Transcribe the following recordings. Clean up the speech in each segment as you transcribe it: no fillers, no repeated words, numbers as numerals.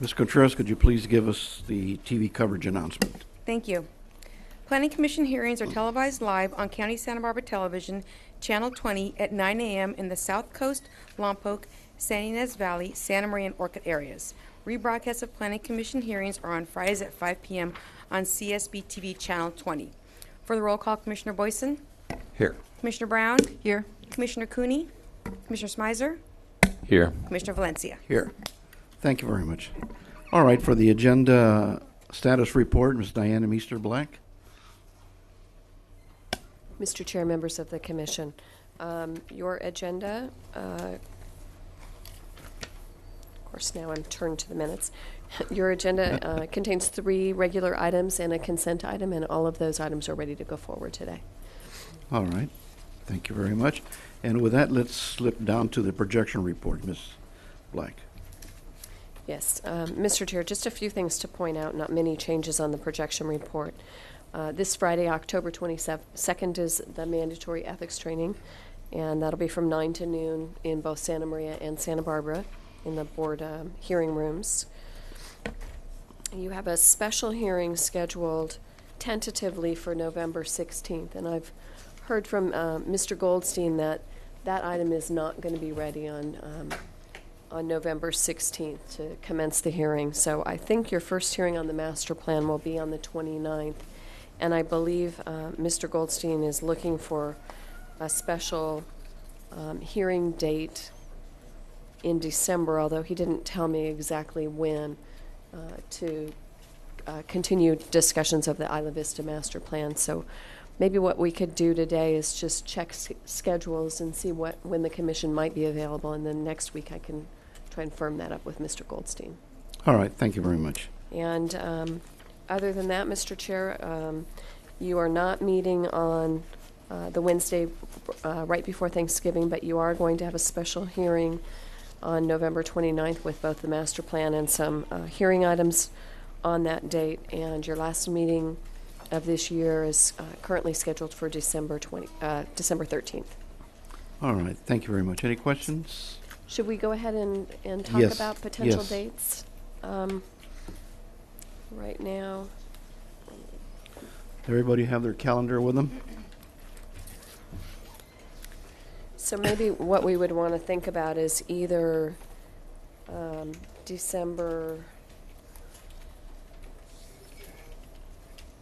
Ms. Contreras, could you please give us the TV coverage announcement? Thank you. Planning Commission hearings are televised live on County Santa Barbara Television, Channel 20 at 9 a.m. in the South Coast, Lompoc, San Ynez Valley, Santa Maria, and Orchid areas. Rebroadcasts of Planning Commission hearings are on Fridays at 5 p.m. on CSB TV Channel 20. For the roll call, Commissioner Boyson, Here. Commissioner Brown, Here. Commissioner Cooney, Commissioner Smizer, Here. Commissioner Valencia. Here. Thank you very much. All right, for the agenda status report, Ms. Diana Meester Black. Mr. Chair, members of the Commission, your agenda, of course now I'm turned to the minutes. Your agenda contains 3 regular items and a consent item, and all of those items are ready to go forward today. All right. Thank you very much. And with that, let's slip down to the projection report, Ms. Black. Yes, Mr. Chair, just a few things to point out, not many changes on the projection report. This Friday, October 22nd, is the mandatory ethics training, and that'll be from 9 to noon in both Santa Maria and Santa Barbara in the board hearing rooms. You have a special hearing scheduled tentatively for November 16th, and I've heard from Mr. Goldstein that that item is not going to be ready on November 16th to commence the hearing. So I think your first hearing on the master plan will be on the 29th. And I believe Mr. Goldstein is looking for a special hearing date in December, although he didn't tell me exactly when, to continue discussions of the Isla Vista master plan. So maybe what we could do today is just check schedules and see when the commission might be available, and then next week I can try and firm that up with Mr. Goldstein. All right. Thank you very much. And other than that, Mr. Chair, you are not meeting on the Wednesday right before Thanksgiving, but you are going to have a special hearing on November 29th with both the master plan and some hearing items on that date. And your last meeting of this year is currently scheduled for December 13th. All right. Thank you very much. Any questions? Should we go ahead and talk Yes, about potential yes. dates? Right now, Everybody have their calendar with them? so maybe what we would want to think about is either December.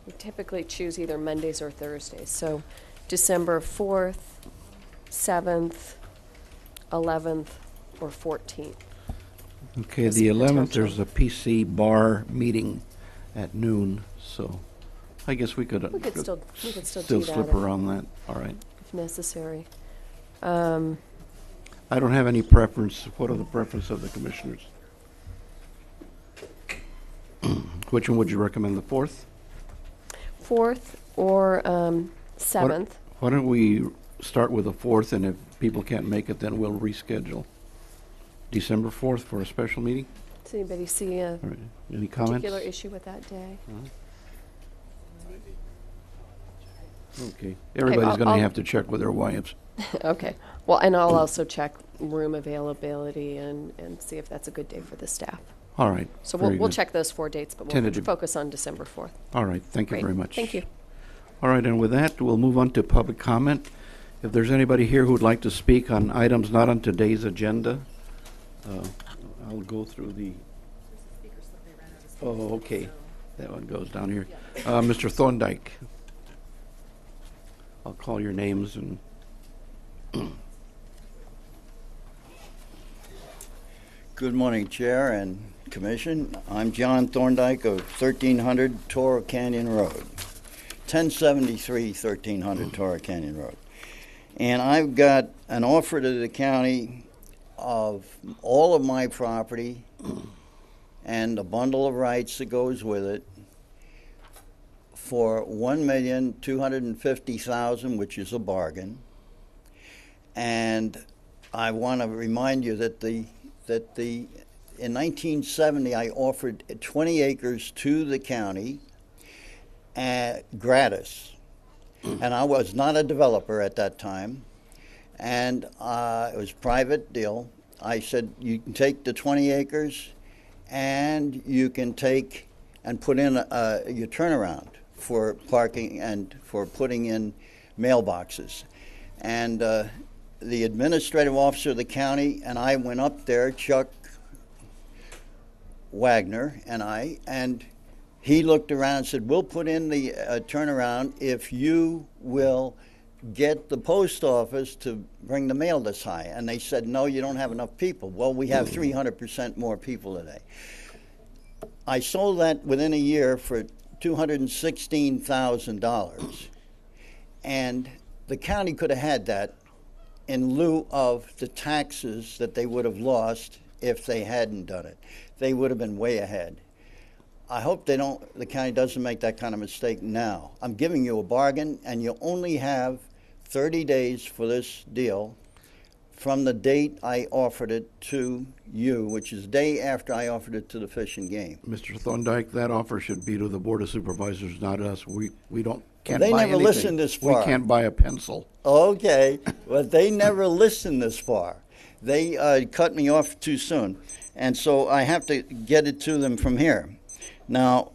We typically choose either Mondays or Thursdays. So December 4th, 7th, 11th, or 14th. Okay, As the a 11th, potential. there's a PC bar meeting at noon, so I guess we could We could still do that slip if- around that. All right. if necessary. I don't have any preference. What are the preference of the commissioners? Which one would you recommend, the 4th? 4th or 7th. Why don't we start with the 4th, and if people can't make it, then we'll reschedule. December 4th for a special meeting? Does anybody see a All right. Any comments? particular issue with that day? Okay. Everybody's going I'll- to have to check with their wives. Okay. Well, and I'll also check room availability and see if that's a good day for the staff. All right. So Very we'll good. check those 4 dates, but we'll Tentative. focus on December 4th. All right. Thank you Great. very much. Thank you. All right, and with that, we'll move on to public comment. If there's anybody here who would like to speak on items not on today's agenda, I'll go through the... Oh, okay. That one goes down here. Mr. Thorndike. I'll call your names and... Good morning, Chair and Commission. I'm John Thorndike of 1300 Toro Canyon Road, 1073 1300 Toro Canyon Road. And I've got an offer to the county of all of my property and a bundle of rights that goes with it for $1,250,000, which is a bargain. And I want to remind you that in 1970 I offered 20 acres to the county gratis, and I was not a developer at that time, and it was a private deal. I said, you can take the 20 acres and you can take and put in your turnaround for parking and for putting in mailboxes. And the administrative officer of the county and I went up there, Chuck Wagner and he looked around and said, we'll put in the turnaround if you will get the post office to bring the mail this high. And they said, no, you don't have enough people. Well, we have 300% more people today. I sold that within a year for $216,000. And the county could have had that in lieu of the taxes that they would have lost if they hadn't done it. They would have been way ahead. I hope the county doesn't make that kind of mistake now. I'm giving you a bargain, and you only have 30 days for this deal from the date I offered it to you, which is the day after I offered it to the Fish and Game. Mr. Thorndike, that offer should be to the Board of Supervisors, not us. We can't They buy never anything. listened this far. We can't buy a pencil. Okay, but they never listened this far. They cut me off too soon, and so I have to get it to them from here. Now,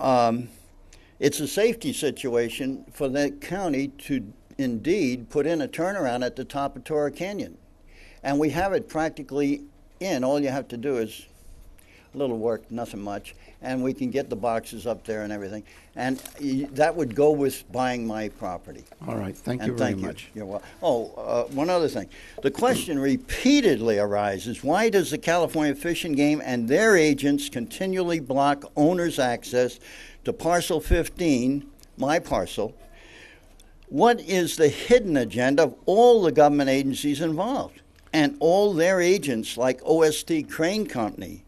it's a safety situation for the county to indeed put in a turnaround at the top of Torrey Canyon. And we have it practically in. All you have to do is a little work, nothing much, and we can get the boxes up there and everything. And that would go with buying my property. All right, thank you And very thank you. much. You're welcome. One other thing. The question repeatedly arises, why does the California Fish and Game and their agents continually block owners' access to parcel 15, my parcel? What is the hidden agenda of all the government agencies involved and all their agents like OST Crane Company,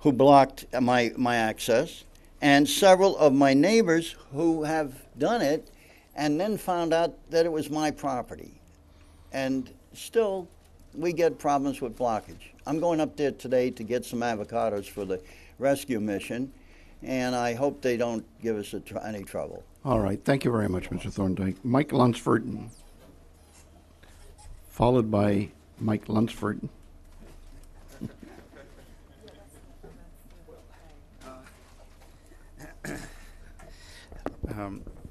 who blocked my access, and several of my neighbors who have done it and then found out that it was my property? And still, we get problems with blockage. I'm going up there today to get some avocados for the rescue mission, and I hope they don't give us any trouble. All right, thank you very much, Mr. Thorndike. Mike Lunsford, followed by Mike Lunsford.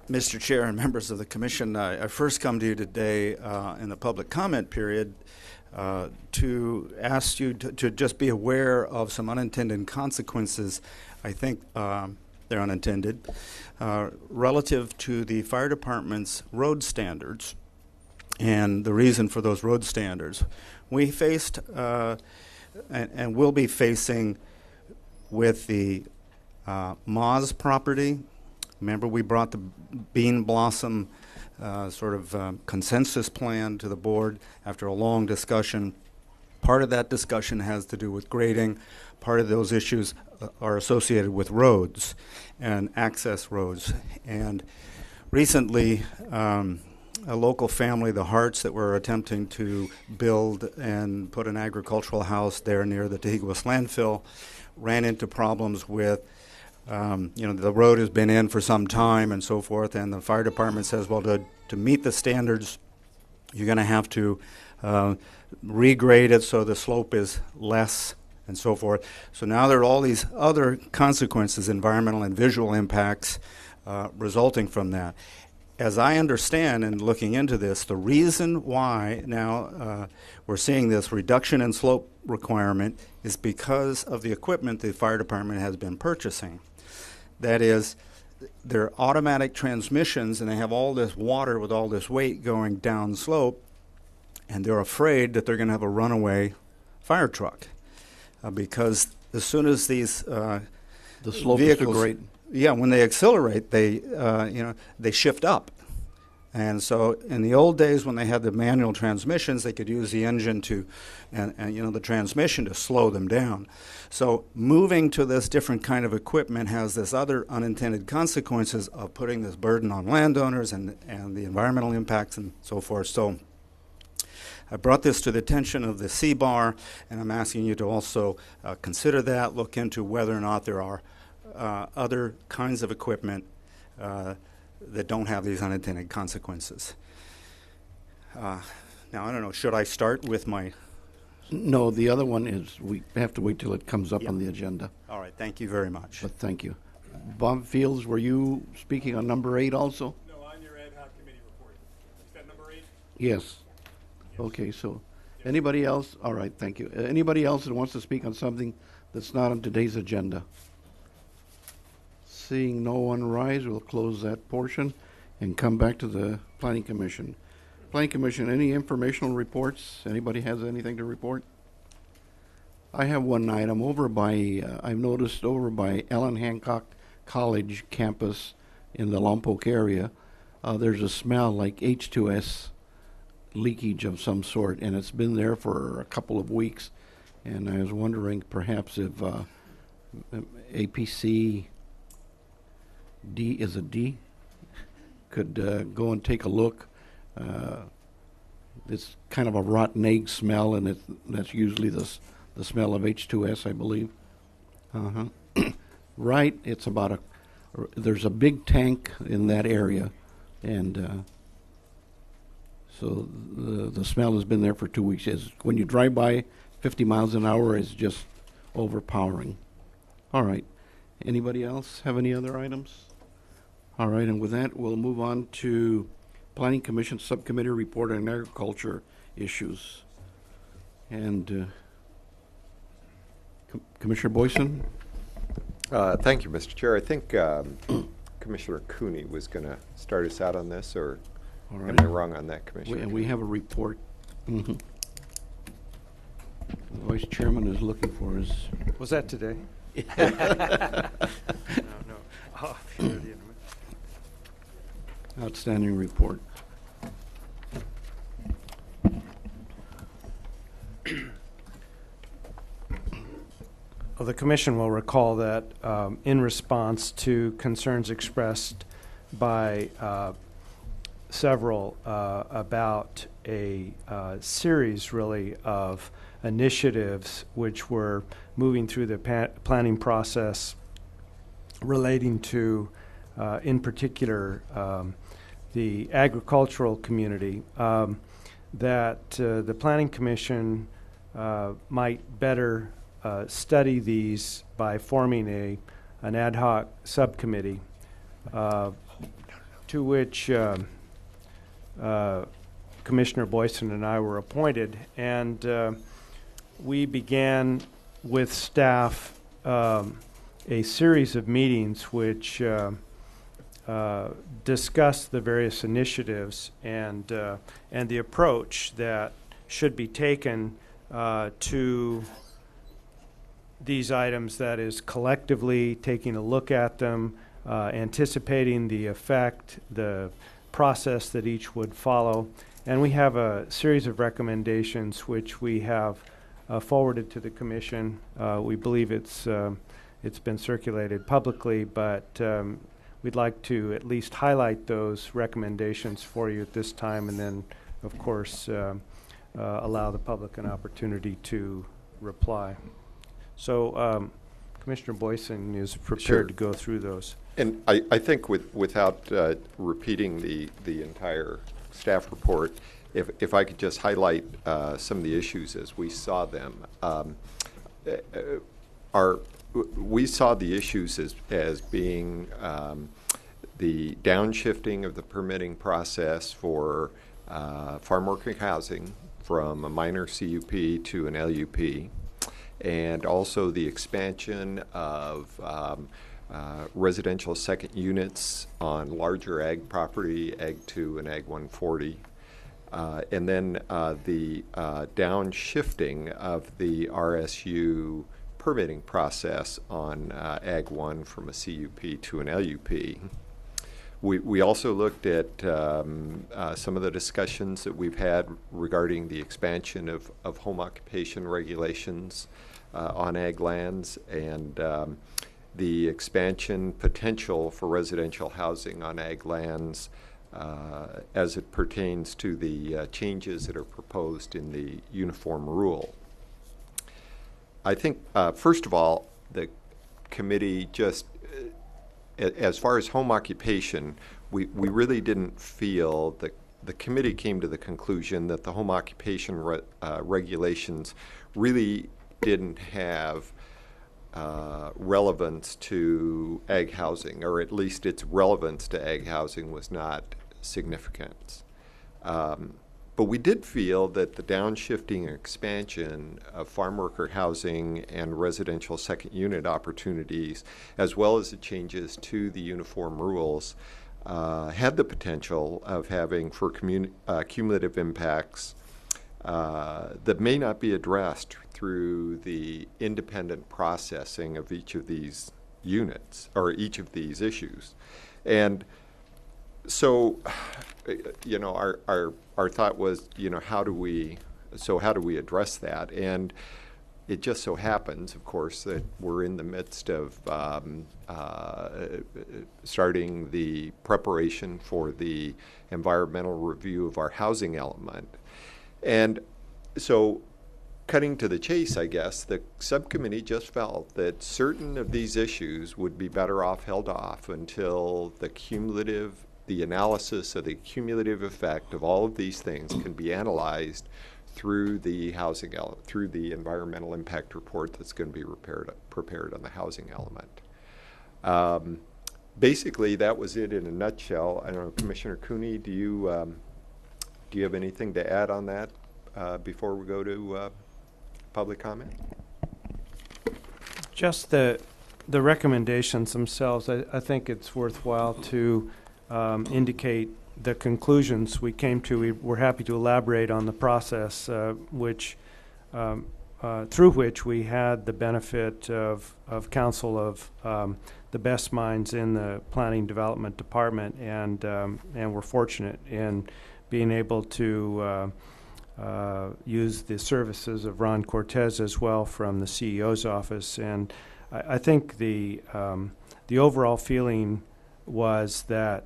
Mr. Chair and members of the Commission, I first come to you today in the public comment period to ask you to just be aware of some unintended consequences. I think they're unintended, relative to the fire department's road standards and the reason for those road standards. We faced and will be facing with the Moz property. Remember, we brought the Bean Blossom consensus plan to the board after a long discussion. Part of that discussion has to do with grading. Part of those issues are associated with roads and access roads. And recently, a local family, the Harts, that were attempting to build and put an agricultural house there near the Tahiguas landfill, ran into problems with the road has been in for some time and so forth, and the fire department says, well, to meet the standards, you're going to have to regrade it so the slope is less and so forth. So now there are all these other consequences, environmental and visual impacts resulting from that. As I understand in looking into this, the reason why now we're seeing this reduction in slope requirement is because of the equipment the fire department has been purchasing. That is, they're automatic transmissions, and they have all this water with all this weight going down slope, and they're afraid that they're going to have a runaway fire truck because as soon as these The slope vehicles, is too great. yeah, when they accelerate, they shift up. And so in the old days when they had the manual transmissions, they could use the engine and the transmission to slow them down. So moving to this different kind of equipment has this other unintended consequences of putting this burden on landowners and the environmental impacts and so forth. So I brought this to the attention of the CBAR, and I'm asking you to also consider that, look into whether or not there are other kinds of equipment that don't have these unintended consequences. Now, I don't know, should I start with my No, the other one is, we have to wait till it comes up Yeah. on the agenda, All right, thank you very much. but thank you. Bob Fields, were you speaking on number 8 also? No, on your ad hoc committee report. Is that number 8? Yes. Okay, so, anybody else? All right, thank you. Anybody else that wants to speak on something that's not on today's agenda? Seeing no one rise, we'll close that portion and come back to the Planning Commission. Planning Commission, any informational reports? Anybody has anything to report? I have one item over by, I've noticed over by Ellen Hancock College campus in the Lompoc area, there's a smell like H2S leakage of some sort, and it's been there for a couple of weeks. And I was wondering perhaps if APC D, is it D? Could go and take a look. It's kind of a rotten egg smell, and that's usually the smell of H2S, I believe. Right, it's about there's a big tank in that area, and so the smell has been there for 2 weeks. When you drive by, 50 miles an hour is just overpowering. All right. Anybody else have any other items? All right, and with that, we'll move on to Planning Commission Subcommittee Report on Agriculture Issues. And Commissioner Boyson? Thank you, Mr. Chair. I think Commissioner Cooney was going to start us out on this, or All am right. I wrong on that, Commissioner? And we have a report. The Vice Chairman is looking for his. Was that today? No. Oh, here it is. Outstanding report. Well, the commission will recall that in response to concerns expressed by several about a series, really, of initiatives which were moving through the planning process relating to, in particular, the agricultural community, that the Planning Commission might better study these by forming an ad hoc subcommittee to which Commissioner Boyson and I were appointed, and we began with staff a series of meetings which discuss the various initiatives and the approach that should be taken to these items, that is collectively taking a look at them, anticipating the effect, the process that each would follow. And we have a series of recommendations which we have forwarded to the Commission. We believe it's been circulated publicly, but we'd like to at least highlight those recommendations for you at this time, and then, of course, allow the public an opportunity to reply. So Commissioner Boyson is prepared Sure. to go through those. And I think without repeating the entire staff report, if I could just highlight some of the issues as we saw them. We saw the issues as being the downshifting of the permitting process for farm working housing from a minor CUP to an LUP, and also the expansion of residential second units on larger ag property, Ag 2 and Ag 140. And then the downshifting of the RSU permitting process on Ag 1 from a CUP to an LUP. We also looked at some of the discussions that we've had regarding the expansion of home occupation regulations on ag lands, and the expansion potential for residential housing on ag lands as it pertains to the changes that are proposed in the uniform rule. I think, first of all, the committee just, as far as home occupation, we really didn't feel the committee came to the conclusion that the home occupation regulations really didn't have relevance to ag housing, or at least its relevance to ag housing was not significant. But we did feel that the downshifting and expansion of farm worker housing and residential second unit opportunities, as well as the changes to the uniform rules, had the potential of having for cumulative impacts that may not be addressed through the independent processing of each of these units or each of these issues. And so, you know, our thought was, you know, how do we address that? And it just so happens, of course, that we're in the midst of starting the preparation for the environmental review of our housing element. And so, cutting to the chase, I guess, the subcommittee just felt that certain of these issues would be better off held off until the analysis of the cumulative effect of all of these things can be analyzed through the through the environmental impact report that's going to be prepared on the housing element. Basically, that was it in a nutshell. I don't know, Commissioner Cooney, do you have anything to add on that before we go to public comment? Just the recommendations themselves, I think it's worthwhile to indicate the conclusions we came to. We're happy to elaborate on the process through which we had the benefit of counsel of the best minds in the planning development department, and we're fortunate in being able to use the services of Ron Cortez as well from the CEO's office. And I think the overall feeling was that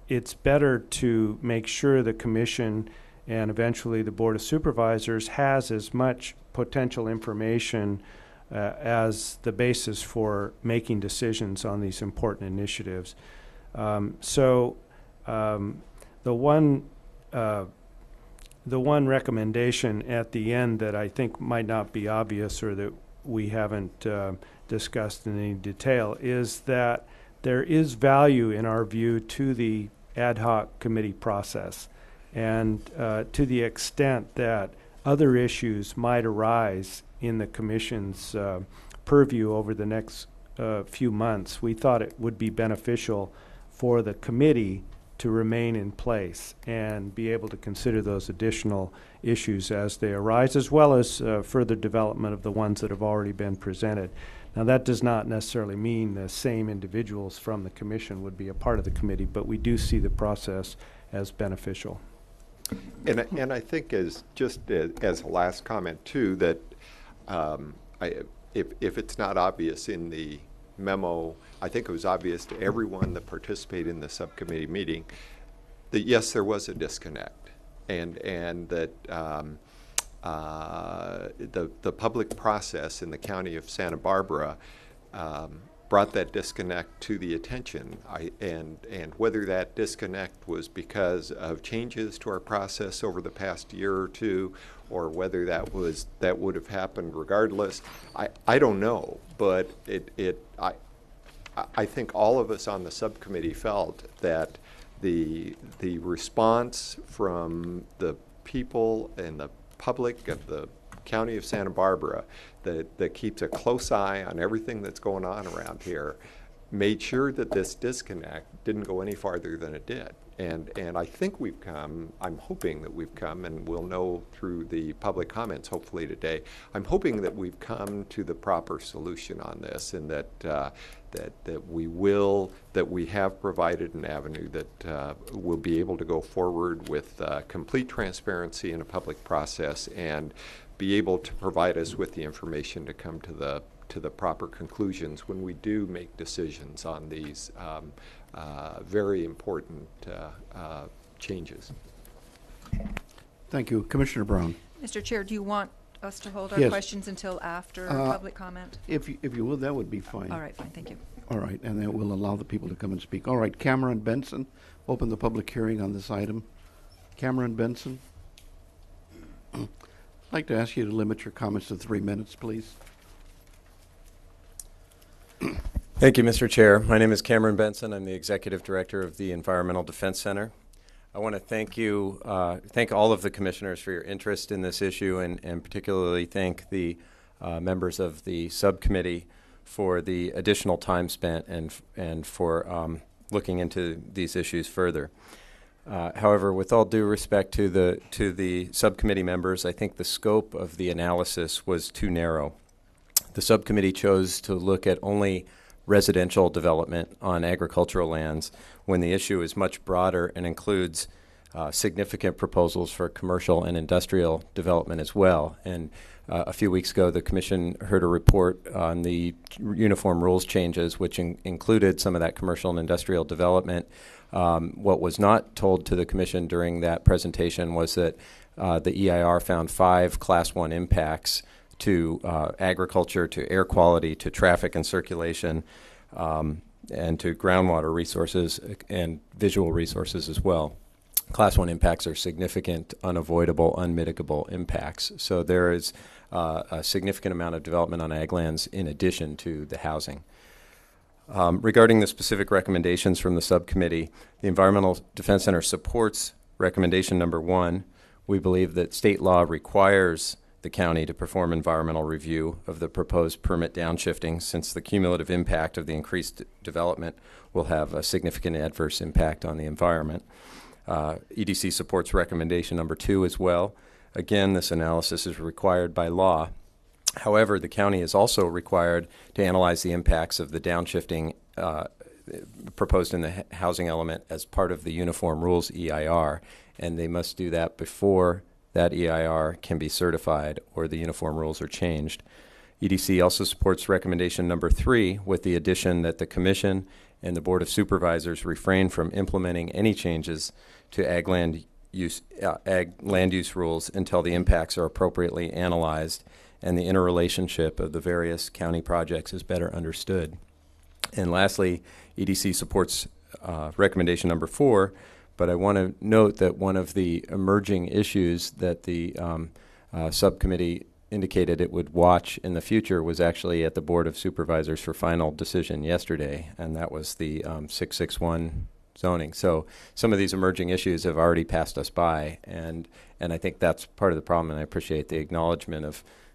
it's better to make sure the commission and eventually the Board of Supervisors has as much potential information as the basis for making decisions on these important initiatives. The one recommendation at the end that I think might not be obvious or that we haven't discussed in any detail is that there is value, in our view, to the ad hoc committee process. And to the extent that other issues might arise in the commission's purview over the next few months, we thought it would be beneficial for the committee to remain in place and be able to consider those additional issues as they arise, as well as further development of the ones that have already been presented. Now, that does not necessarily mean the same individuals from the commission would be a part of the committee, but we do see the process as beneficial. And I think as a last comment too, that if it's not obvious in the memo, I think it was obvious to everyone that participated in the subcommittee meeting that yes, there was a disconnect, and that the public process in the county of Santa Barbara brought that disconnect to the attention. And whether that disconnect was because of changes to our process over the past year or two, or whether that would have happened regardless, I don't know. But I think all of us on the subcommittee felt that the response from the people and the public of the county of Santa Barbara that keeps a close eye on everything that's going on around here made sure that this disconnect didn't go any farther than it did. And I think we've come, I'm hoping that we've come, and we'll know through the public comments hopefully today, I'm hoping that we've come to the proper solution on this, and that we have provided an avenue that will be able to go forward with complete transparency in a public process and be able to provide us with the information to come to the proper conclusions when we do make decisions on these very important changes. Thank you. Commissioner Brown. Mr. Chair, do you want us to hold our Yes. questions until after public comment? If you would, that would be fine. All right, fine, thank you. All right, and then we'll allow the people to come and speak. All right, Cameron Benson, open the public hearing on this item. Cameron Benson. I'd like to ask you to limit your comments to 3 minutes, please. Thank you, Mr. Chair. My name is Cameron Benson. I'm the Executive Director of the Environmental Defense Center. I want to thank all of the commissioners for your interest in this issue, and particularly thank the members of the subcommittee for the additional time spent and for looking into these issues further. However, with all due respect to the subcommittee members, I think the scope of the analysis was too narrow. The subcommittee chose to look at only residential development on agricultural lands when the issue is much broader and includes significant proposals for commercial and industrial development as well. And a few weeks ago, the Commission heard a report on the uniform rules changes, which included some of that commercial and industrial development. What was not told to the Commission during that presentation was that the EIR found 5 Class 1 impacts to agriculture, to air quality, to traffic and circulation, and to groundwater resources and visual resources as well. Class 1 impacts are significant, unavoidable, unmitigable impacts. So there is a significant amount of development on ag lands in addition to the housing. Regarding the specific recommendations from the subcommittee, the Environmental Defense Center supports recommendation number 1. We believe that state law requires the county to perform environmental review of the proposed permit downshifting, since the cumulative impact of the increased development will have a significant adverse impact on the environment. EDC supports recommendation number 2 as well. Again, this analysis is required by law. However, the county is also required to analyze the impacts of the downshifting proposed in the housing element as part of the Uniform Rules EIR, and they must do that before that EIR can be certified or the uniform rules are changed. EDC also supports recommendation number 3 with the addition that the Commission and the Board of Supervisors refrain from implementing any changes to ag land use rules until the impacts are appropriately analyzed and the interrelationship of the various county projects is better understood. And lastly, EDC supports recommendation number 4, but I want to note that one of the emerging issues that the subcommittee indicated it would watch in the future was actually at the Board of Supervisors for final decision yesterday, and that was the 661 zoning. So some of these emerging issues have already passed us by, and I think that's part of the problem, and I appreciate the acknowledgement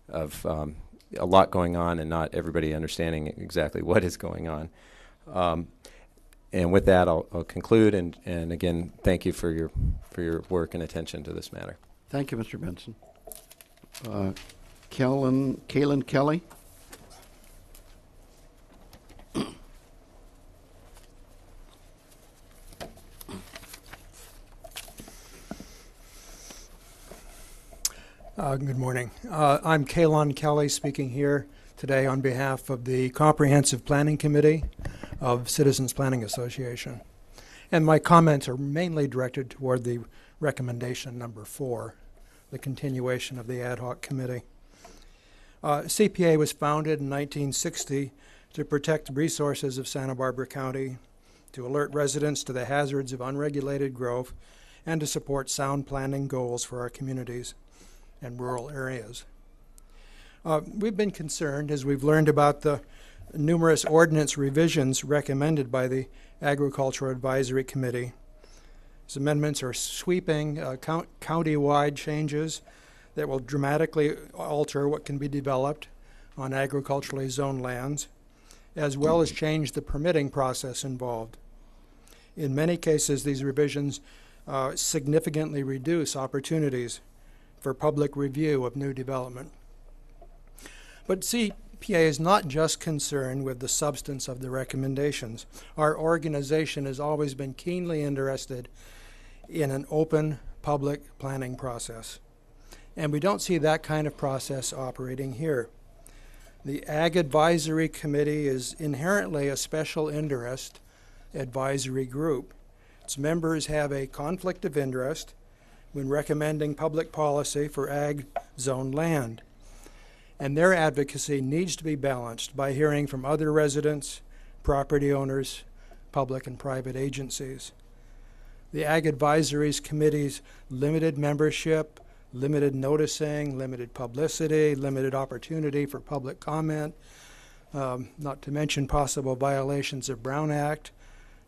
of a lot going on and not everybody understanding exactly what is going on. And with that, I'll conclude, and again, thank you for your work and attention to this matter. Thank you, Mr. Benson. Kalen Kelly. Good morning. I'm Kalon Kelly speaking here today on behalf of the Comprehensive Planning Committee of Citizens Planning Association. And my comments are mainly directed toward the recommendation number 4, the continuation of the ad hoc committee. CPA was founded in 1960 to protect the resources of Santa Barbara County, to alert residents to the hazards of unregulated growth, and to support sound planning goals for our communities and rural areas. We've been concerned as we've learned about the numerous ordinance revisions recommended by the Agricultural Advisory Committee. These amendments are sweeping county-wide changes that will dramatically alter what can be developed on agriculturally zoned lands, as well as change the permitting process involved. In many cases, these revisions significantly reduce opportunities for public review of new development. But CPA is not just concerned with the substance of the recommendations. Our organization has always been keenly interested in an open public planning process. And we don't see that kind of process operating here. The Ag Advisory Committee is inherently a special interest advisory group. Its members have a conflict of interest when recommending public policy for ag zone land. And their advocacy needs to be balanced by hearing from other residents, property owners, public and private agencies. The Ag Advisories Committee's limited membership, limited noticing, limited publicity, limited opportunity for public comment, not to mention possible violations of Brown Act,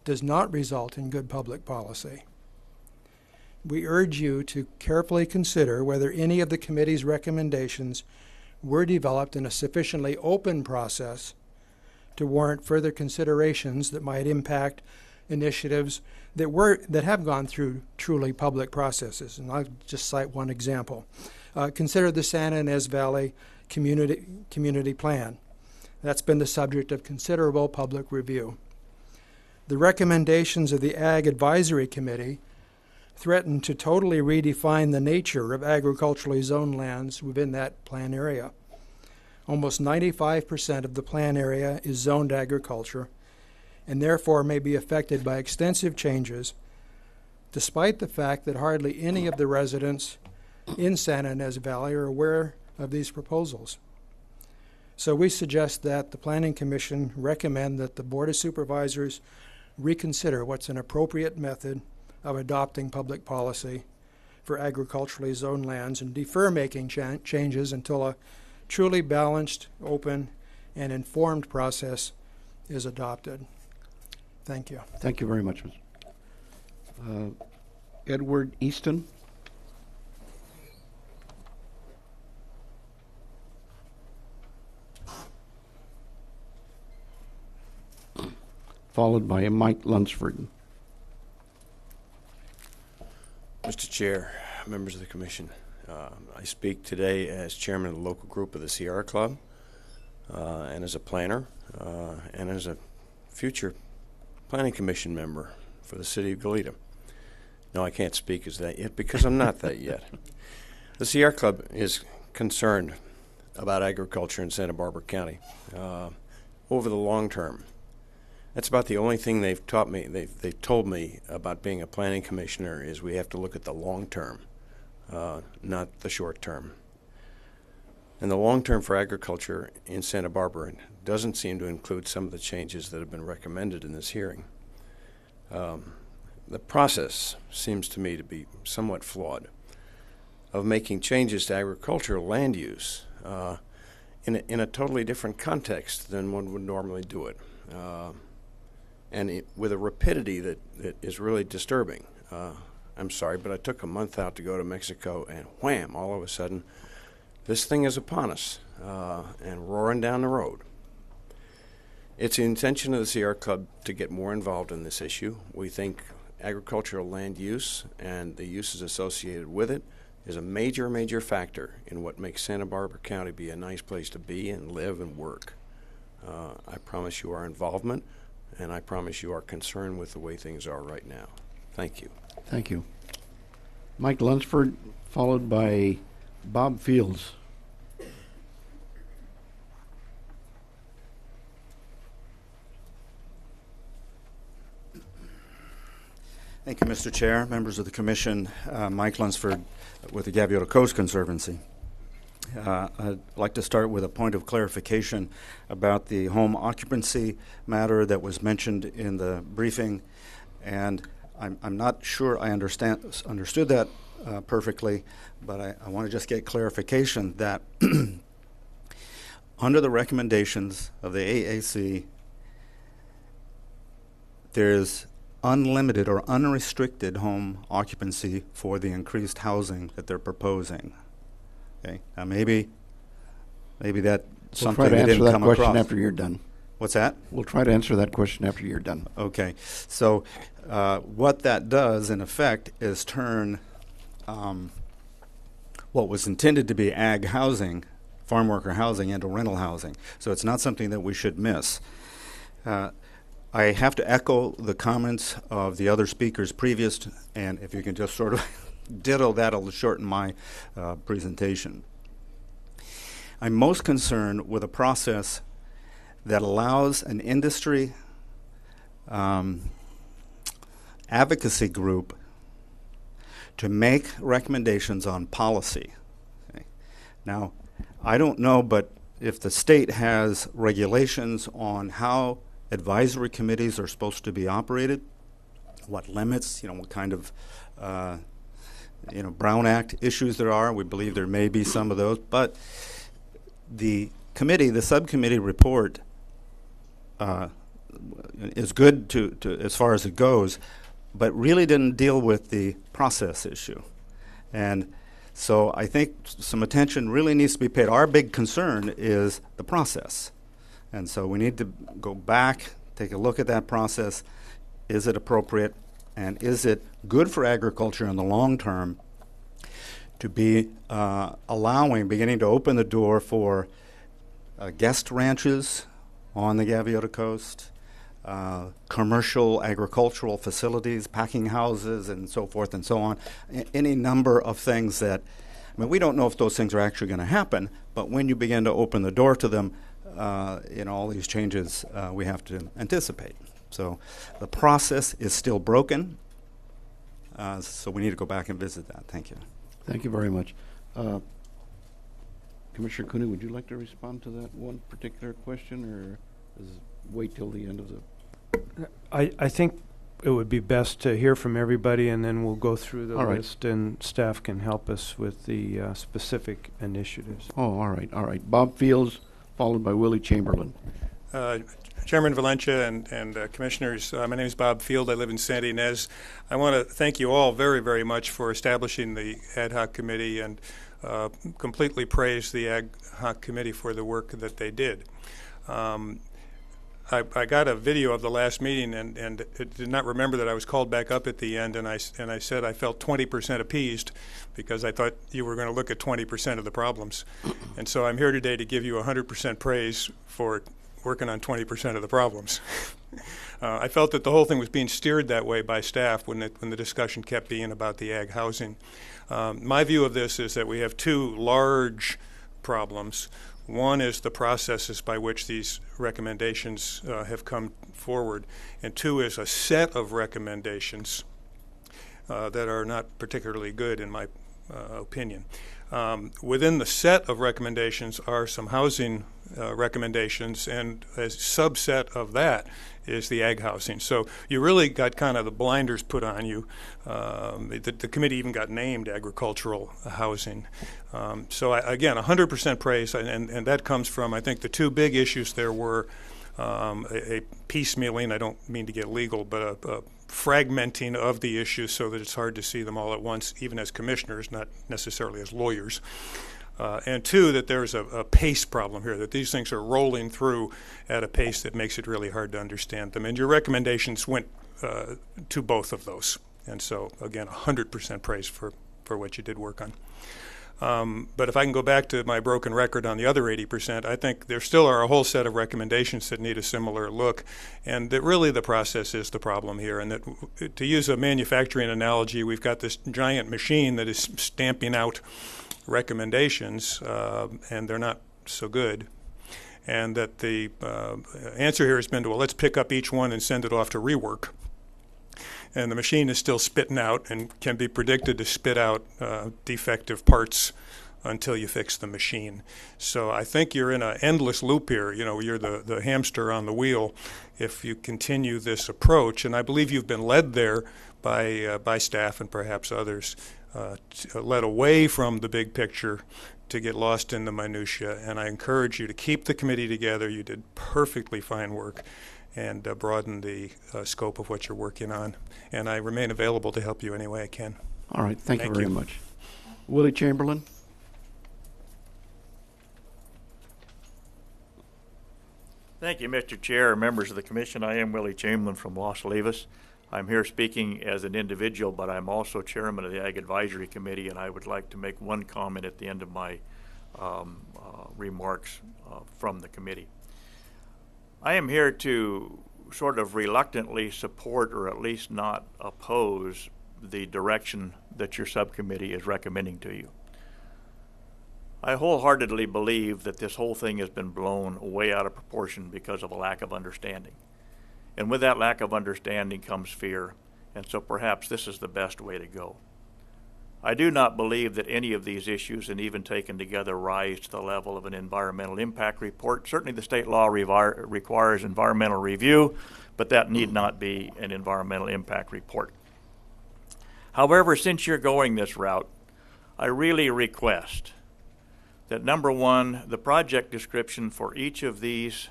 does not result in good public policy. We urge you to carefully consider whether any of the committee's recommendations were developed in a sufficiently open process to warrant further considerations that might impact initiatives that have gone through truly public processes. And I'll just cite one example. Consider the Santa Ynez Valley Community Plan. That's been the subject of considerable public review. The recommendations of the Ag Advisory Committee threaten to totally redefine the nature of agriculturally zoned lands within that plan area. Almost 95% of the plan area is zoned agriculture and therefore may be affected by extensive changes, despite the fact that hardly any of the residents in Santa Ynez Valley are aware of these proposals. So we suggest that the Planning Commission recommend that the Board of Supervisors reconsider what's an appropriate method of adopting public policy for agriculturally zoned lands and defer making changes until a truly balanced, open, and informed process is adopted. Thank you. Thank you very much. Edward Easton. Followed by Mike Lunsford. Mr. Chair, members of the Commission, I speak today as chairman of the local group of the Sierra Club, and as a planner, and as a future Planning Commission member for the city of Goleta. No, I can't speak as that yet because I'm not that yet. The Sierra Club is concerned about agriculture in Santa Barbara County over the long term. That's about the only thing they've taught me, they've told me about being a planning commissioner is we have to look at the long term, not the short term. And the long term for agriculture in Santa Barbara doesn't seem to include some of the changes that have been recommended in this hearing. The process seems to me to be somewhat flawed of making changes to agricultural land use in a totally different context than one would normally do it. With a rapidity that is really disturbing. I'm sorry, but I took a month out to go to Mexico, and wham, all of a sudden, this thing is upon us and roaring down the road. It's the intention of the Sierra Club to get more involved in this issue. We think agricultural land use and the uses associated with it is a major, major factor in what makes Santa Barbara County be a nice place to be and live and work. I promise you our involvement, and I promise you our concern with the way things are right now. Thank you. Thank you. Mike Lunsford, followed by Bob Fields. Thank you, Mr. Chair, members of the Commission. Mike Lunsford with the Gaviota Coast Conservancy. I'd like to start with a point of clarification about the home occupancy matter that was mentioned in the briefing, and I'm not sure I understood that perfectly, but I want to just get clarification that under the recommendations of the AAC, there's unlimited or unrestricted home occupancy for the increased housing that they're proposing. Okay. Now maybe that's something that didn't come across. We'll try to answer that question after you're done. What's that? We'll try to answer that question after you're done. Okay. So what that does, in effect, is turn what was intended to be ag housing, farm worker housing, into rental housing. So it's not something that we should miss. I have to echo the comments of the other speakers previous, and if you can just sort of ditto that, it'll shorten my presentation. I'm most concerned with a process that allows an industry advocacy group to make recommendations on policy. Okay. Now, I don't know, but if the state has regulations on how advisory committees are supposed to be operated, what limits, what kind of Brown Act issues there are. We believe there may be some of those, but the subcommittee report is good to as far as it goes, but really didn't deal with the process issue. And so I think some attention really needs to be paid. Our big concern is the process. And so we need to go back, take a look at that process. Is it appropriate? And is it good for agriculture in the long term to be beginning to open the door for guest ranches on the Gaviota Coast, commercial agricultural facilities, packing houses, and so forth and so on. Any number of things that, we don't know if those things are actually going to happen, but when you begin to open the door to them, all these changes we have to anticipate. So the process is still broken, so we need to go back and visit that. Thank you. Thank you very much. Commissioner Cooney, would you like to respond to that one particular question, or wait till the end of the... I think it would be best to hear from everybody, and then we'll go through the All right. list, and staff can help us with the specific initiatives. Oh, all right. Bob Fields, followed by Willie Chamberlain. Chairman Valencia and Commissioners, my name is Bob Field. I live in Santa Ynez. I want to thank you all very, very much for establishing the ad hoc committee, and completely praise the ad hoc committee for the work that they did. I got a video of the last meeting, and it did not remember that I was called back up at the end, and I said I felt 20% appeased because I thought you were going to look at 20% of the problems. And so I'm here today to give you 100% praise for working on 20% of the problems. I felt that the whole thing was being steered that way by staff when the discussion kept being about the ag housing. My view of this is that we have two large problems. One is the processes by which these recommendations have come forward, and two is a set of recommendations that are not particularly good in my opinion. Within the set of recommendations are some housing recommendations, and a subset of that is the ag housing. So you really got kind of the blinders put on you. The committee even got named agricultural housing. So again, 100% praise, and that comes from, I think, the two big issues there were a piecemealing, I don't mean to get legal, but a fragmenting of the issues so that it's hard to see them all at once, even as commissioners, not necessarily as lawyers. And two, that there's a pace problem here, that these things are rolling through at a pace that makes it really hard to understand them. And your recommendations went to both of those. And so, again, 100% praise for what you did work on. But if I can go back to my broken record on the other 80%, I think there still are a whole set of recommendations that need a similar look, and that really the process is the problem here. And that, to use a manufacturing analogy, we've got this giant machine that is stamping out recommendations, and they're not so good. And that the answer here has been to, well, let's pick up each one and send it off to rework. And the machine is still spitting out and can be predicted to spit out defective parts until you fix the machine. So I think you're in an endless loop here. You're the hamster on the wheel if you continue this approach. And I believe you've been led there by staff and perhaps others, led away from the big picture to get lost in the minutia. And I encourage you to keep the committee together. You did perfectly fine work, and broaden the scope of what you're working on. And I remain available to help you any way I can. All right, thank you very much. Willie Chamberlain? Thank you, Mr. Chair, members of the Commission. I am Willie Chamberlain from Los Olivos. I'm here speaking as an individual, but I'm also chairman of the Ag Advisory Committee, and I would like to make one comment at the end of my remarks from the committee. I am here to sort of reluctantly support, or at least not oppose, the direction that your subcommittee is recommending to you. I wholeheartedly believe that this whole thing has been blown way out of proportion because of a lack of understanding. And with that lack of understanding comes fear, and so perhaps this is the best way to go. I do not believe that any of these issues, and even taken together, rise to the level of an environmental impact report. Certainly the state law requires environmental review, but that need not be an environmental impact report. However, since you're going this route, I really request that, number one, the project description for each of these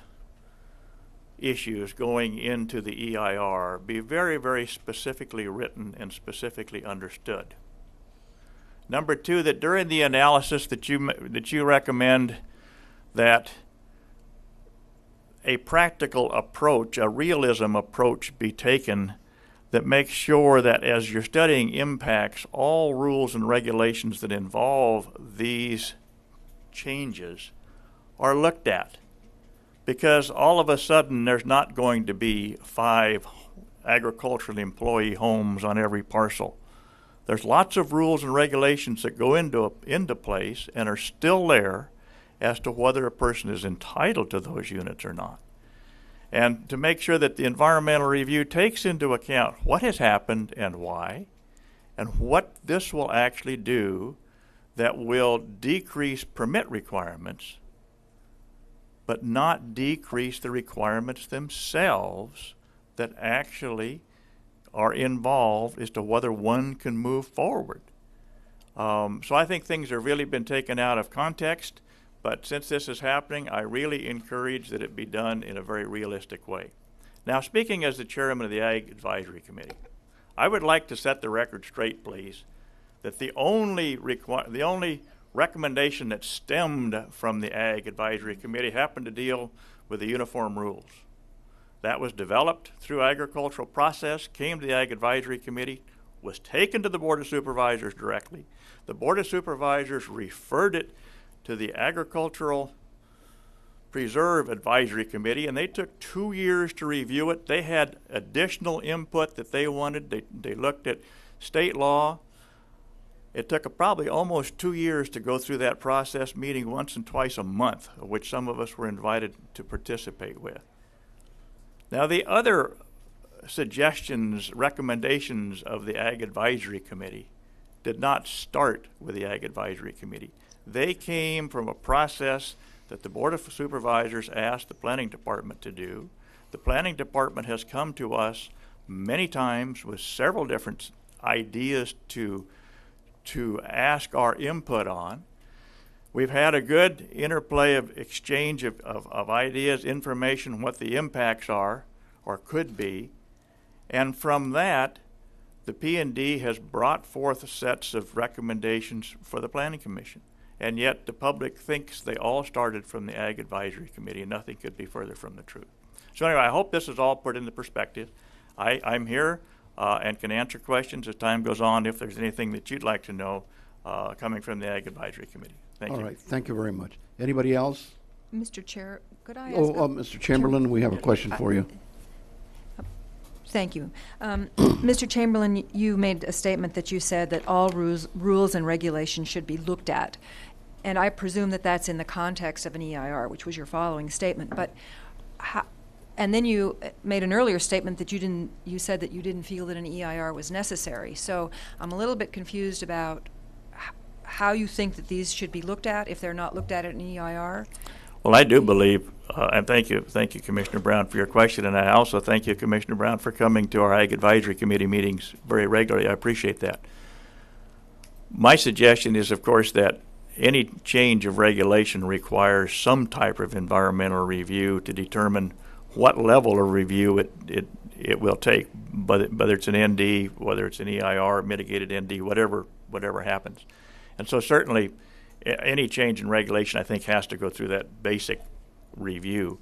issues going into the EIR be very, very specifically written and specifically understood. Number two, that during the analysis that you recommend that a practical approach, a realism approach be taken that makes sure that as you're studying impacts, all rules and regulations that involve these changes are looked at. Because all of a sudden there's not going to be 5 agricultural employee homes on every parcel. There's lots of rules and regulations that go into place and are still there as to whether a person is entitled to those units or not. And to make sure that the environmental review takes into account what has happened and why, and what this will actually do that will decrease permit requirements, but not decrease the requirements themselves that actually are involved as to whether one can move forward. So I think things have really been taken out of context, but since this is happening, I really encourage that it be done in a very realistic way. Now, speaking as the chairman of the Ag Advisory Committee, I would like to set the record straight, please, that the only recommendation that stemmed from the Ag Advisory Committee happened to deal with the uniform rules. That was developed through agricultural process, came to the Ag Advisory Committee, was taken to the Board of Supervisors directly. The Board of Supervisors referred it to the Agricultural Preserve Advisory Committee, and they took 2 years to review it. They had additional input that they wanted. They looked at state law. It took probably almost 2 years to go through that process, meeting once and twice a month, of which some of us were invited to participate with. Now, the other suggestions, recommendations of the Ag Advisory Committee did not start with the Ag Advisory Committee. They came from a process that the Board of Supervisors asked the Planning Department to do. The Planning Department has come to us many times with several different ideas to ask our input on. We've had a good interplay of exchange of ideas, information, what the impacts are or could be. And from that, the P&D has brought forth sets of recommendations for the Planning Commission. And yet the public thinks they all started from the Ag Advisory Committee, and nothing could be further from the truth. So anyway, I hope this is all put into perspective. I'm here and can answer questions as time goes on if there's anything that you'd like to know coming from the Ag Advisory Committee. Thank you. All right, thank you very much. Anybody else? Mr. Chair, could I ask? Mr. Chamberlain, we have a question for you. Thank you. Mr. Chamberlain, you made a statement that you said that all rules and regulations should be looked at. And I presume that that's in the context of an EIR, which was your following statement. But and then you made an earlier statement that you said that you didn't feel that an EIR was necessary. So I'm a little bit confused about how you think that these should be looked at if they're not looked at in an EIR. Well, I do believe, and thank you, Commissioner Brown, for your question, and I also thank you, Commissioner Brown, for coming to our Ag Advisory Committee meetings very regularly. I appreciate that. My suggestion is, of course, that any change of regulation requires some type of environmental review to determine what level of review it will take, whether it's an ND, whether it's an EIR, mitigated ND, whatever happens. And so certainly any change in regulation, I think, has to go through that basic review.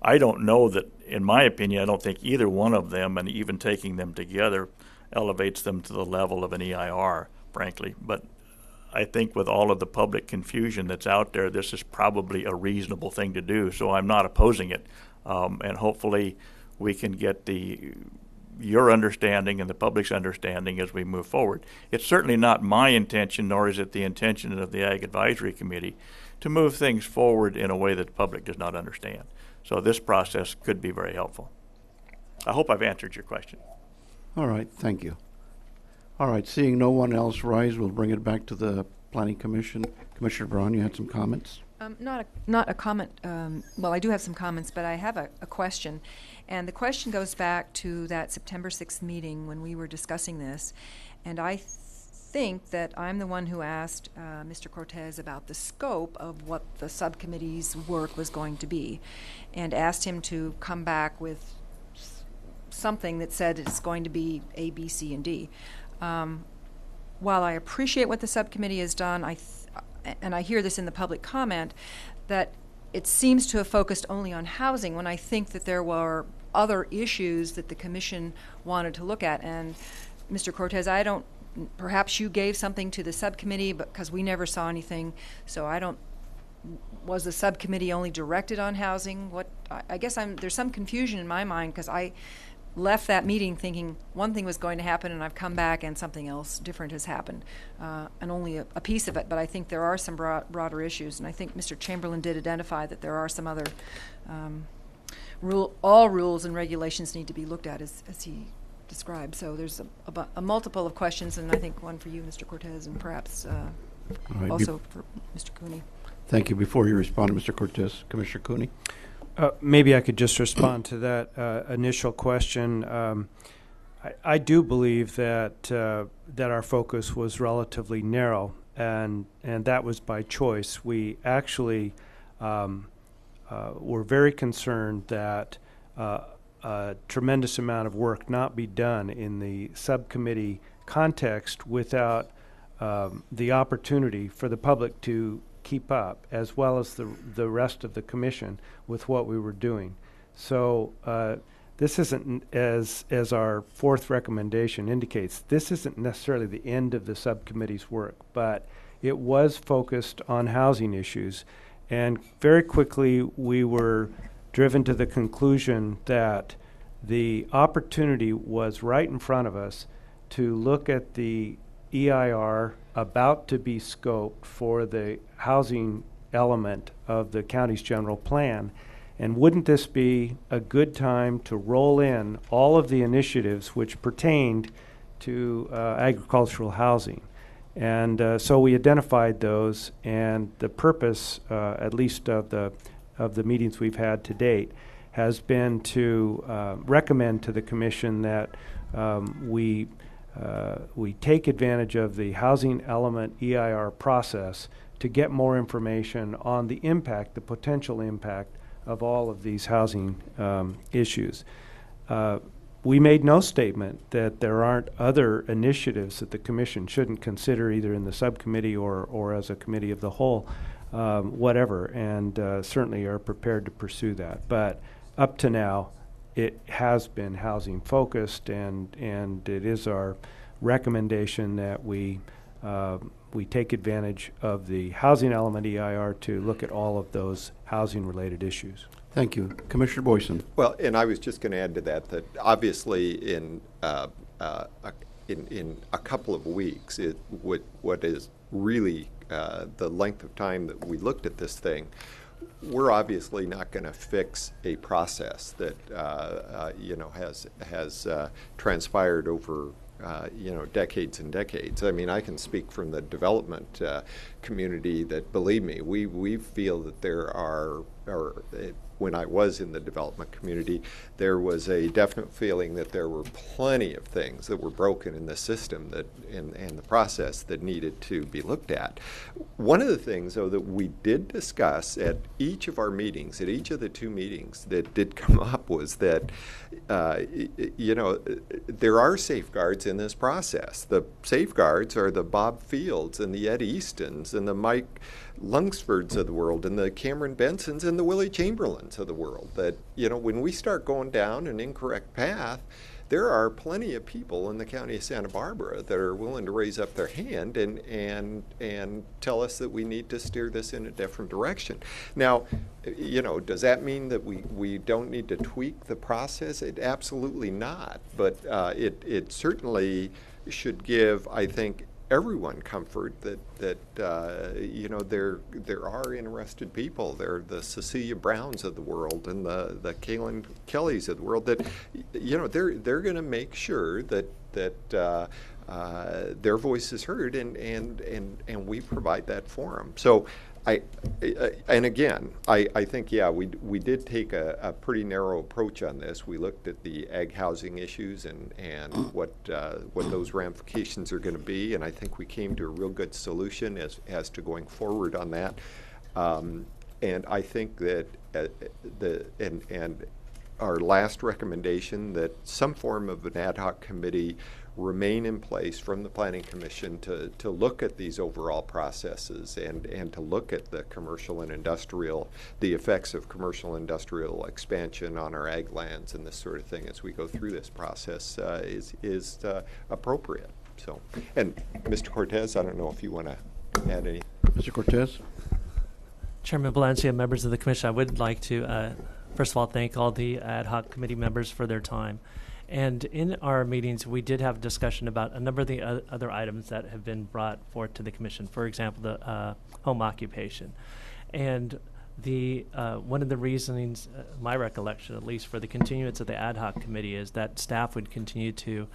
I don't know that, in my opinion, I don't think either one of them, and even taking them together, elevates them to the level of an EIR, frankly. But I think with all of the public confusion that's out there, this is probably a reasonable thing to do. So I'm not opposing it. And hopefully we can get your understanding and the public's understanding as we move forward. It's certainly not my intention, nor is it the intention of the Ag Advisory Committee, to move things forward in a way that the public does not understand. So this process could be very helpful. I hope I've answered your question. All right, thank you. All right, seeing no one else rise, we'll bring it back to the Planning Commission. Commissioner Braun, you had some comments? Not a comment, well, I do have some comments, but I have a question. And the question goes back to that September 6th meeting when we were discussing this. And I think that I'm the one who asked Mr. Cortez about the scope of what the subcommittee's work was going to be, and asked him to come back with something that said it's going to be A, B, C, and D. While I appreciate what the subcommittee has done, and I hear this in the public comment, that it seems to have focused only on housing when I think that there were other issues that the commission wanted to look at. And Mr. Cortez, perhaps you gave something to the subcommittee, but because we never saw anything, so was the subcommittee only directed on housing? I guess there's some confusion in my mind, because I left that meeting thinking one thing was going to happen, and I've come back and something else different has happened, and only a piece of it. But I think there are some broader issues, and I think Mr. Chamberlain did identify that there are some other all rules and regulations need to be looked at as he described. So there's a multiple of questions, and I think one for you, Mr. Cortez, and perhaps right, also for Mr. Cooney. Thank you. Before you respond to Mr. Cortez, Commissioner Cooney. Maybe I could just respond to that initial question. I do believe that our focus was relatively narrow, and that was by choice. We actually were very concerned that a tremendous amount of work not be done in the subcommittee context without the opportunity for the public to keep up, as well as the rest of the commission, with what we were doing. So this isn't, as our fourth recommendation indicates, this isn't necessarily the end of the subcommittee's work, but it was focused on housing issues. And very quickly we were driven to the conclusion that the opportunity was right in front of us to look at the EIR about to be scoped for the housing element of the county's general plan. And wouldn't this be a good time to roll in all of the initiatives which pertained to agricultural housing? And so we identified those, and the purpose, at least of the meetings we've had to date, has been to recommend to the commission that we take advantage of the housing element EIR process to get more information on the impact, the potential impact of all of these housing issues. We made no statement that there aren't other initiatives that the commission shouldn't consider, either in the subcommittee or as a committee of the whole, whatever, and certainly are prepared to pursue that. But up to now, it has been housing focused, and it is our recommendation that we take advantage of the housing element EIR to look at all of those housing related issues. Thank you. Commissioner Boyson. Well, and I was just going to add to that obviously in a couple of weeks, what is really the length of time that we looked at this thing, we're obviously not going to fix a process that has transpired over decades and decades. I mean, I can speak from the development community that, believe me, we feel that there are, when I was in the development community, there was a definite feeling that there were plenty of things that were broken in the system and the process that needed to be looked at. One of the things, though, that we did discuss at each of our meetings, at each of the two meetings that did come up, was that there are safeguards in this process. The safeguards are the Bob Fields and the Ed Eastons and the Mike Lunsfords of the world and the Cameron Bensons and the Willie Chamberlains of the world, that when we start going down an incorrect path, there are plenty of people in the county of Santa Barbara that are willing to raise up their hand and tell us that we need to steer this in a different direction. Now, does that mean that we don't need to tweak the process? absolutely not, but it certainly should give, I think, everyone comfort that there are interested people. There, the Cecilia Browns of the world and the Kaylin Kellys of the world, that they're going to make sure that that their voice is heard, and we provide that forum. So and again, I think, yeah, we did take a pretty narrow approach on this. We looked at the ag housing issues and what those ramifications are going to be, and I think we came to a real good solution as to going forward on that. And I think that our last recommendation that some form of an ad hoc committee remain in place from the Planning Commission to look at these overall processes and to look at the commercial and industrial, the effects of commercial and industrial expansion on our ag lands and this sort of thing as we go through this process is appropriate. So, and Mr. Cortez, I don't know if you want to add any. Mr. Cortez? Chairman Valencia, members of the Commission, I would like to, first of all, thank all the ad hoc committee members for their time. And in our meetings, we did have a discussion about a number of the other items that have been brought forth to the Commission. For example, the home occupation. And the one of the reasonings, my recollection at least, for the continuance of the ad hoc committee is that staff would continue to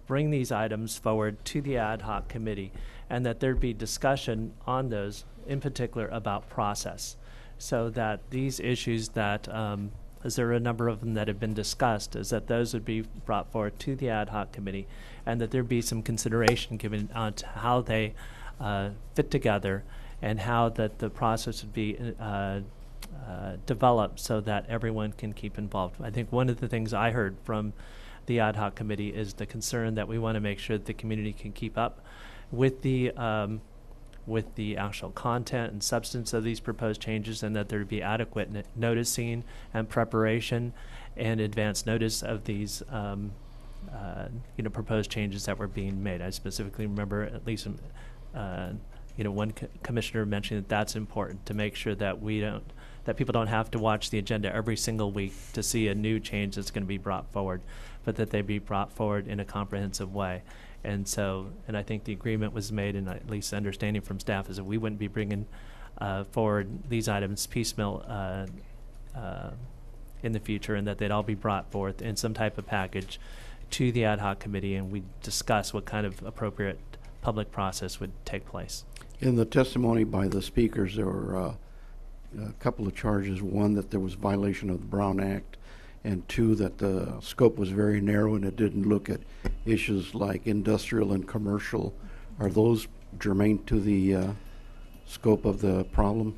bring these items forward to the ad hoc committee and that there'd be discussion on those, in particular about process, so that these issues that as there are a number of them that have been discussed, is that those would be brought forward to the ad hoc committee and that there be some consideration given on to how they fit together and how that the process would be developed so that everyone can keep involved. I think one of the things I heard from the ad hoc committee is the concern that we want to make sure that the community can keep up with the actual content and substance of these proposed changes, and that there be adequate noticing and preparation and advance notice of these proposed changes that were being made. I specifically remember at least one commissioner mentioning that that's important to make sure that that people don't have to watch the agenda every single week to see a new change that's going to be brought forward, but that they be brought forward in a comprehensive way. And so, and I think the agreement was made, and at least understanding from staff, is that we wouldn't be bringing forward these items piecemeal in the future, and that they'd all be brought forth in some type of package to the ad hoc committee, and we discuss what kind of appropriate public process would take place. In the testimony by the speakers, there were a couple of charges. One, that there was violation of the Brown Act, and two, that the scope was very narrow and it didn't look at issues like industrial and commercial. Are those germane to the scope of the problem?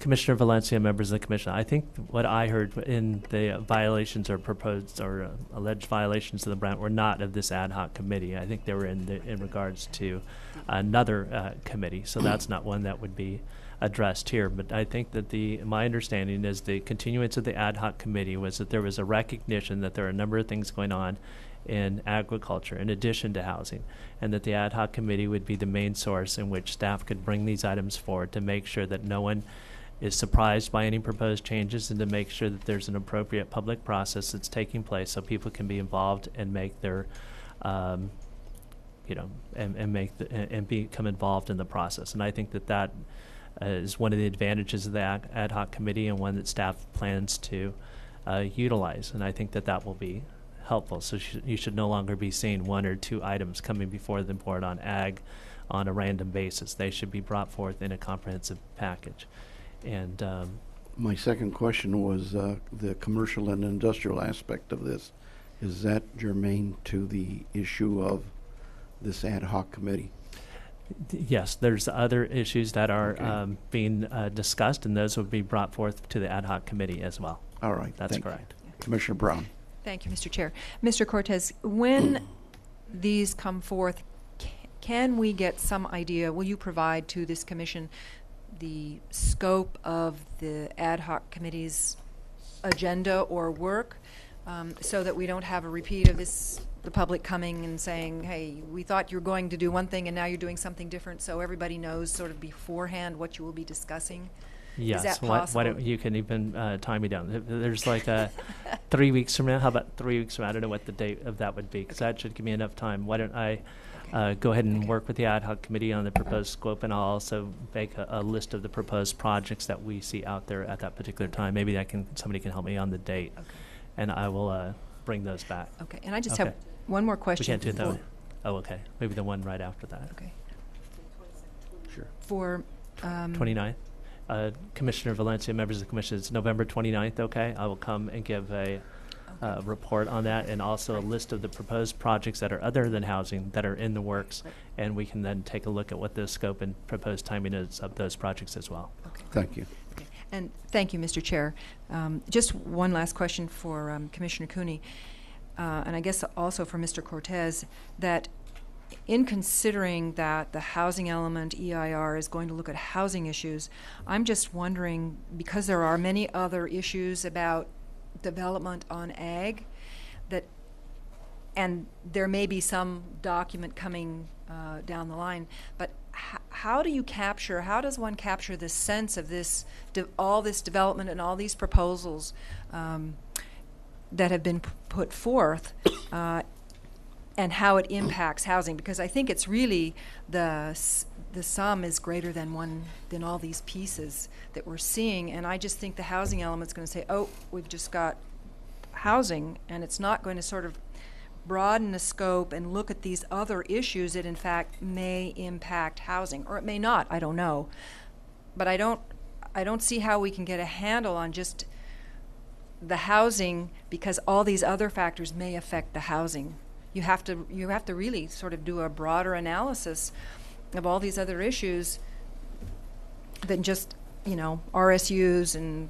Commissioner Valencia, members of the Commission, I think what I heard in the violations or proposed or alleged violations of the Brown were not of this ad hoc committee. I think they were in regards to another committee, so that's not one that would be addressed here. But I think that my understanding is the continuance of the ad hoc committee was that there was a recognition that there are a number of things going on in agriculture in addition to housing, and that the ad hoc committee would be the main source in which staff could bring these items forward to make sure that no one is surprised by any proposed changes, and to make sure that there's an appropriate public process that's taking place so people can be involved and make their and become involved in the process. And I think that is one of the advantages of the ad hoc committee, and one that staff plans to utilize. And I think that will be helpful. So you should no longer be seeing one or two items coming before the board on ag on a random basis. They should be brought forth in a comprehensive package. And my second question was the commercial and industrial aspect of this. Is that germane to the issue of this ad hoc committee? Yes, there's other issues that are being discussed, and those would be brought forth to the ad hoc committee as well. All right. That's correct. Commissioner Brown. Thank you, Mr. Chair. Mr. Cortez, when these come forth, can we get some idea, will you provide to this commission the scope of the ad hoc committee's agenda or work, so that we don't have a repeat of the public coming and saying, hey, we thought you were going to do one thing and now you're doing something different, so everybody knows sort of beforehand what you will be discussing? Yes. Is that possible? Why don't you can even time me down. There's like 3 weeks from now. How about 3 weeks from now? I don't know what the date of that would be, because that should give me enough time. Why don't I go ahead and work with the ad hoc committee on the proposed scope, and I'll also make a list of the proposed projects that we see out there at that particular time. Maybe somebody can help me on the date, and I will bring those back. Okay. And I just have one more We question. can't do that. Oh, okay. Maybe the one right after that. Okay. Sure. For, 29th. Commissioner Valencia, members of the commission, it's November 29th, okay? I will come and give a report on that, and also a list of the proposed projects that are other than housing that are in the works, and we can then take a look at what the scope and proposed timing is of those projects as well. Thank you. And thank you, Mr. Chair. Just one last question for Commissioner Cooney, and I guess also for Mr. Cortez, that in considering that the housing element EIR is going to look at housing issues, I'm just wondering, because there are many other issues about development on ag, that, and there may be some document coming down the line, but how does one capture this sense of this, all this development and all these proposals that have been put forth, and how it impacts housing? Because I think it's really the sum is greater than all these pieces that we're seeing, and I just think the housing element's going to say, oh, we've just got housing, and it's not going to sort of broaden the scope and look at these other issues that in fact may impact housing, or it may not, I don't know. But I don't see how we can get a handle on just the housing, because all these other factors may affect the housing. You have to really sort of do a broader analysis of all these other issues than just, RSUs and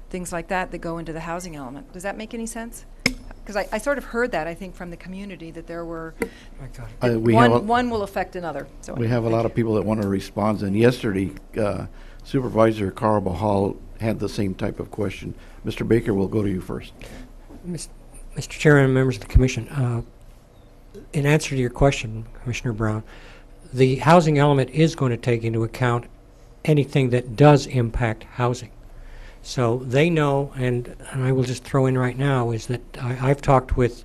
things like that go into the housing element. Does that make any sense? Because I sort of heard that, I think, from the community, that there were, one will affect another. So We have a lot of people that want to respond, and yesterday Supervisor Carl Bahal had the same type of question. Mr. Baker, we'll go to you first. Mr. Chairman and members of the Commission, in answer to your question, Commissioner Brown, the housing element is going to take into account anything that does impact housing. So they know, and I will just throw in right now, is that I've talked with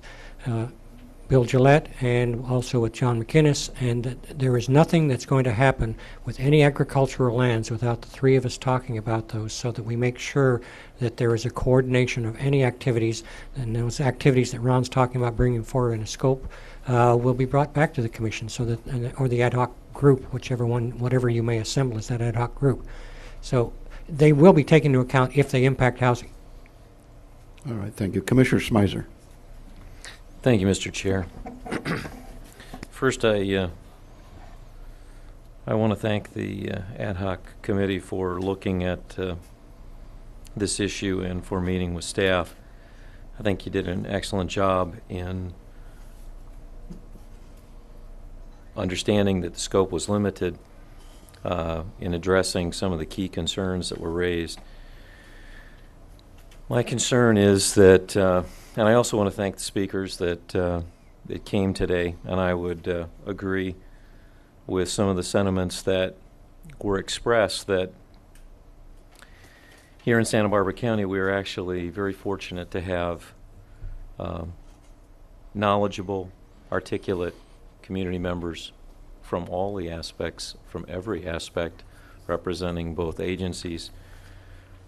Bill Gillette and also with John McInnes, and that there is nothing that's going to happen with any agricultural lands without the three of us talking about those, so that we make sure that there is a coordination of any activities, and those activities that Ron's talking about bringing forward in a scope will be brought back to the Commission, so that, or the ad hoc group, whatever you may assemble as that ad hoc group. So they will be taken into account if they impact housing. All right, thank you. Commissioner Smizer. Thank you, Mr. Chair. First, I want to thank the ad hoc committee for looking at this issue and for meeting with staff. I think you did an excellent job in understanding that the scope was limited, in addressing some of the key concerns that were raised. My concern is that, and I also want to thank the speakers that came today, and I would agree with some of the sentiments that were expressed, that here in Santa Barbara County we are actually very fortunate to have knowledgeable, articulate community members from all the aspects, from every aspect, representing both agencies,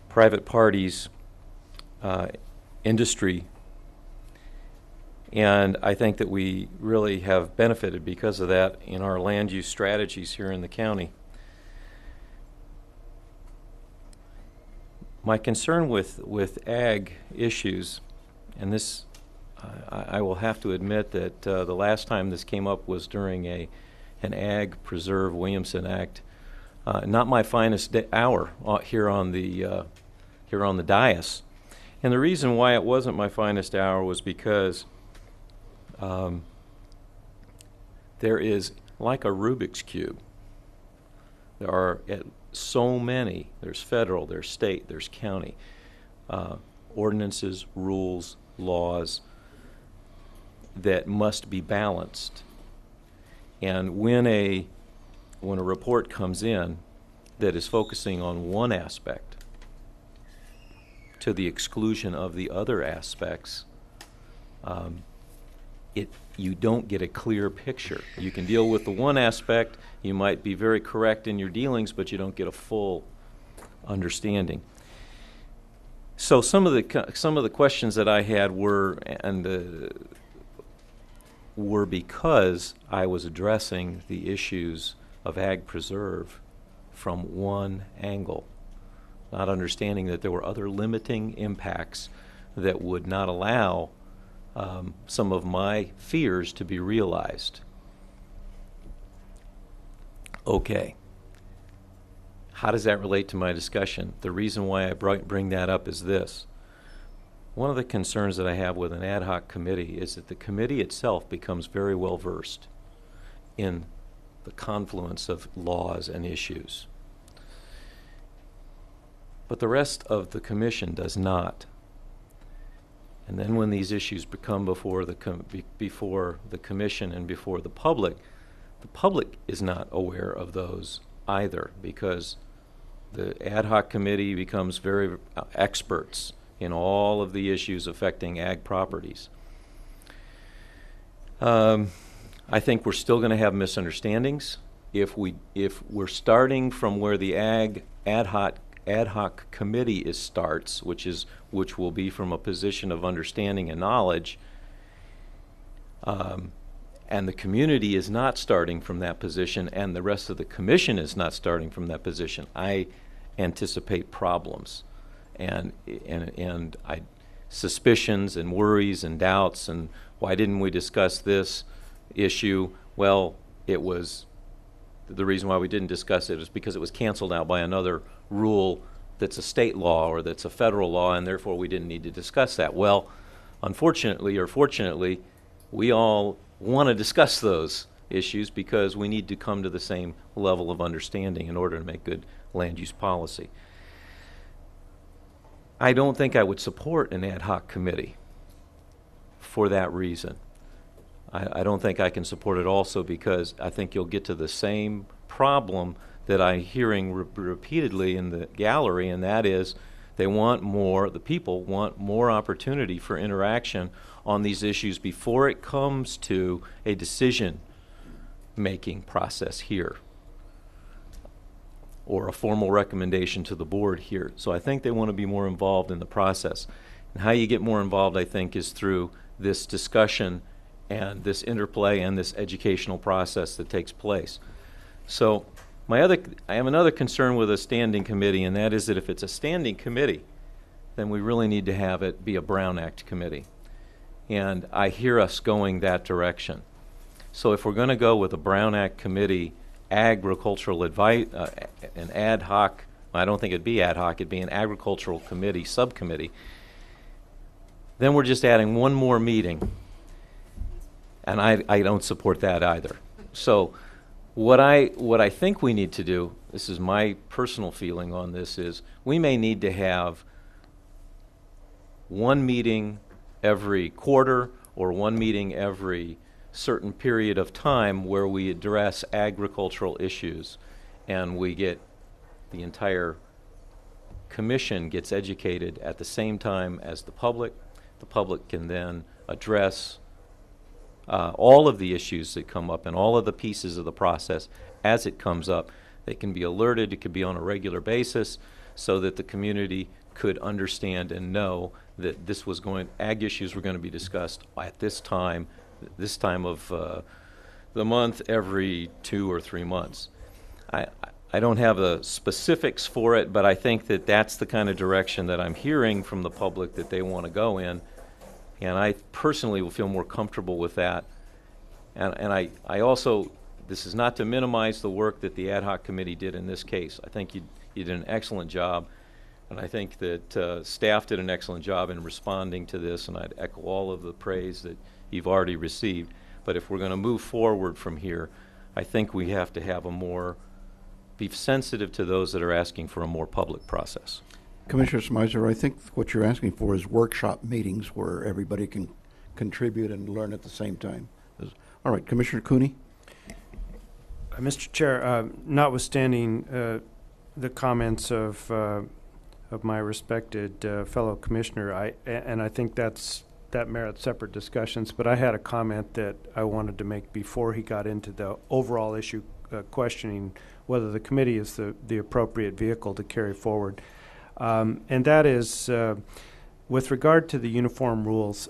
private parties, industry, and I think that we really have benefited because of that in our land use strategies here in the county. My concern with ag issues, and this I will have to admit that the last time this came up was during an Ag Preserve Williamson Act. Not my finest hour here on the dais, and the reason why it wasn't my finest hour was because there is, like a Rubik's Cube, there are so many. There's federal, there's state, there's county ordinances, rules, laws that must be balanced. And when a report comes in that is focusing on one aspect to the exclusion of the other aspects, you don't get a clear picture. You can deal with the one aspect, you might be very correct in your dealings, but you don't get a full understanding. So some of the questions that I had were, and were because I was addressing the issues of ag preserve from one angle, not understanding that there were other limiting impacts that would not allow some of my fears to be realized. Okay. How does that relate to my discussion? The reason why I bring that up is this. One of the concerns that I have with an ad hoc committee is that the committee itself becomes very well versed in the confluence of laws and issues. But the rest of the commission does not. And then when these issues become before the commission and before the public is not aware of those either, because the ad hoc committee becomes very experts in all of the issues affecting ag properties. I think we're still going to have misunderstandings if we're starting from where the ad hoc committee starts, which will be from a position of understanding and knowledge, and the community is not starting from that position, and the rest of the commission is not starting from that position. I anticipate problems, and suspicions and worries and doubts, and why didn't we discuss this issue? Well, it was the reason why we didn't discuss it is because it was canceled out by another rule that's a state law or that's a federal law, and therefore we didn't need to discuss that. Well, unfortunately or fortunately, we all want to discuss those issues because we need to come to the same level of understanding in order to make good land use policy. I don't think I would support an ad hoc committee for that reason. I don't think I can support it also because I think you'll get to the same problem that I'm hearing repeatedly in the gallery, and that is the people want more opportunity for interaction on these issues before it comes to a decision-making process here or a formal recommendation to the board here. So I think they want to be more involved in the process. And how you get more involved, I think, is through this discussion and this interplay and this educational process that takes place. So I have another concern with a standing committee, and that is that if it's a standing committee, then we really need to have it be a Brown Act committee. And I hear us going that direction. So if we're going to go with a Brown Act committee, agricultural advice, an ad hoc, I don't think it'd be ad hoc, it'd be an agricultural committee, subcommittee, then we're just adding one more meeting. And I don't support that either. So what I think we need to do, this is my personal feeling on this, is we may need to have one meeting every quarter or one meeting every certain period of time where we address agricultural issues and we get the entire commission gets educated at the same time as the public. The public can then address all of the issues that come up and all of the pieces of the process as it comes up. They can be alerted, it could be on a regular basis, so that the community could understand and know that ag issues were going to be discussed at this time of the month every 2 or 3 months. I don't have the specifics for it, but I think that that's the kind of direction that I'm hearing from the public that they want to go in. And I personally will feel more comfortable with that. And I also, this is not to minimize the work that the ad hoc committee did in this case. I think you did an excellent job. And I think that staff did an excellent job in responding to this, and I'd echo all of the praise that you've already received. But if we're going to move forward from here, I think we have to be sensitive to those that are asking for a more public process. Commissioner Smyser, I think what you're asking for is workshop meetings where everybody can contribute and learn at the same time. All right, Commissioner Cooney? Mr. Chair, notwithstanding the comments of my respected fellow commissioner, I think that merits separate discussions, but I had a comment that I wanted to make before he got into the overall issue, questioning whether the committee is the appropriate vehicle to carry forward. And that is, with regard to the uniform rules,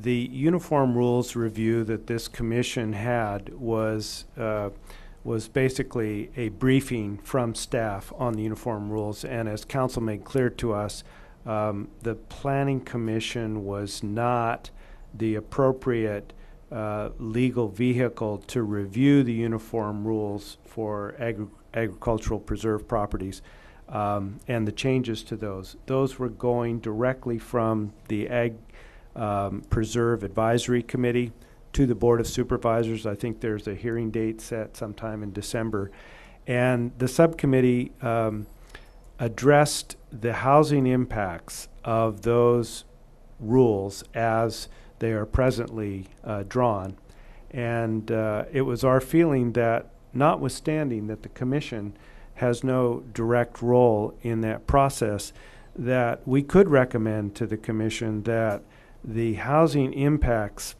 the uniform rules review that this commission had was basically a briefing from staff on the uniform rules. And as council made clear to us, the Planning Commission was not the appropriate legal vehicle to review the uniform rules for agricultural preserve properties and the changes to those. Those were going directly from the Ag Preserve Advisory Committee to the Board of Supervisors. I think there's a hearing date set sometime in December. And the subcommittee addressed the housing impacts of those rules as they are presently drawn. And it was our feeling that, notwithstanding that the commission has no direct role in that process, that we could recommend to the commission that the housing impacts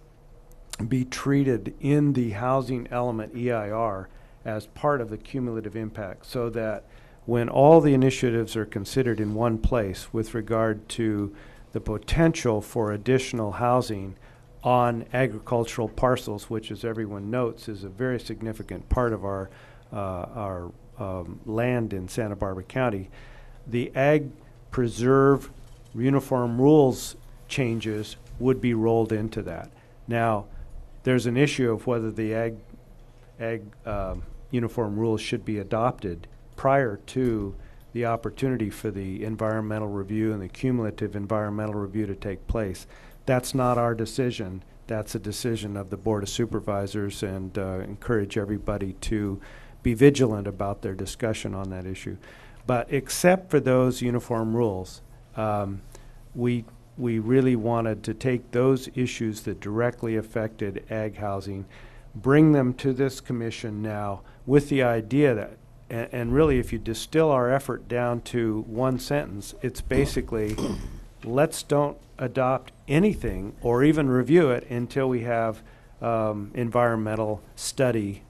be treated in the housing element EIR as part of the cumulative impact, so that when all the initiatives are considered in one place with regard to the potential for additional housing on agricultural parcels, which, as everyone notes, is a very significant part of our land in Santa Barbara County, the Ag Preserve Uniform Rules changes would be rolled into that. Now, there's an issue of whether the Ag Uniform Rules should be adopted prior to the opportunity for the environmental review and the cumulative environmental review to take place. That's not our decision. That's a decision of the Board of Supervisors, and encourage everybody to be vigilant about their discussion on that issue. But except for those uniform rules, we really wanted to take those issues that directly affected ag housing, bring them to this commission now with the idea that, and really if you distill our effort down to one sentence, it's basically let's don't adopt anything or even review it until we have environmental study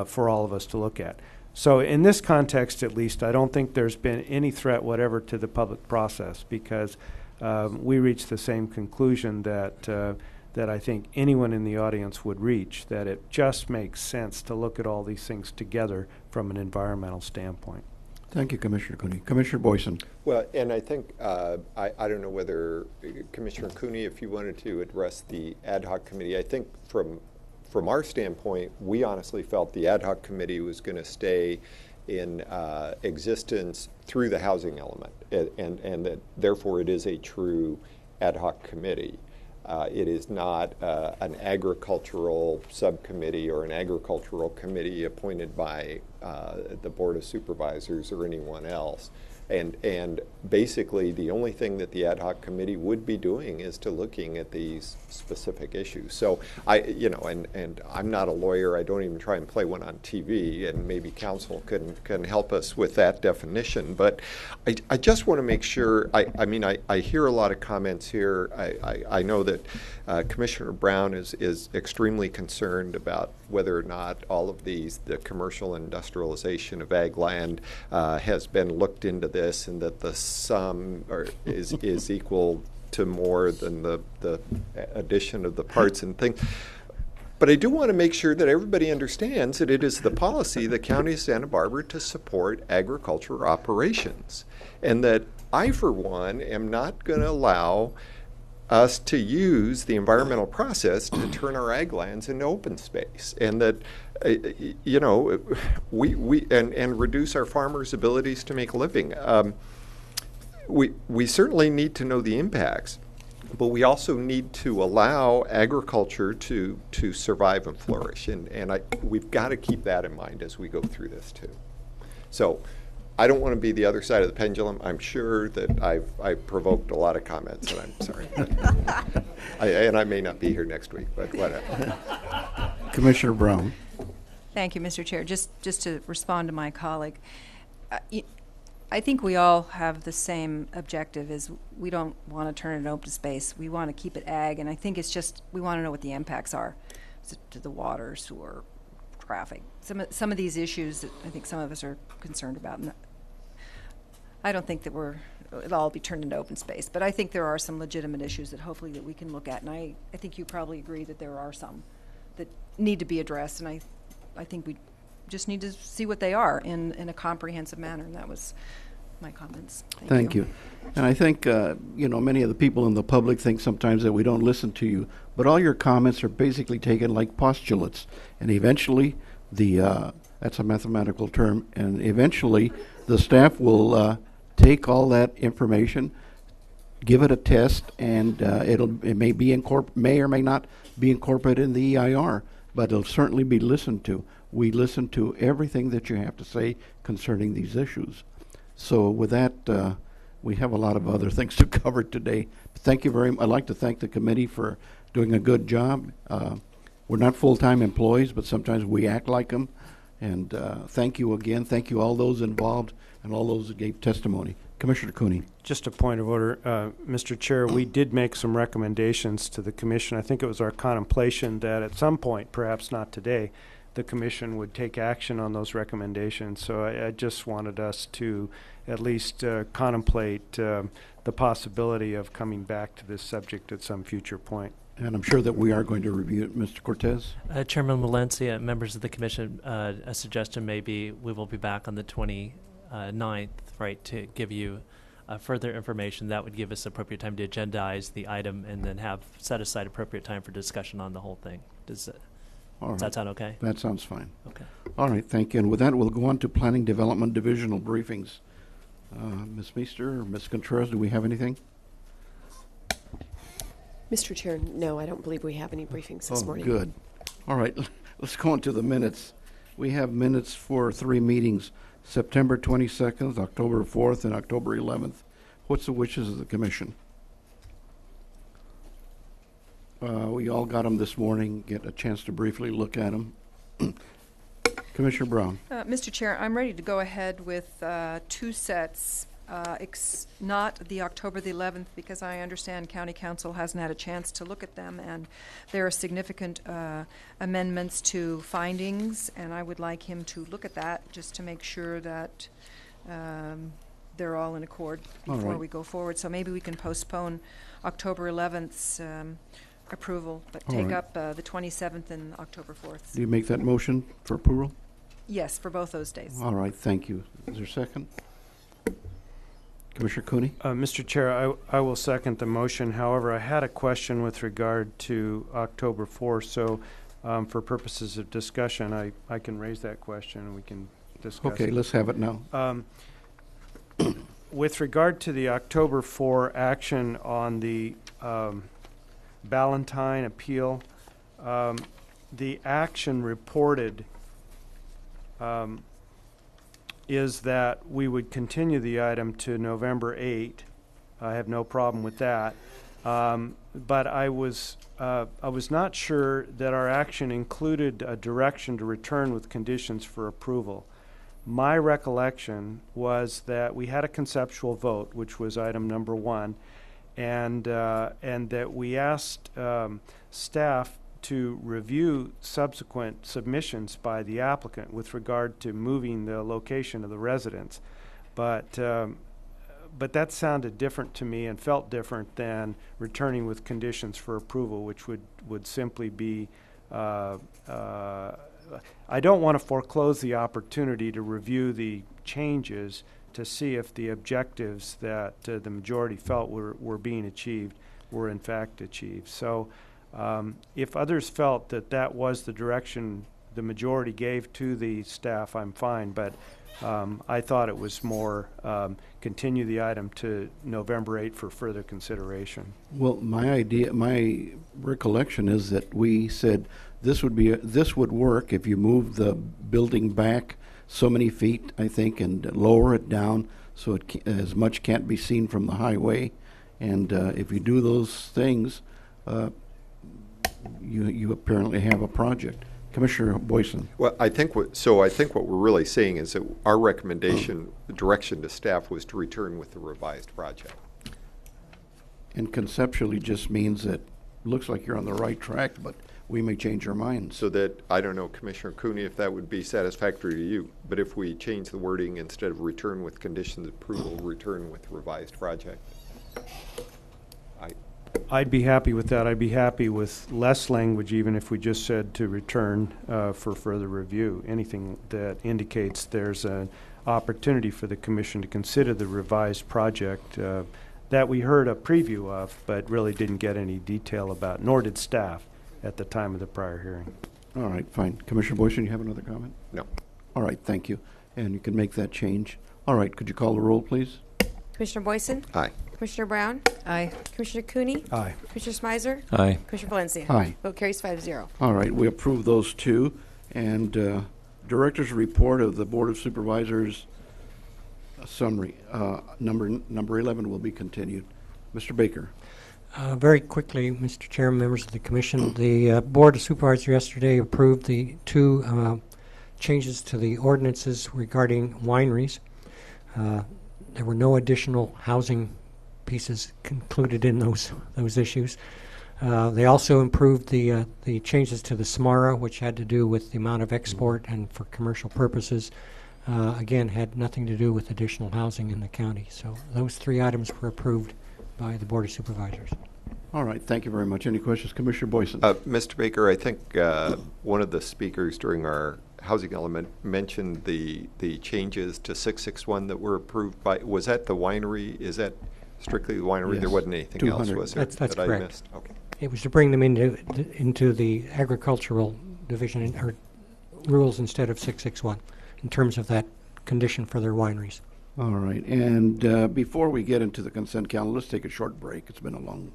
for all of us to look at. So in this context, at least, I don't think there's been any threat whatever to the public process, because we reached the same conclusion that that I think anyone in the audience would reach, that it just makes sense to look at all these things together from an environmental standpoint. Thank you, Commissioner Cooney. Commissioner Boyson. Well, and I think, I don't know whether, Commissioner Cooney, if you wanted to address the ad hoc committee, I think from our standpoint, we honestly felt the ad hoc committee was going to stay in existence through the housing element, and that therefore it is a true ad hoc committee. It is not an agricultural subcommittee or an agricultural committee appointed by the Board of Supervisors or anyone else. And basically the only thing that the ad hoc committee would be doing is to looking at these specific issues. So and I'm not a lawyer, I don't even try and play one on TV, and maybe counsel can help us with that definition. But I just want to make sure, I hear a lot of comments here. I know that Commissioner Brown is extremely concerned about whether or not all of the commercial industrialization of ag land has been looked into this, and that the sum is equal to more than the addition of the parts and things. But I do want to make sure that everybody understands that it is the policy of the County of Santa Barbara to support agriculture operations, and that I, for one, am not going to allow us to use the environmental process to turn our ag lands into open space, and that we reduce our farmers' abilities to make a living. We certainly need to know the impacts, but we also need to allow agriculture to survive and flourish, and we've got to keep that in mind as we go through this too. So I don't want to be the other side of the pendulum. I'm sure that I've provoked a lot of comments, and I'm sorry. And I may not be here next week, but whatever. Commissioner Brown. Thank you, Mr. Chair. Just to respond to my colleague, I think we all have the same objective, is we don't want to turn it open space. We want to keep it ag, and I think it's just we want to know what the impacts are to the water, sewer, traffic. Some of these issues that I think some of us are concerned about. And I don't think that we're it'll all be turned into open space. But I think there are some legitimate issues that hopefully that we can look at, and I think you probably agree that there are some that need to be addressed, and I think we just need to see what they are in a comprehensive manner, and that was my comments. Thank you. And I think, many of the people in the public think sometimes that we don't listen to you, but all your comments are basically taken like postulates, and eventually that's a mathematical term, and eventually the staff will take all that information, give it a test, and it may or may not be incorporated in the EIR, but it'll certainly be listened to. We listen to everything that you have to say concerning these issues. So with that, we have a lot of other things to cover today. Thank you very much. I'd like to thank the committee for doing a good job. We're not full-time employees, but sometimes we act like them. And thank you again. Thank you all those involved and all those that gave testimony. Commissioner Cooney. Just a point of order, Mr. Chair, we did make some recommendations to the commission. I think it was our contemplation that at some point, perhaps not today, the commission would take action on those recommendations. So I just wanted us to at least contemplate the possibility of coming back to this subject at some future point. And I'm sure that we are going to review it. Mr. Cortez? Chairman Valencia, members of the commission, a suggestion may be we will be back on the 29th, right, to give you further information. That would give us appropriate time to agendize the item and then have set aside appropriate time for discussion on the whole thing. Does that sound okay? That sounds fine. Okay. All right, thank you. And with that, we'll go on to Planning Development Divisional briefings. Ms. Meester or Ms. Contreras, do we have anything? Mr. Chair, no, I don't believe we have any briefings this morning. Good. All right, let's go on to the minutes. We have minutes for 3 meetings, September 22nd, October 4th, and October 11th. What's the wishes of the commission? We all got them this morning, get a chance to briefly look at them. Commissioner Brown. Mr. Chair, I'm ready to go ahead with 2 sets, not the October the 11th, because I understand County Council hasn't had a chance to look at them, and there are significant amendments to findings, and I would like him to look at that just to make sure that they're all in accord before we go forward. So maybe we can postpone October 11th's approval, but take up the 27th and October 4th. Do you make that motion for approval? Yes, for both those days. All right, thank you. Is there a second? Commissioner Cooney? Mr. Chair, I will second the motion. However, I had a question with regard to October 4th, so for purposes of discussion, I can raise that question and we can discuss it. Okay, let's have it now. With regard to the October 4 action on the Ballantyne appeal, the action reported is that we would continue the item to November 8. I have no problem with that. But I was not sure that our action included a direction to return with conditions for approval. My recollection was that we had a conceptual vote, which was item number 1, and that we asked staff to review subsequent submissions by the applicant with regard to moving the location of the residence. But that sounded different to me and felt different than returning with conditions for approval, which would simply be I don't want to foreclose the opportunity to review the changes to see if the objectives that the majority felt were being achieved were in fact achieved. So if others felt that that was the direction the majority gave to the staff, I'm fine, but I thought it was more continue the item to November 8 for further consideration. Well, my recollection is that we said this would work if you move the building back so many feet, I think, and lower it down so as much can't be seen from the highway. And if you do those things, you apparently have a project. Commissioner Boyson. Well, I think what we're really saying is that our recommendation, the direction to staff, was to return with the revised project. And conceptually just means that looks like you're on the right track, but we may change our minds. So that, I don't know, Commissioner Cooney, if that would be satisfactory to you, but if we change the wording, instead of return with conditions of approval, return with revised project? I'd be happy with that. I'd be happy with less language, even if we just said to return for further review. Anything that indicates there's an opportunity for the commission to consider the revised project that we heard a preview of, but really didn't get any detail about, nor did staff at the time of the prior hearing. All right, fine. Commissioner Boyson, you have another comment? No. All right, thank you. And you can make that change. All right, could you call the roll, please? Commissioner Boyson? Aye. Commissioner Brown? Aye. Commissioner Cooney? Aye. Commissioner Smizer? Aye. Commissioner Valencia? Aye. Vote carries 5-0. All right, we approve those two. And Director's report of the Board of Supervisors summary, number 11 will be continued. Mr. Baker. Very quickly, Mr. Chairman, members of the Commission, the Board of Supervisors yesterday approved the two changes to the ordinances regarding wineries. There were no additional housing pieces concluded in those issues. They also improved the changes to the SMARA, which had to do with the amount of export and for commercial purposes. Again, had nothing to do with additional housing in the county. So those three items were approved by the Board of Supervisors. All right, thank you very much. Any questions? Commissioner Boyson. Mr. Baker, I think one of the speakers during our housing element mentioned the changes to 661 that were approved by, was that the winery? Is that strictly the winery? Yes. There wasn't anything else, 200. was there? That's that correct. I missed? Okay. It was to bring them into the agricultural division or rules instead of 661 in terms of that condition for their wineries. All right, and before we get into the consent calendar, let's take a short break. It's been a long.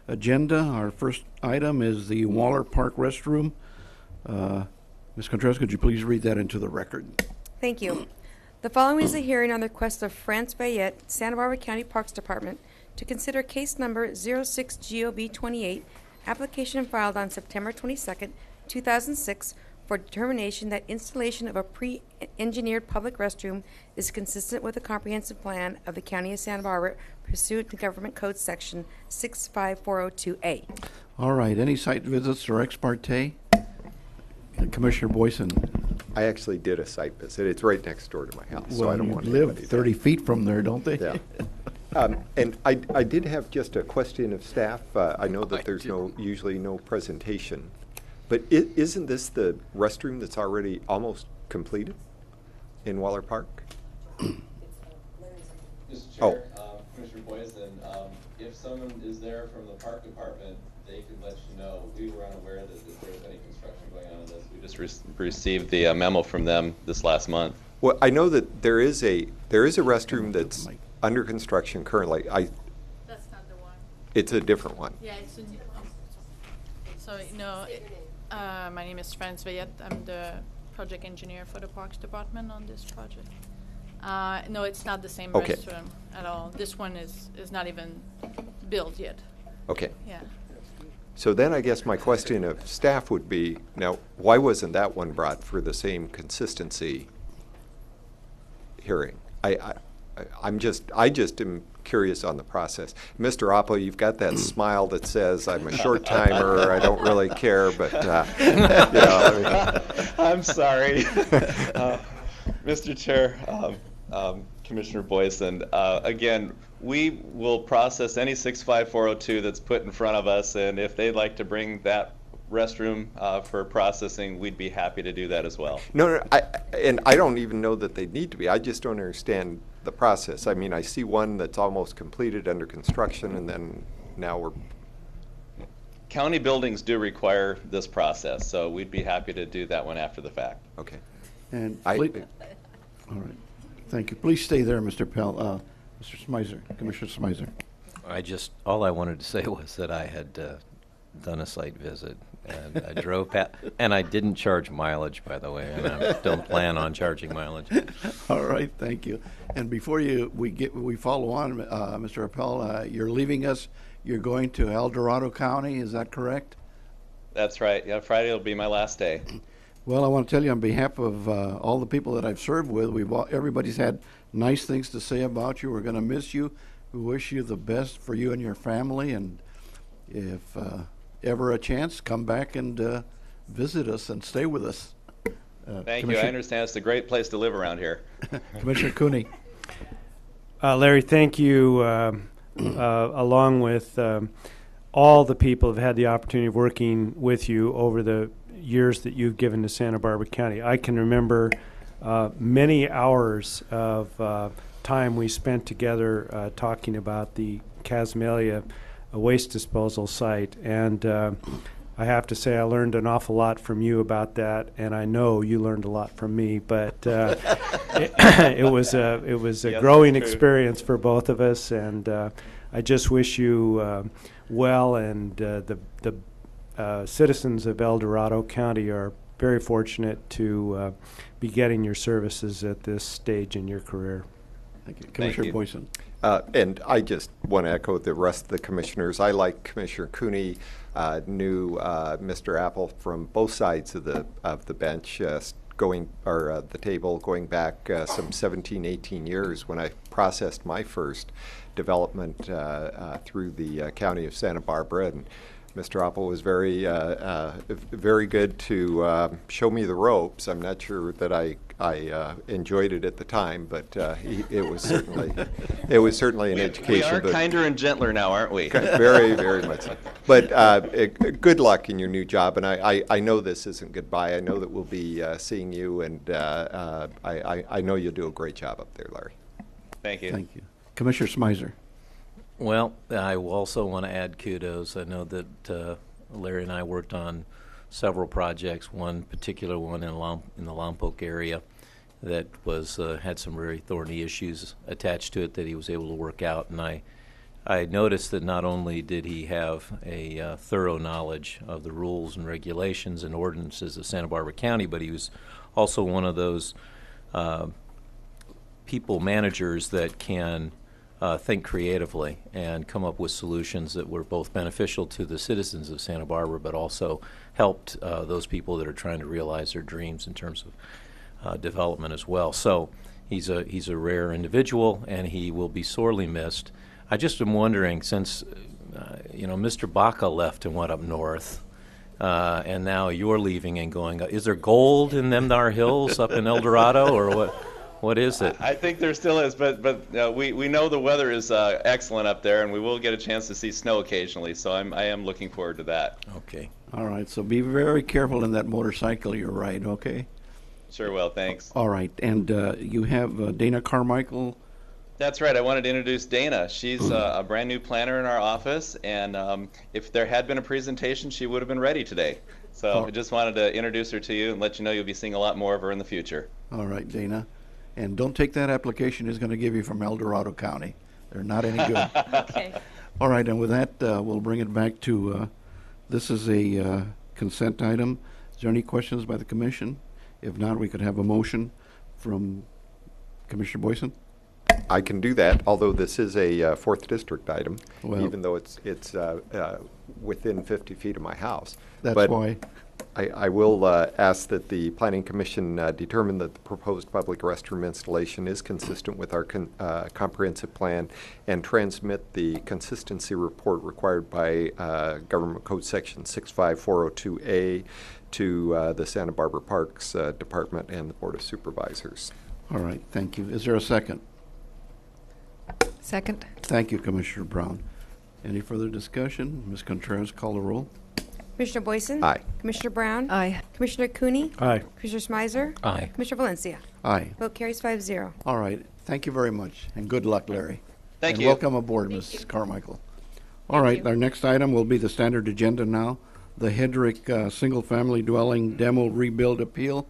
Agenda, our first item is the Waller Park restroom. Ms. Contreras, could you please read that into the record? Thank you. The following is a hearing on the request of France Bayette, Santa Barbara County Parks Department, to consider case number 06-GOB-28, application filed on September 22nd, 2006, for determination that installation of a pre-engineered public restroom is consistent with the comprehensive plan of the County of Santa Barbara pursuant to Government Code Section 65402A. All right, any site visits or ex parte? Commissioner Boyson. I actually did a site visit. It's right next door to my house, so I don't want live anybody 30 feet from there, don't they? Yeah. And I did have just a question of staff. I know that there's usually no presentation, but isn't this the restroom that's already almost completed in Waller Park? Mr. Chair, Commissioner Boyson, if someone is there from the park department, they could let you know. We were unaware that there was any construction going on in this. We just received the memo from them this last month. Well, I know that there is a restroom that's under construction currently. That's not the one. It's a different one. Yeah, it's a new one. So, my name is France Vayette. I'm the project engineer for the Parks Department on this project. No, it's not the same Okay. restroom at all. This one is not even built yet. Okay. Yeah. So then I guess my question of staff would be, now, why wasn't that one brought for the same consistency hearing? I just am curious on the process. Mr. Oppo, you've got that smile that says I'm a short timer, I don't really care, but I'm sorry. Mr. Chair, Commissioner Boyson, again, we will process any 65402 that's put in front of us, and if they'd like to bring that restroom for processing, we'd be happy to do that as well. No, and I don't even know that they need to be. I just don't understand the process. I mean, I see one that's almost completed under construction, and then now we're... County buildings do require this process, so we'd be happy to do that one after the fact. Okay. And all right. Thank you. Please stay there, Mr. Pell. Mr. Smizer, Commissioner Smizer. All I wanted to say was that I had done a site visit And I drove past, and I didn't charge mileage, by the way, and I don't plan on charging mileage. All right, thank you. And before we follow on, Mr. Appel, you're leaving us. You're going to El Dorado County. Is that correct? That's right. Yeah, Friday will be my last day. Well, I want to tell you on behalf of all the people that I've served with, everybody's had nice things to say about you. We're going to miss you. We wish you the best for you and your family. And if ever a chance, come back and visit us and stay with us. Thank you. I understand it's a great place to live around here. Commissioner Cooney. Larry, thank you, along with all the people who have had the opportunity of working with you over the years that you've given to Santa Barbara County. I can remember many hours of time we spent together talking about the Casmalia waste disposal site, and I have to say I learned an awful lot from you about that, and I know you learned a lot from me, but it was a growing experience for both of us, and I just wish you well, and the citizens of El Dorado County are very fortunate to be getting your services at this stage in your career. Thank you. Commissioner Boyson. And I just want to echo the rest of the commissioners. I, like Commissioner Cooney, knew Mr. Apple from both sides of the bench, the table, going back some 17, 18 years when I processed my first development through the county of Santa Barbara. And Mr. Apple was very good to show me the ropes. I'm not sure that I enjoyed it at the time, but it was certainly an education. We are kinder and gentler now, aren't we? Very, very much so. But good luck in your new job, and I know this isn't goodbye. I know that we'll be seeing you, and I know you'll do a great job up there, Larry. Thank you. Thank you. Commissioner Smizer. Well, I also want to add kudos. I know that Larry and I worked on several projects, one particular one in the Lompoc area that was had some very thorny issues attached to it that he was able to work out. And I noticed that not only did he have a thorough knowledge of the rules and regulations and ordinances of Santa Barbara County, but he was also one of those people managers that can think creatively and come up with solutions that were both beneficial to the citizens of Santa Barbara, but also helped those people that are trying to realize their dreams in terms of development as well. So he's a rare individual, and he will be sorely missed. I just am wondering, since Mr. Baca left and went up north, and now you're leaving and going, is there gold in them thar hills up in El Dorado, or what? What is it? I think there still is, but we know the weather is excellent up there, and we will get a chance to see snow occasionally. So I am looking forward to that. Okay. All right. So be very careful in that motorcycle you ride. Okay. Sure will. Thanks. All right. And you have Dana Carmichael. That's right. I wanted to introduce Dana. She's a brand new planner in our office, and if there had been a presentation, she would have been ready today. So I just wanted to introduce her to you and let you know you'll be seeing a lot more of her in the future. All right, Dana. And don't take that application he's going to give you from El Dorado County. They're not any good. Okay. All right, and with that, we'll bring it back to, this is a consent item. Is there any questions by the commission? If not, we could have a motion from Commissioner Boyson. I can do that, although this is a 4th District item, Well, even though it's within 50 feet of my house. That's But why. I will ask that the Planning Commission determine that the proposed public restroom installation is consistent with our comprehensive plan and transmit the consistency report required by Government Code Section 65402A to the Santa Barbara Parks Department and the Board of Supervisors. All right, thank you. Is there a second? Second. Thank you, Commissioner Brown. Any further discussion? Ms. Contreras, call the roll. Commissioner Boyson? Aye. Commissioner Brown? Aye. Commissioner Cooney? Aye. Commissioner Smizer? Aye. Commissioner Valencia? Aye. Vote carries 5-0. All right, thank you very much, and good luck, Larry. Thank and you. welcome aboard, Ms. Carmichael. All right, our next item will be the standard agenda now, the Hedrick single-family dwelling demo rebuild appeal.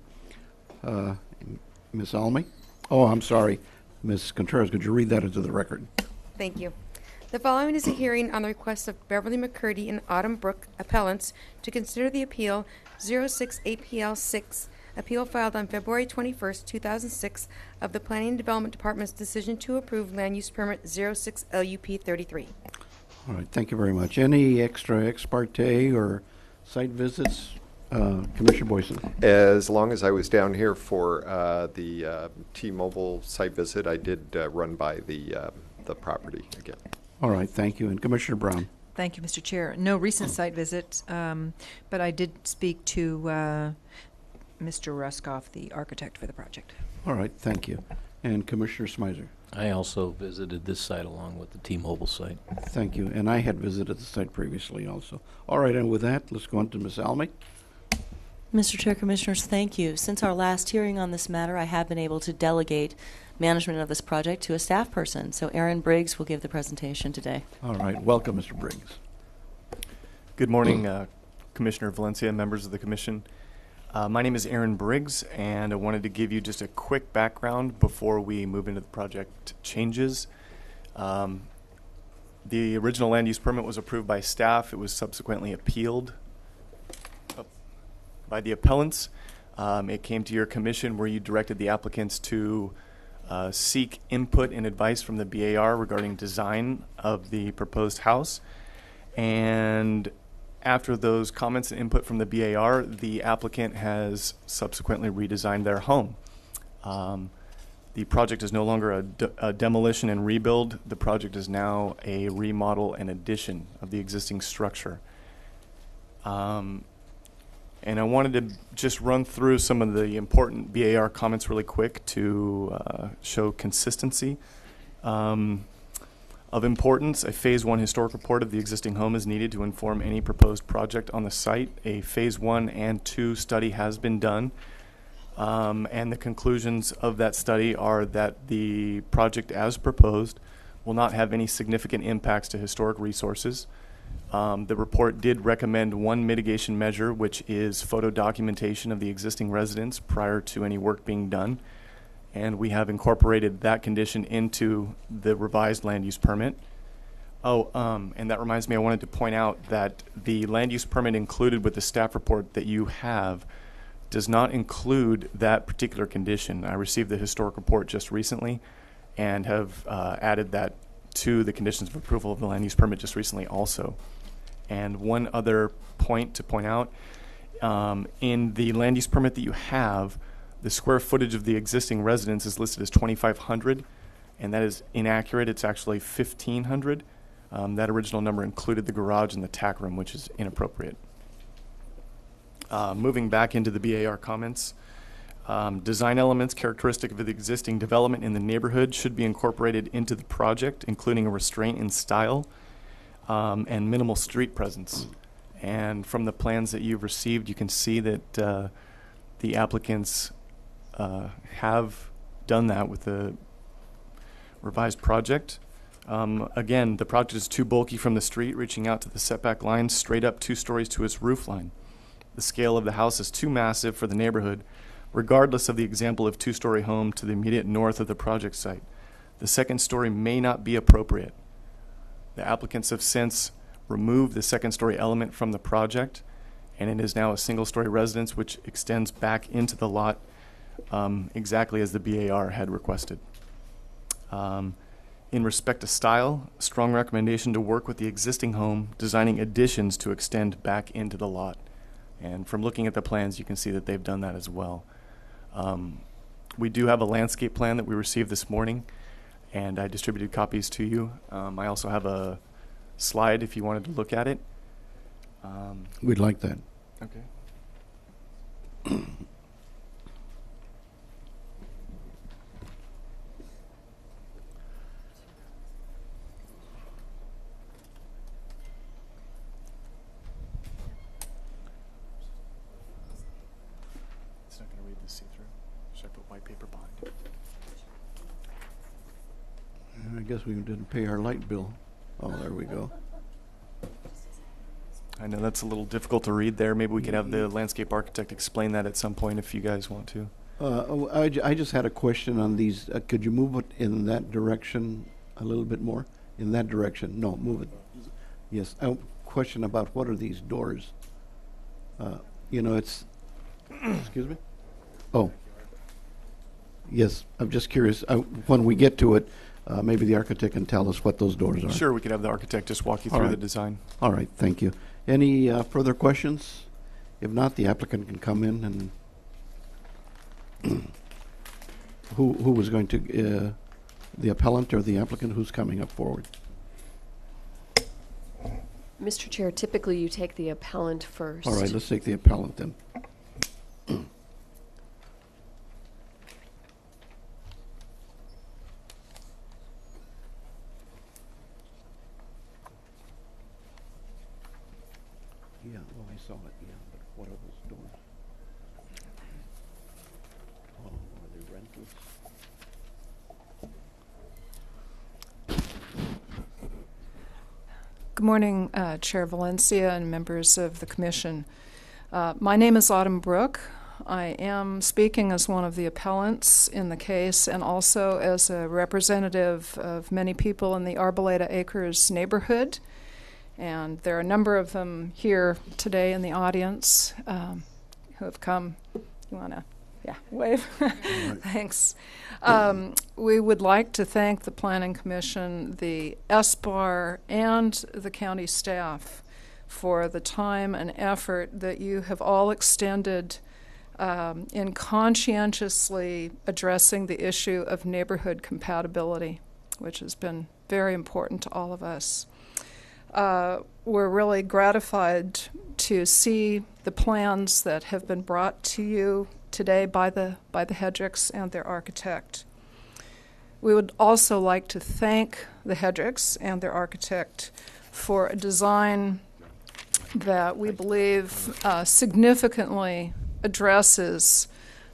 Ms. Almy? Oh, I'm sorry. Ms. Contreras, could you read that into the record? Thank you. The following is a hearing on the request of Beverly McCurdy and Autumn Brook appellants to consider the appeal 06-APL6, appeal filed on February 21st, 2006, of the Planning and Development Department's decision to approve land use permit 06 LUP 33. All right, thank you very much. Any extra ex parte or site visits? Commissioner Boyson. As long as I was down here for the T-Mobile site visit, I did run by the property again. All right, thank you. And Commissioner Brown. Thank you, Mr. Chair. No recent site visit, but I did speak to Mr. Ruskoff, the architect for the project. All right, thank you. And Commissioner Smizer. I also visited this site along with the T-Mobile site. Thank you. And I had visited the site previously also. All right, and with that, let's go on to Ms. Almey. Mr. Chair, Commissioners, thank you. Since our last hearing on this matter, I have been able to delegate management of this project to a staff person. So Aaron Briggs will give the presentation today. All right, welcome, Mr. Briggs. Good morning, Commissioner Valencia, members of the Commission. My name is Aaron Briggs, and I wanted to give you just a quick background before we move into the project changes. The original land use permit was approved by staff. It was subsequently appealed by the appellants. It came to your commission where you directed the applicants to seek input and advice from the BAR regarding design of the proposed house. And after those comments and input from the BAR, the applicant has subsequently redesigned their home. The project is no longer a demolition and rebuild. The project is now a remodel and addition of the existing structure. And I wanted to just run through some of the important BAR comments really quick to show consistency. Of importance, a Phase 1 historic report of the existing home is needed to inform any proposed project on the site. A Phase 1 and 2 study has been done, and the conclusions of that study are that the project as proposed will not have any significant impacts to historic resources. The report did recommend one mitigation measure, which is photo documentation of the existing residence prior to any work being done. And we have incorporated that condition into the revised land use permit. And that reminds me, I wanted to point out that the land use permit included with the staff report that you have does not include that particular condition. I received the historic report just recently and have added that to the conditions of approval of the land use permit just recently also. And one other point to point out, in the land use permit that you have, the square footage of the existing residence is listed as 2,500, and that is inaccurate. It's actually 1,500. That original number included the garage and the tack room, which is inappropriate. Moving back into the BAR comments, design elements characteristic of the existing development in the neighborhood should be incorporated into the project, including a restraint in style and minimal street presence. And from the plans that you've received, you can see that the applicants have done that with the revised project. Again, the project is too bulky from the street, reaching out to the setback line straight up 2 stories to its roof line. The scale of the house is too massive for the neighborhood, regardless of the example of 2-story home to the immediate north of the project site. The second story may not be appropriate. The applicants have since removed the second story element from the project, and it is now a single-story residence which extends back into the lot exactly as the BAR had requested. In respect to style, strong recommendation to work with the existing home, designing additions to extend back into the lot. And from looking at the plans, you can see that they've done that as well. We do have a landscape plan that we received this morning, and I distributed copies to you. I also have a slide if you wanted to look at it. We'd like that. Okay. It's not going to read this see-through. Should I put white paper behind it? I guess we didn't pay our light bill. Oh, there we go. I know that's a little difficult to read there. Maybe we could have the landscape architect explain that at some point if you guys want to. I just had a question on these. Could you move it in that direction a little bit more? in that direction. No, move it. Yes, question about what are these doors? You know, it's, excuse me? Oh. Yes, I'm just curious. When we get to it, maybe the architect can tell us what those doors are. Sure, we could have the architect just walk you All through right. the design. All right, thank you. Any further questions? If not, the applicant can come in and who was going to, the appellant or the applicant, who's coming up forward? Mr. Chair, typically you take the appellant first. All right, let's take the appellant then. Yeah, well, I saw it, yeah, but what are those doors? Oh, are they rentals? Good morning, Chair Valencia and members of the Commission. My name is Autumn Brook. I am speaking as one of the appellants in the case and also as a representative of many people in the Arboleda Acres neighborhood. And there are a number of them here today in the audience who have come. You want to, wave? Thanks. We would like to thank the Planning Commission, the SBAR, and the county staff for the time and effort that you have all extended in conscientiously addressing the issue of neighborhood compatibility, which has been very important to all of us. We're really gratified to see the plans that have been brought to you today by the Hedricks and their architect. We would also like to thank the Hedricks and their architect for a design that we believe significantly addresses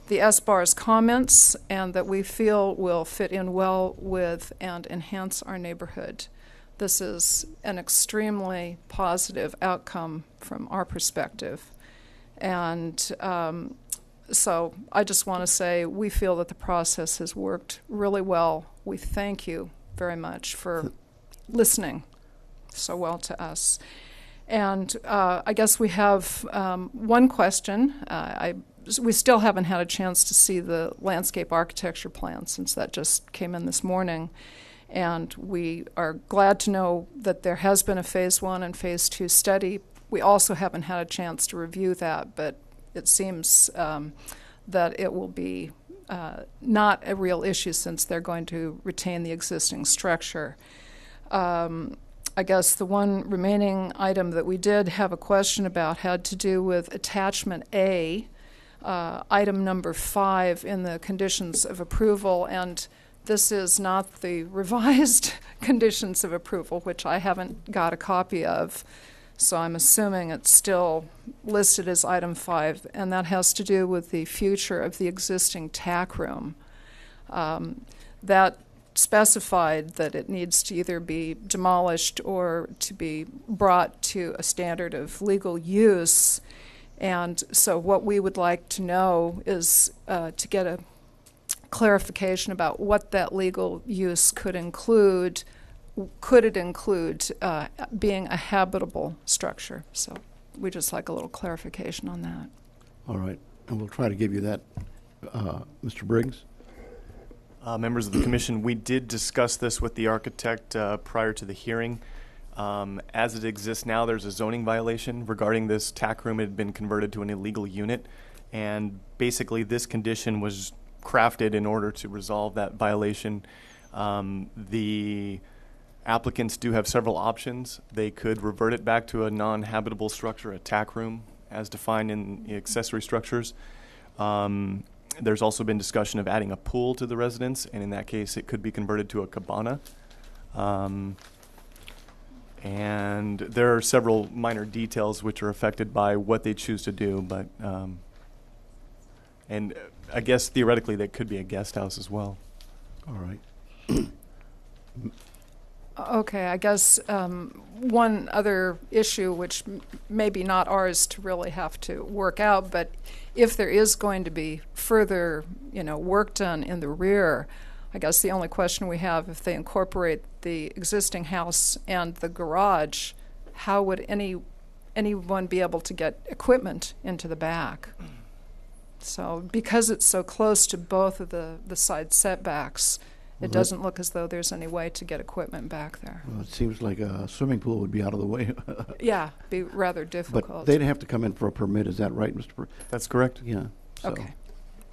the SBAR's comments and that we feel will fit in well with and enhance our neighborhood. This is an extremely positive outcome from our perspective. And so I just want to say we feel that the process has worked really well. We thank you very much for listening so well to us. And I guess we have one question. We still haven't had a chance to see the landscape architecture plan since that just came in this morning. And we are glad to know that there has been a Phase 1 and Phase 2 study. We also haven't had a chance to review that, but it seems that it will be not a real issue since they're going to retain the existing structure. I guess the one remaining item that we did have a question about had to do with attachment A, item number 5 in the conditions of approval, and this is not the revised conditions of approval, which I haven't got a copy of, so I'm assuming it's still listed as item 5, and that has to do with the future of the existing tack room. That specified that it needs to either be demolished or to be brought to a standard of legal use. And so what we would like to know is to get a clarification about what that legal use could include. Could it include being a habitable structure? So we'd just like a little clarification on that. All right, and we'll try to give you that. Mr. Briggs? Members of the Commission, we did discuss this with the architect prior to the hearing. As it exists now, there's a zoning violation regarding this tack room. It had been converted to an illegal unit, and basically this condition was crafted in order to resolve that violation. The applicants do have several options. They could revert it back to a non-habitable structure, a tack room, as defined in the accessory structures. There's also been discussion of adding a pool to the residence, and in that case, it could be converted to a cabana. And there are several minor details which are affected by what they choose to do, but and I guess theoretically that could be a guest house as well. All right. Okay, I guess one other issue, which maybe not ours to really have to work out, but if there is going to be further, work done in the rear, I guess the only question we have, if they incorporate the existing house and the garage, how would anyone be able to get equipment into the back? So because it's so close to both of the side setbacks, it doesn't look as though there's any way to get equipment back there. Well, it seems like a swimming pool would be out of the way. Yeah, be rather difficult. But they'd have to come in for a permit, is that right, Mr. That's correct. Yeah. So, Okay,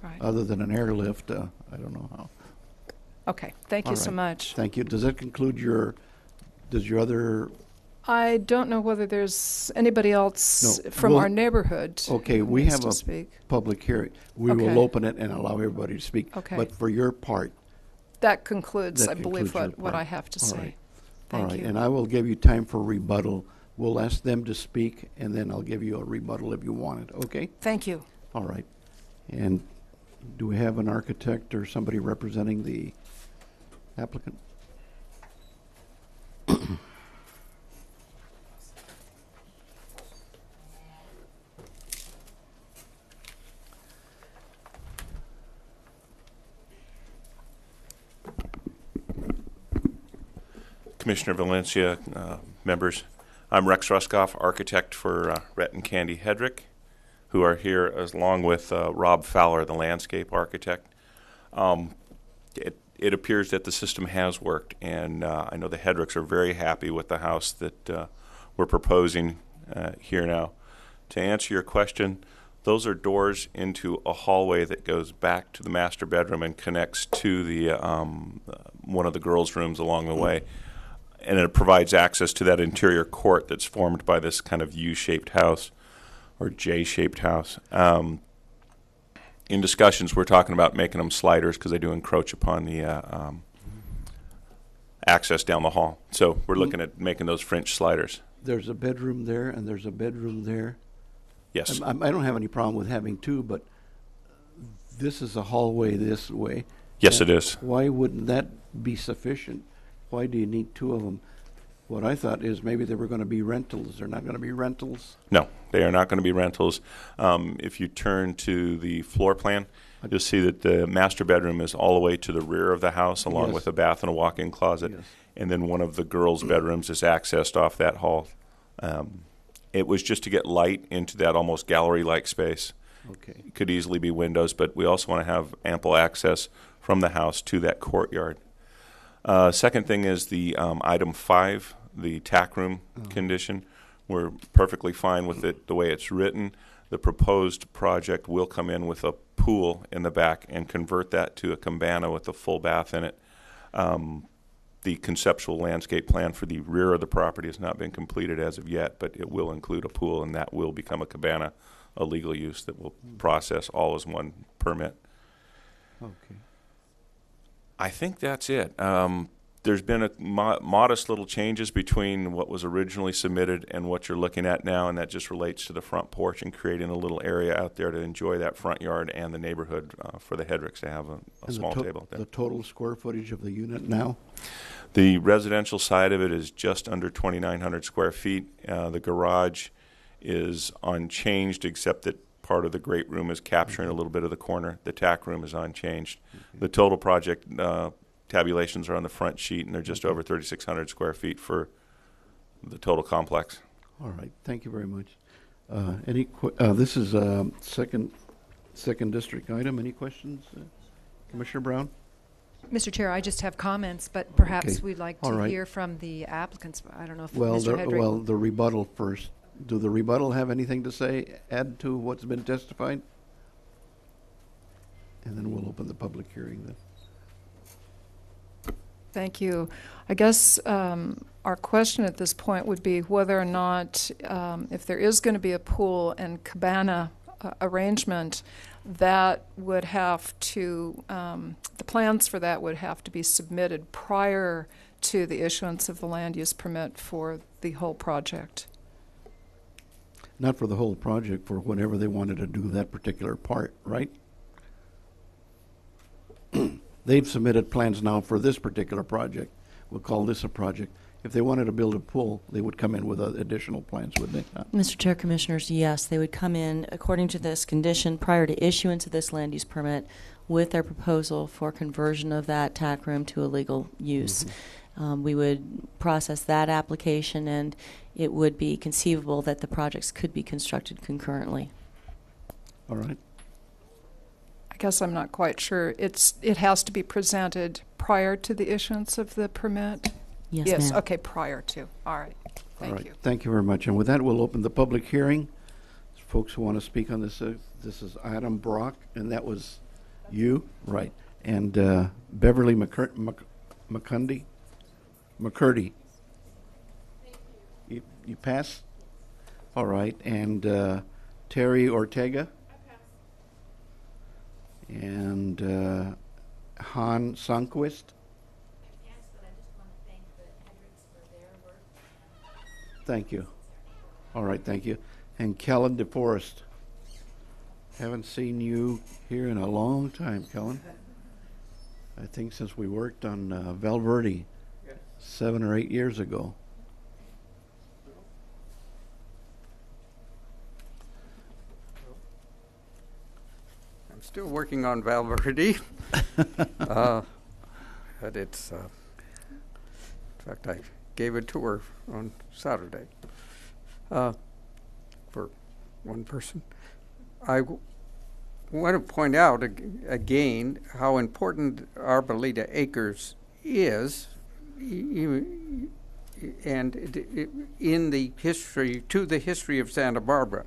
right. other than an airlift, I don't know how. Okay, thank you All so right. much. Thank you. Does that conclude does your other? I don't know whether there's anybody else No, from we'll- our neighborhood Okay, who we needs have to a speak. public hearing. We Okay. will open it and allow everybody to speak. Okay. But for your part, That concludes, that I believe, concludes your what I part. have to All say. right. Thank All right, you. and I will give you time for rebuttal. We'll ask them to speak, and then I'll give you a rebuttal if you want it, okay? Thank you. All right. And do we have an architect or somebody representing the applicant? Commissioner Valencia, members, I'm Rex Ruskoff, architect for Rhett and Candy Hedrick, who are here along with Rob Fowler, the landscape architect. It appears that the system has worked, and I know the Hedricks are very happy with the house that we're proposing here now. To answer your question, those are doors into a hallway that goes back to the master bedroom and connects to the one of the girls' rooms along the way. And it provides access to that interior court that's formed by this kind of U-shaped house or J-shaped house. In discussions, we're talking about making them sliders because they do encroach upon the access down the hall. So we're looking at making those French sliders. There's a bedroom there, and there's a bedroom there. Yes. I don't have any problem with having two, but this is a hallway this way. Yes, it is. Why wouldn't that be sufficient? Why do you need two of them? What I thought is maybe they were going to be rentals. They're not going to be rentals. No, they are not going to be rentals. If you turn to the floor plan, you'll see that the master bedroom is all the way to the rear of the house, along Yes. with a bath and a walk-in closet. Yes. And then one of the girls' bedrooms is accessed off that hall. It was just to get light into that almost gallery-like space. Okay. It could easily be windows, but we also want to have ample access from the house to that courtyard. Second thing is the item 5, the tack room condition. We're perfectly fine with it the way it's written. The proposed project will come in with a pool in the back and convert that to a cabana with a full bath in it. The conceptual landscape plan for the rear of the property has not been completed as of yet, but it will include a pool, and that will become a cabana, a legal use that will process all as one permit. Okay. I think that's it. There's been a modest little changes between what was originally submitted and what you're looking at now, and that just relates to the front porch and creating a little area out there to enjoy that front yard and the neighborhood for the Hedricks to have a And small table out there. The total square footage of the unit now? The residential side of it is just under 2,900 square feet. The garage is unchanged, except that part of the great room is capturing a little bit of the corner. The tack room is unchanged. The total project tabulations are on the front sheet, and they're just over 3,600 square feet for the total complex. All right, thank you very much. This is a second district item. Any questions, Commissioner Brown? Mr. Chair, I just have comments, but perhaps Okay. we'd like All to right. hear from the applicants. I don't know if Well, Mr. Hedrick. the rebuttal first. Do the rebuttal have anything to say, add to what's been testified? And then we'll open the public hearing then. Thank you. I guess our question at this point would be whether or not, if there is going to be a pool and cabana arrangement, that would have to, the plans for that would have to be submitted prior to the issuance of the land use permit for the whole project. Not for the whole project, for whenever they wanted to do that particular part, right? They've submitted plans now for this particular project. We'll call this a project. if they wanted to build a pool, they would come in with additional plans, wouldn't they? Mr. Chair, Commissioners, yes, they would come in according to this condition prior to issuance of this land use permit with their proposal for conversion of that tack room to a legal use. We would process that application, and it would be conceivable that the projects could be constructed concurrently. All right. I guess I'm not quite sure. It has to be presented prior to the issuance of the permit? Yes, ma'am. Okay, prior to. All right. Thank you. Thank you very much. And with that, we'll open the public hearing. Folks who want to speak on this, this is Adam Brock, and that was you, right? And Beverly McCurdy. You pass? All right. And Terry Ortega? And Han Sundquist? Thank you. All right, thank you. And Kellen DeForest. Haven't seen you here in a long time, Kellen. I think since we worked on Valverde 7 or 8 years ago. I'm still working on Valverde. But it's, in fact, I gave a tour on Saturday for one person. I want to point out again how important Arboleda Acres is, and in the history, to the history of Santa Barbara.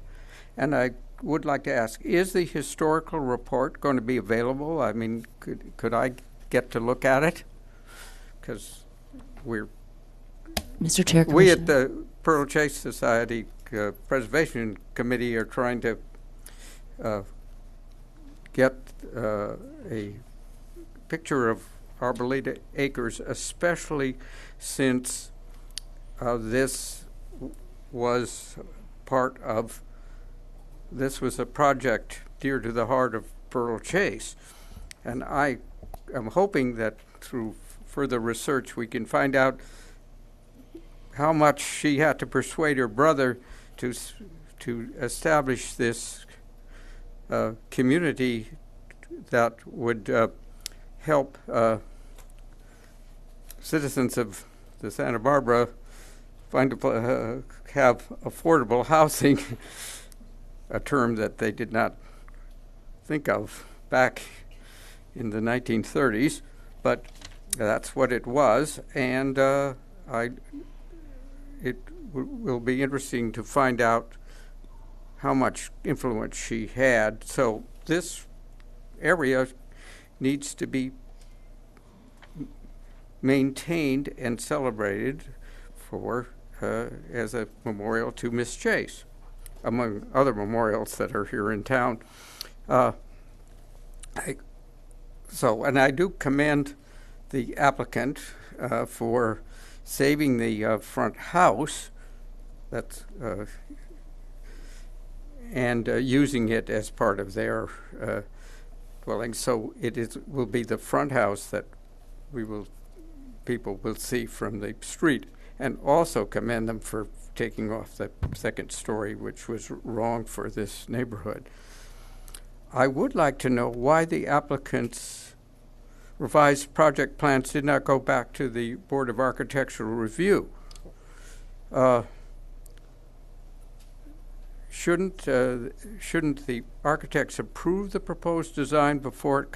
And I would like to ask, is the historical report going to be available? I mean, could I get to look at it? Because Mr. Chair, we at the Pearl Chase Society Preservation Committee are trying to get a picture of Arboleda Acres, especially since this was a project dear to the heart of Pearl Chase. And I am hoping that through further research we can find out how much she had to persuade her brother to establish this community that would help citizens of the Santa Barbara have affordable housing, a term that they did not think of back in the 1930s, but that's what it was, and it will be interesting to find out how much influence she had. So this area needs to be maintained and celebrated for as a memorial to Miss Chase, among other memorials that are here in town. And I do commend the applicant for saving the front house and using it as part of their dwelling. So will be the front house that people will see from the street, and also commend them for taking off the second story, which was wrong for this neighborhood. I would like to know why the applicant's revised project plans did not go back to the Board of Architectural Review. Shouldn't the architects approve the proposed design before it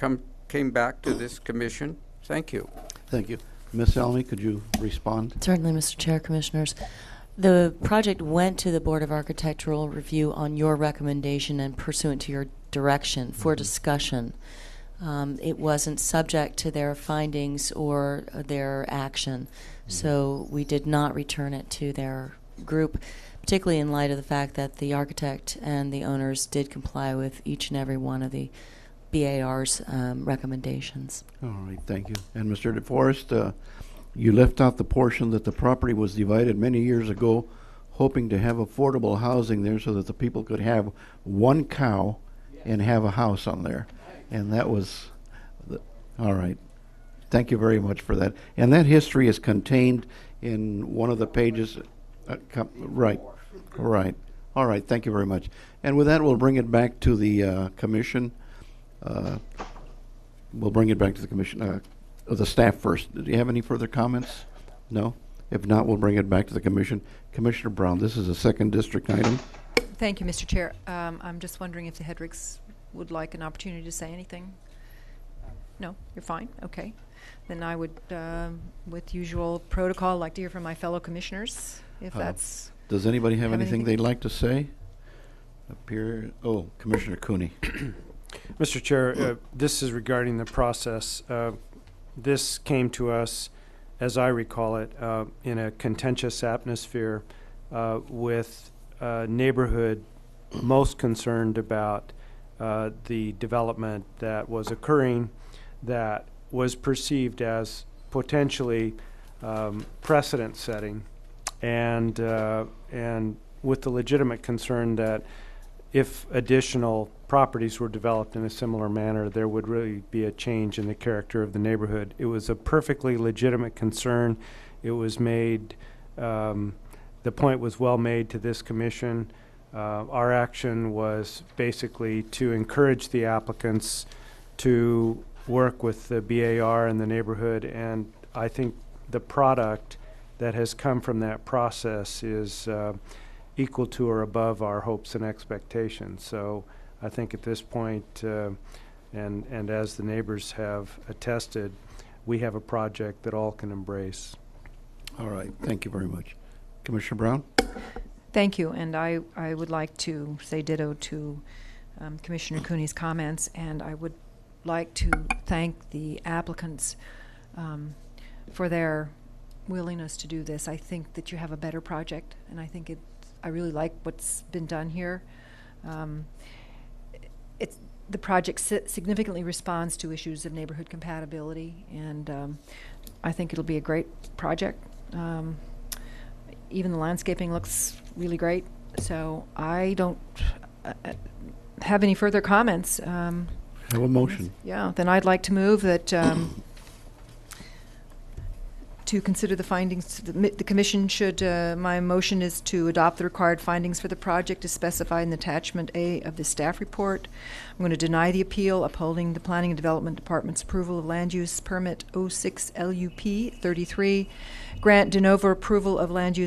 came back to this commission? Thank you. Thank you. Ms. Elmy, could you respond? Certainly, Mr. Chair, Commissioners. The project went to the Board of Architectural Review on your recommendation and pursuant to your direction for discussion. It wasn't subject to their findings or their action, so we did not return it to their group, particularly in light of the fact that the architect and the owners did comply with each and every one of the BAR's recommendations. All right, thank you. And Mr. DeForest, you left out the portion that the property was divided many years ago, hoping to have affordable housing there so that the people could have one cow and have a house on there. And that was, all right. Thank you very much for that. And that history is contained in one of the pages. Right. Right. All right. Thank you very much. And with that, we'll bring it back to the commission. We'll bring it back to the commission, the staff first. Do you have any further comments? No? If not, we'll bring it back to the commission. Commissioner Brown, this is a second district item. Thank you, Mr. Chair. I'm just wondering if the Hedricks would like an opportunity to say anything. No, you're fine. Okay. Then I would, with usual protocol, like to hear from my fellow commissioners, if that's... Does anybody have anything they'd like to say? Commissioner Cooney. Mr. Chair, this is regarding the process. This came to us, as I recall it, in a contentious atmosphere with a neighborhood most concerned about the development that was occurring that was perceived as potentially precedent setting, and with the legitimate concern that if additional properties were developed in a similar manner, there would really be a change in the character of the neighborhood. It was a perfectly legitimate concern. It was made, the point was well made to this commission. Our action was basically to encourage the applicants to work with the BAR and the neighborhood, and I think the product that has come from that process is equal to or above our hopes and expectations. So I think at this point, and as the neighbors have attested, we have a project that all can embrace. All right. Thank you very much. Commissioner Brown? Thank you, and I would like to say ditto to Commissioner Cooney's comments, and I would like to thank the applicants for their willingness to do this. I think that you have a better project, and I think I really like what's been done here. The project significantly responds to issues of neighborhood compatibility, and I think it'll be a great project. Even the landscaping looks really great, so I don't have any further comments. Have a motion. Yeah, then I'd like to move that to consider the findings, the commission should, my motion is to adopt the required findings for the project as specified in attachment A of the staff report. I'm going to deny the appeal, upholding the Planning and Development Department's approval of land use permit 06 LUP 33, grant de novo approval of the land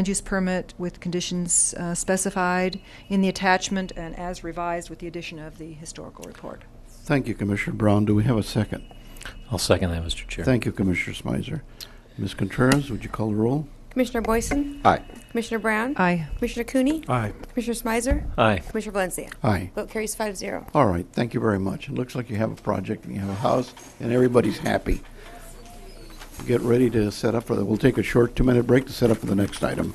use permit with conditions specified in the attachment and as revised with the addition of the historical report. Thank you, Commissioner Brown. Do we have a second? I'll second that, Mr. Chair. Thank you, Commissioner Smizer. Ms. Contreras, would you call the roll? Commissioner Boyson? Aye. Commissioner Brown? Aye. Commissioner Cooney? Aye. Commissioner Smizer? Aye. Commissioner Valencia? Aye. Vote carries 5-0. All right. Thank you very much. It looks like you have a project and you have a house and everybody's happy. Get ready to set up for we'll take a short 2-minute break to set up for the next item.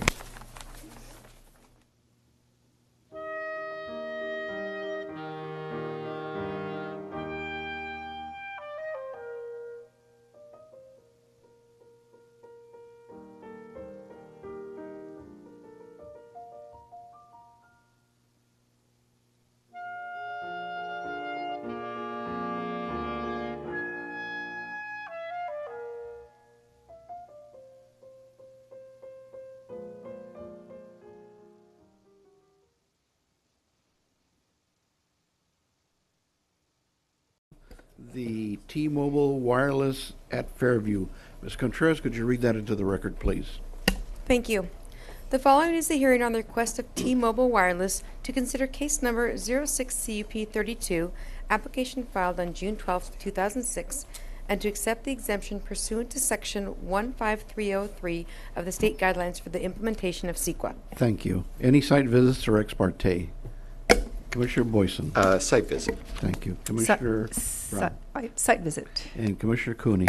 The T-Mobile Wireless at Fairview. Ms. Contreras, could you read that into the record, please? Thank you. The following is the hearing on the request of T-Mobile Wireless to consider case number 06-CUP32, application filed on June 12, 2006, and to accept the exemption pursuant to Section 15303 of the state guidelines for the implementation of CEQA. Thank you. Any site visits or ex parte? Commissioner Boyson. Site visit. Thank you. Commissioner Brown. Site visit. And Commissioner Cooney.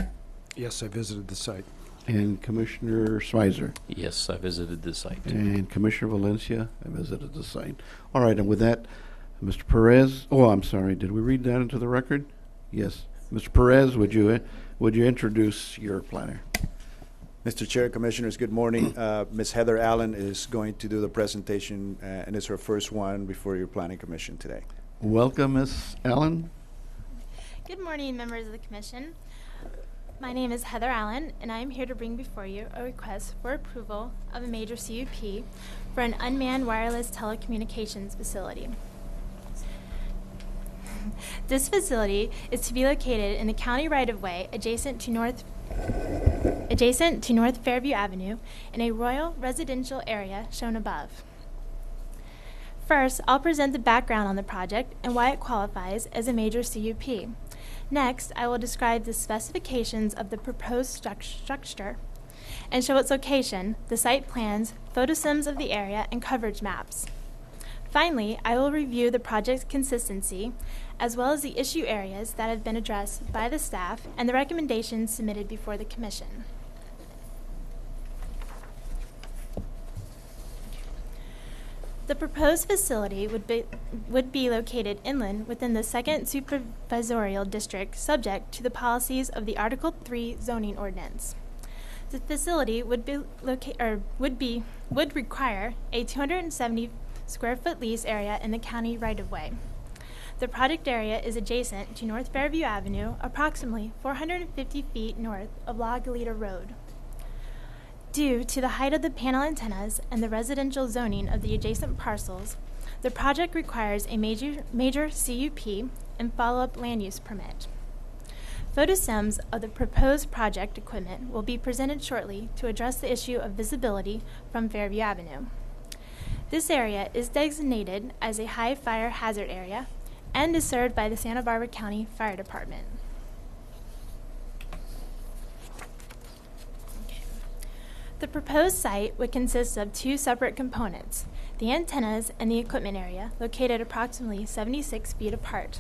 Yes, I visited the site. And Commissioner Smizer. Yes, I visited the site. And Commissioner Valencia, I visited the site. All right, and with that, Mr. Perez, I'm sorry, did we read that into the record? Yes. Mr. Perez, would you introduce your planner? Mr. Chair, Commissioners, good morning. Ms. Heather Allen is going to do the presentation, and it's her first one before your Planning Commission today. Welcome, Ms. Allen. Good morning, members of the Commission. My name is Heather Allen, and I am here to bring before you a request for approval of a major CUP for an unmanned wireless telecommunications facility. This facility is to be located in the county right-of-way adjacent to North Fairview Avenue in a rural residential area shown above. First, I'll present the background on the project and why it qualifies as a major CUP. Next, I will describe the specifications of the proposed structure and show its location, the site plans, photosims of the area, and coverage maps. Finally, I will review the project's consistency, as well as the issue areas that have been addressed by the staff and the recommendations submitted before the Commission. The proposed facility would be located inland within the 2nd Supervisorial District, subject to the policies of the Article 3 zoning ordinance. The facility would require a 270 square foot lease area in the county right-of-way. The project area is adjacent to North Fairview Avenue, approximately 450 feet north of La Galita Road. Due to the height of the panel antennas and the residential zoning of the adjacent parcels, the project requires a major CUP and follow-up land use permit. Photosims of the proposed project equipment will be presented shortly to address the issue of visibility from Fairview Avenue. This area is designated as a high fire hazard area and is served by the Santa Barbara County Fire Department. The proposed site would consist of 2 separate components, the antennas and the equipment area, located approximately 76 feet apart.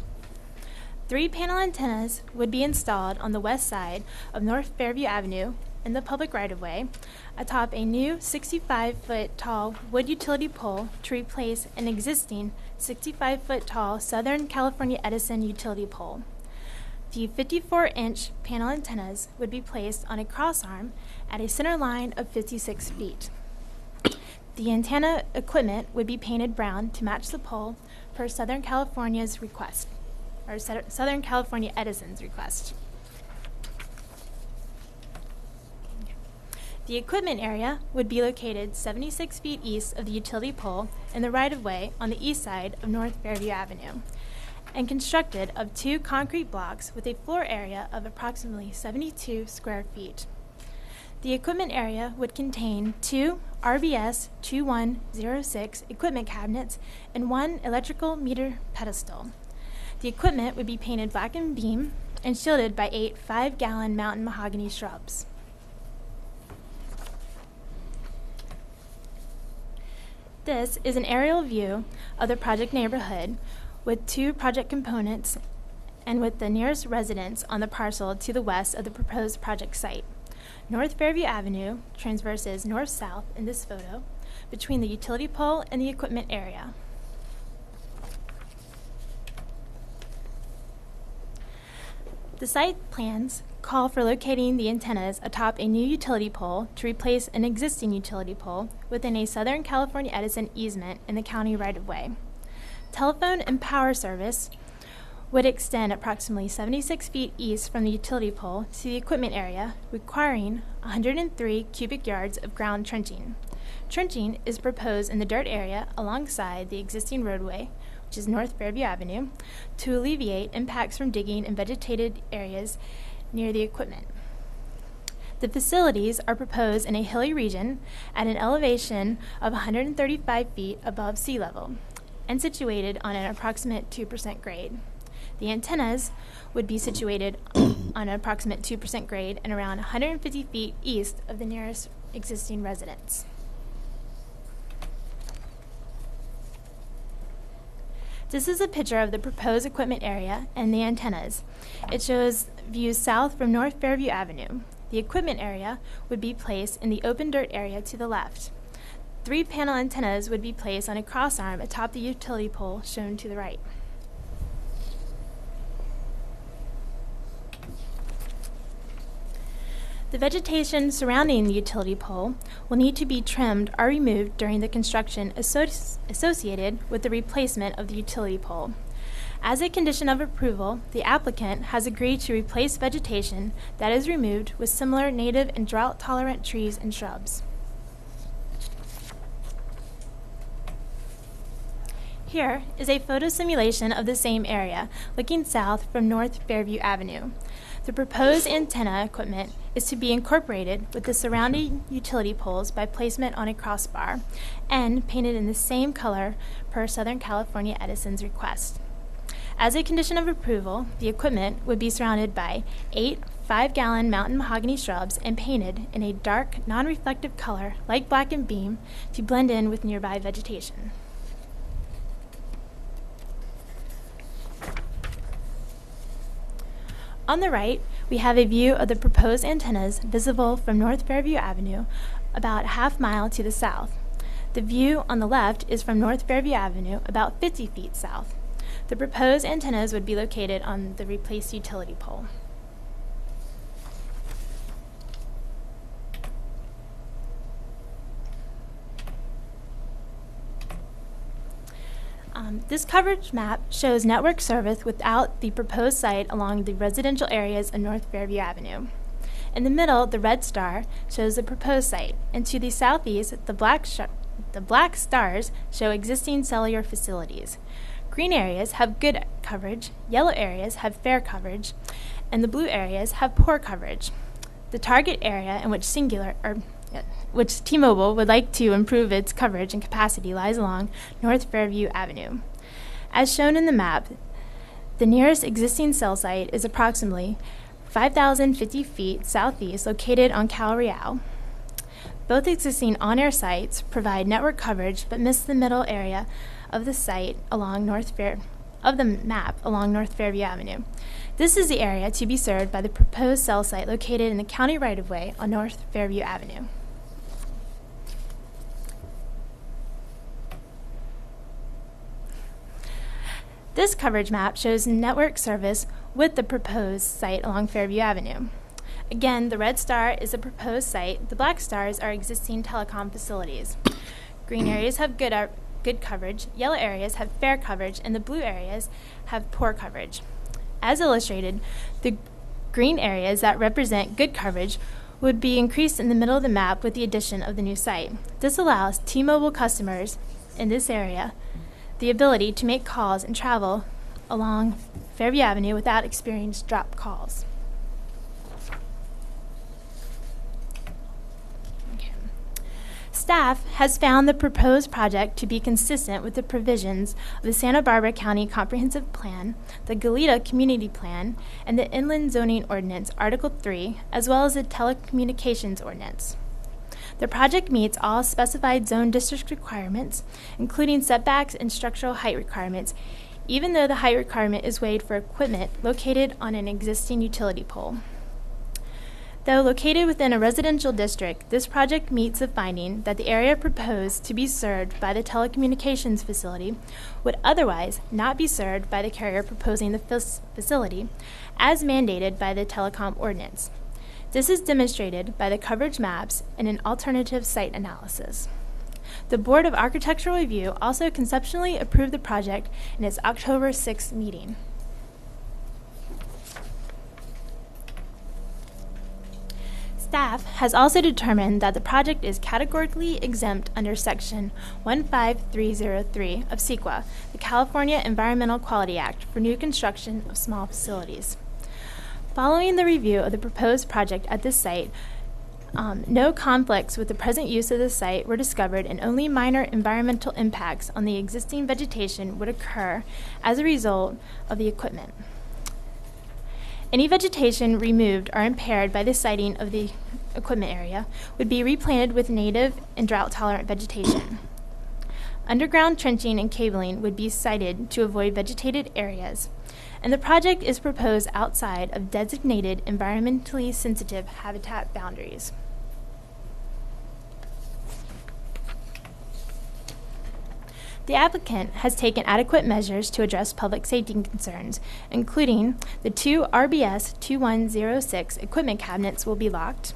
3 panel antennas would be installed on the west side of North Fairview Avenue in the public right-of-way, atop a new 65-foot tall wood utility pole to replace an existing 65-foot tall Southern California Edison utility pole. The 54-inch panel antennas would be placed on a crossarm at a center line of 56 feet. The antenna equipment would be painted brown to match the pole per Southern California's request, or Southern California Edison's request. The equipment area would be located 76 feet east of the utility pole in the right-of-way on the east side of North Fairview Avenue, and constructed of 2 concrete blocks with a floor area of approximately 72 square feet. The equipment area would contain 2 RBS 2106 equipment cabinets and 1 electrical meter pedestal. The equipment would be painted black and beam and shielded by 8 5-gallon mountain mahogany shrubs. This is an aerial view of the project neighborhood with 2 project components and with the nearest residence on the parcel to the west of the proposed project site. North Fairview Avenue transverses north-south in this photo between the utility pole and the equipment area. The site plans call for locating the antennas atop a new utility pole to replace an existing utility pole within a Southern California Edison easement in the county right-of-way. Telephone and power service would extend approximately 76 feet east from the utility pole to the equipment area, requiring 103 cubic yards of ground trenching. Trenching is proposed in the dirt area alongside the existing roadway, which is North Fairview Avenue, to alleviate impacts from digging in vegetated areas near the equipment. The facilities are proposed in a hilly region at an elevation of 135 feet above sea level and situated on an approximate 2% grade. The antennas would be situated on an approximate 2% grade and around 150 feet east of the nearest existing residence. This is a picture of the proposed equipment area and the antennas. It shows views south from North Fairview Avenue. The equipment area would be placed in the open dirt area to the left. 3 panel antennas would be placed on a crossarm atop the utility pole shown to the right. The vegetation surrounding the utility pole will need to be trimmed or removed during the construction associated with the replacement of the utility pole. As a condition of approval, the applicant has agreed to replace vegetation that is removed with similar native and drought-tolerant trees and shrubs. Here is a photo simulation of the same area, looking south from North Fairview Avenue. The proposed antenna equipment is to be incorporated with the surrounding utility poles by placement on a crossbar and painted in the same color per Southern California Edison's request. As a condition of approval, the equipment would be surrounded by 8 5-gallon mountain mahogany shrubs and painted in a dark, non-reflective color like black and beam to blend in with nearby vegetation. On the right, we have a view of the proposed antennas visible from North Fairview Avenue about half mile to the south. The view on the left is from North Fairview Avenue about 50 feet south. The proposed antennas would be located on the replaced utility pole. This coverage map shows network service without the proposed site along the residential areas of North Fairview Avenue. In the middle, the red star shows the proposed site, and to the southeast, the black stars show existing cellular facilities. Green areas have good coverage, yellow areas have fair coverage, and the blue areas have poor coverage. The target area in which T-Mobile would like to improve its coverage and capacity lies along North Fairview Avenue. As shown in the map, the nearest existing cell site is approximately 5,050 feet southeast, located on Cal Real. Both existing on-air sites provide network coverage but miss the middle area of the site along North Fairview Avenue. This is the area to be served by the proposed cell site located in the county right-of-way on North Fairview Avenue. This coverage map shows network service with the proposed site along Fairview Avenue. Again, the red star is the proposed site. The black stars are existing telecom facilities. Green areas have good coverage, yellow areas have fair coverage, and the blue areas have poor coverage. As illustrated, the green areas that represent good coverage would be increased in the middle of the map with the addition of the new site. This allows T-Mobile customers in this area the ability to make calls and travel along Fairview Avenue without experiencing drop calls. Staff has found the proposed project to be consistent with the provisions of the Santa Barbara County Comprehensive Plan, the Goleta Community Plan, and the Inland Zoning Ordinance, Article 3, as well as the Telecommunications Ordinance. The project meets all specified zone district requirements, including setbacks and structural height requirements, even though the height requirement is waived for equipment located on an existing utility pole. Though located within a residential district, this project meets the finding that the area proposed to be served by the telecommunications facility would otherwise not be served by the carrier proposing the facility, as mandated by the telecom ordinance. This is demonstrated by the coverage maps and an alternative site analysis. The Board of Architectural Review also conceptually approved the project in its October 6th meeting. Staff has also determined that the project is categorically exempt under Section 15303 of CEQA, the California Environmental Quality Act, for new construction of small facilities. Following the review of the proposed project at this site, no conflicts with the present use of the site were discovered, and only minor environmental impacts on the existing vegetation would occur as a result of the equipment. Any vegetation removed or impaired by the siting of the equipment area would be replanted with native and drought-tolerant vegetation. Underground trenching and cabling would be sited to avoid vegetated areas, and the project is proposed outside of designated environmentally sensitive habitat boundaries. The applicant has taken adequate measures to address public safety concerns, including the 2 RBS 2106 equipment cabinets will be locked.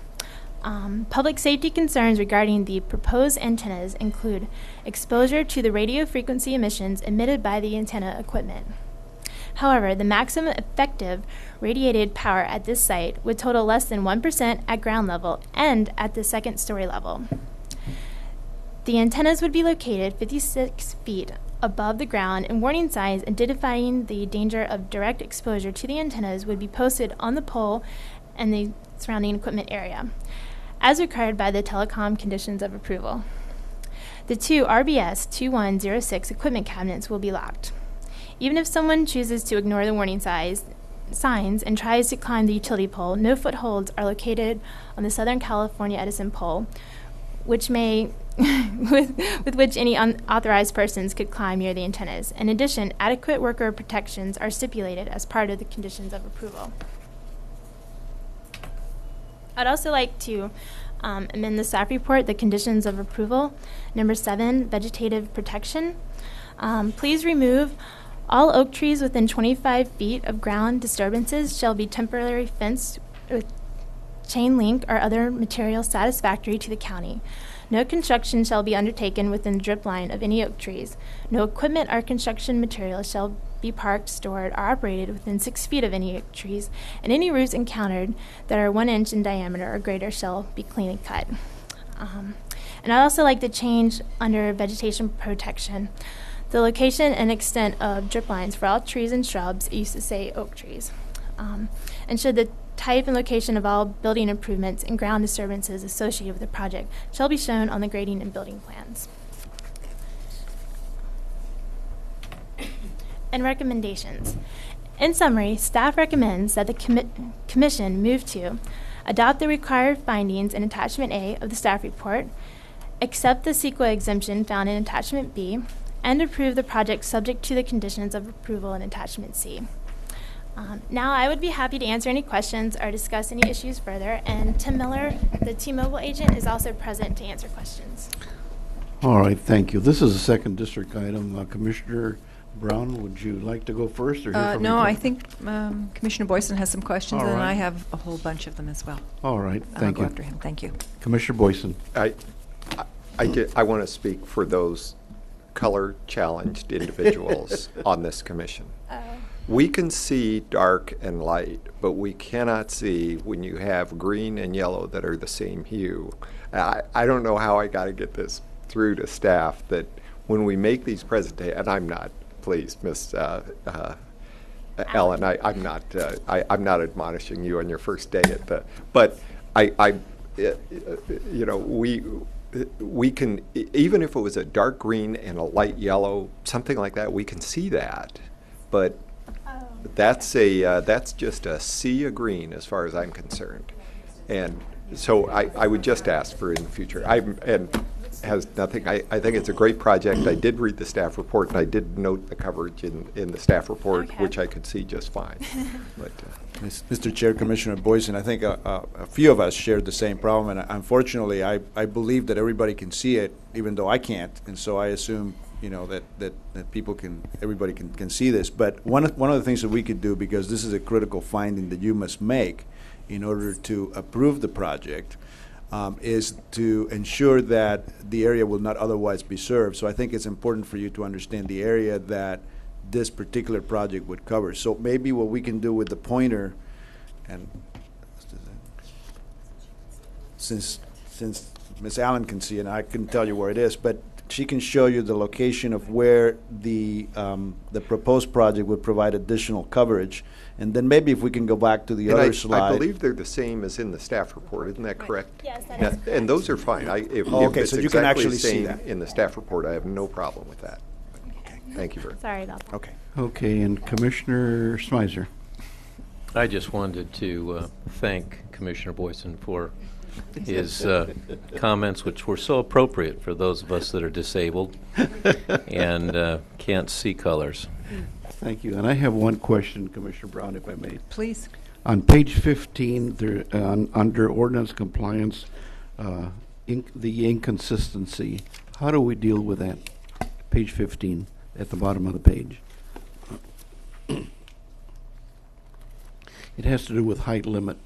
Public safety concerns regarding the proposed antennas include exposure to the radio frequency emissions emitted by the antenna equipment. However, the maximum effective radiated power at this site would total less than 1% at ground level and at the second story level. The antennas would be located 56 feet above the ground, and warning signs identifying the danger of direct exposure to the antennas would be posted on the pole and the surrounding equipment area, as required by the telecom conditions of approval. The two RBS 2106 equipment cabinets will be locked. Even if someone chooses to ignore the warning signs and tries to climb the utility pole, no footholds are located on the Southern California Edison pole, which may with which any unauthorized persons could climb near the antennas. In addition, adequate worker protections are stipulated as part of the conditions of approval. I'd also like to amend the staff report, the conditions of approval. Number 7, vegetative protection. Please remove all oak trees within 25 feet of ground disturbances shall be temporarily fenced with chain link or other material satisfactory to the county. No construction shall be undertaken within the drip line of any oak trees. No equipment or construction materials shall be parked, stored, or operated within 6 feet of any oak trees, and any roots encountered that are 1 inch in diameter or greater shall be cleanly cut. And I'd also like to change under vegetation protection the location and extent of drip lines for all trees and shrubs. It used to say oak trees. And should the type and location of all building improvements and ground disturbances associated with the project shall be shown on the grading and building plans. And recommendations. In summary, staff recommends that the Commission move to adopt the required findings in Attachment A of the staff report, accept the CEQA exemption found in Attachment B, and approve the project subject to the conditions of approval in Attachment C. Now, I would be happy to answer any questions or discuss any issues further, and Tim Miller, the T-Mobile agent, is also present to answer questions. All right, thank you. This is a second district item. Commissioner Brown, would you like to go first or hear from No, you? I think Commissioner Boyson has some questions, All and right. I have a whole bunch of them as well. All right, I'll thank go you. after him. Thank you. Commissioner Boyson. I want to speak for those color-challenged individuals on this commission. We can see dark and light, but we cannot see when you have green and yellow that are the same hue. I don't know how I got to get this through to staff that when we make these presentations, and I'm not, please, Miss Ellen, I'm not admonishing you on your first day at the, but we can, even if it was a dark green and a light yellow, something like that, we can see that, but that's just a sea of green as far as I'm concerned. And so I would just ask for in the future. And has nothing, I think it's a great project. I did read the staff report, and I did note the coverage in the staff report, which I could see just fine. But, Mr. Chair, Commissioner Boyson, I think a few of us shared the same problem, and unfortunately, I believe that everybody can see it, even though I can't, and so I assume that people everybody can see this. But one of the things that we could do, because this is a critical finding that you must make in order to approve the project, is to ensure that the area will not otherwise be served. So I think it's important for you to understand the area that this particular project would cover. So maybe what we can do with the pointer, and since Ms. Allen can see it, I couldn't tell you where it is, but she can show you the location of where the proposed project would provide additional coverage. And then maybe if we can go back to the other slide. I believe they're the same as in the staff report, isn't that correct? Yes, that is correct. And those are fine. If okay, it's so you can exactly actually the see same that. in the staff report, I have no problem with that. Okay. Thank you very much. Sorry about that. Okay. Okay, and Commissioner Smyser. I just wanted to thank Commissioner Boyson for his comments, which were so appropriate for those of us that are disabled and can't see colors. Thank you. And I have one question, Commissioner Brown, if I may. Please. On page 15, there, under ordinance compliance, the inconsistency, how do we deal with that? Page 15, at the bottom of the page. It has to do with height limit.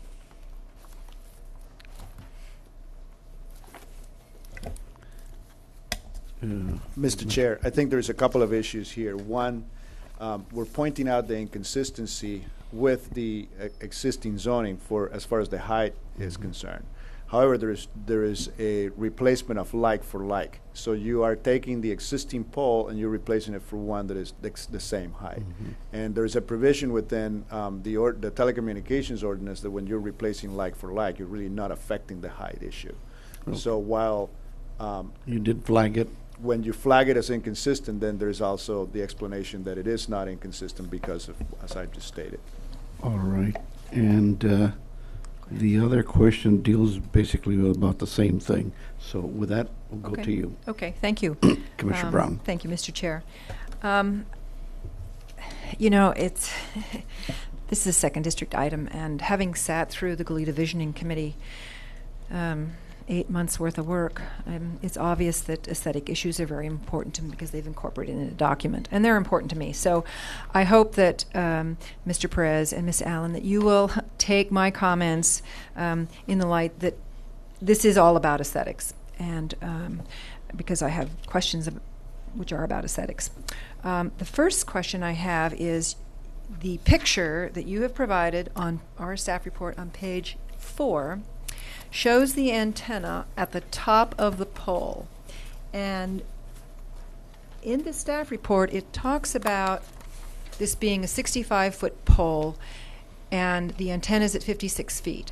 Mr. Chair, I think there's a couple of issues here. One, we're pointing out the inconsistency with the existing zoning for as far as the height is concerned. However, there is a replacement of like for like. So you are taking the existing pole and you're replacing it for one that is the same height. And there is a provision within the telecommunications ordinance that when you're replacing like for like, you're really not affecting the height issue. So while you did flag it. When you flag it as inconsistent, then there's also the explanation that it is not inconsistent because of, as I just stated. All right. And the other question deals basically about the same thing. So with that, we'll go to you. Okay, thank you. Commissioner Brown. Thank you, Mr. Chair. You know, this is a second district item, and having sat through the Goleta Visioning Committee, 8 months worth of work, it's obvious that aesthetic issues are very important to me because they've incorporated in a document, and they're important to me. So I hope that Mr. Perez and Ms. Allen, that you will take my comments in the light that this is all about aesthetics, and because I have questions which are about aesthetics. The first question I have is the picture that you have provided on our staff report on page 4 shows the antenna at the top of the pole. And in the staff report, it talks about this being a 65-foot pole and the antenna is at 56 feet.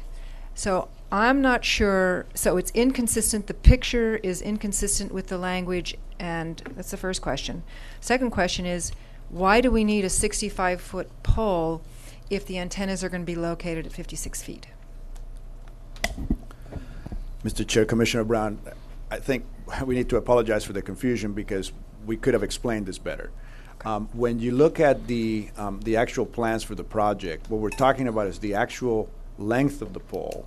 So I'm not sure, so it's inconsistent, the picture is inconsistent with the language, and that's the first question. Second question is, why do we need a 65-foot pole if the antennas are going to be located at 56 feet? Mr. Chair, Commissioner Brown, I think we need to apologize for the confusion because we could have explained this better. When you look at the actual plans for the project, what we're talking about is the actual length of the pole,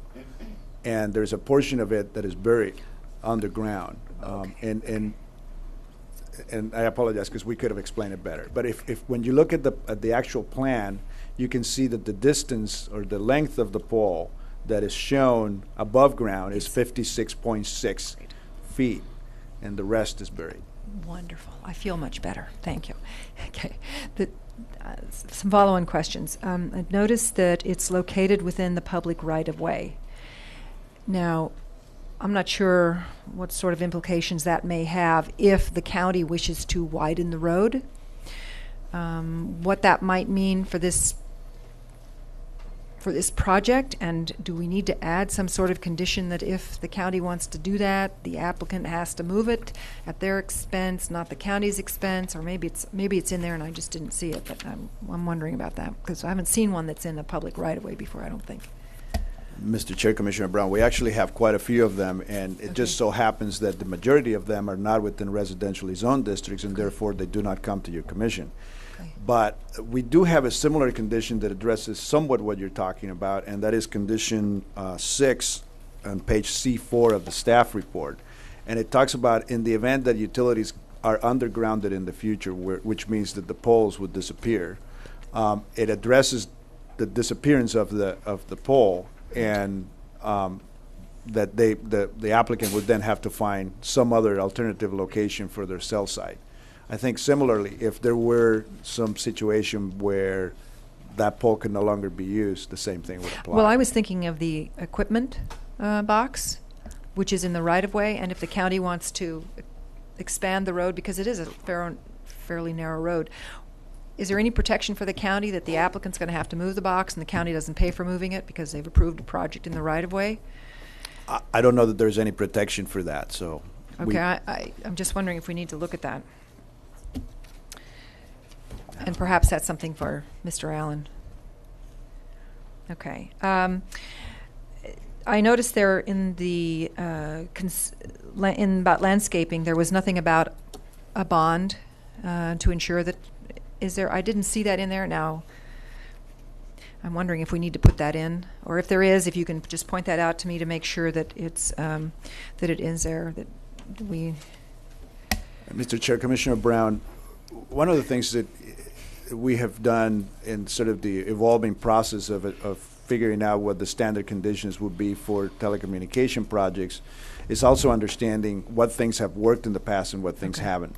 and there's a portion of it that is buried underground. And I apologize because we could have explained it better. But if when you look at the actual plan, you can see that the distance or the length of the pole that is shown above ground is 56.6 feet, and the rest is buried. Wonderful. I feel much better. Thank you. Okay. Some follow-on questions. I've noticed that it's located within the public right-of-way. Now, I'm not sure what sort of implications that may have if the county wishes to widen the road. What that might mean for this project, and do we need to add some sort of condition that if the county wants to do that, the applicant has to move it at their expense, not the county's expense, or maybe it's in there and I just didn't see it, but I'm wondering about that because I haven't seen one that's in a public right-of-way before, I don't think. Mr. Chair, Commissioner Brown, we actually have quite a few of them, and it just so happens that the majority of them are not within residentially zoned districts, and therefore they do not come to your commission. But we do have a similar condition that addresses somewhat what you're talking about, and that is condition 6 on page C4 of the staff report. And it talks about in the event that utilities are undergrounded in the future, which means that the poles would disappear. It addresses the disappearance of the pole, and that the applicant would then have to find some other alternative location for their cell site. I think similarly, if there were some situation where that pole could no longer be used, the same thing would apply. Well, I was thinking of the equipment box, which is in the right-of-way, and if the county wants to expand the road, because it is a fairly narrow road, is there any protection for the county that the applicant's going to have to move the box and the county doesn't pay for moving it because they've approved a project in the right-of-way? I don't know that there's any protection for that, so. Okay, I'm just wondering if we need to look at that. And perhaps that's something for Mr. Allen. Okay. I noticed there in the in about landscaping, there was nothing about a bond to ensure that. Is there? I didn't see that in there. Now, I'm wondering if we need to put that in, or if there is, if you can just point that out to me to make sure that it's that it is there. That we. Mr. Chair, Commissioner Brown, one of the things that we have done in sort of the evolving process of figuring out what the standard conditions would be for telecommunication projects is also understanding what things have worked in the past and what things haven't.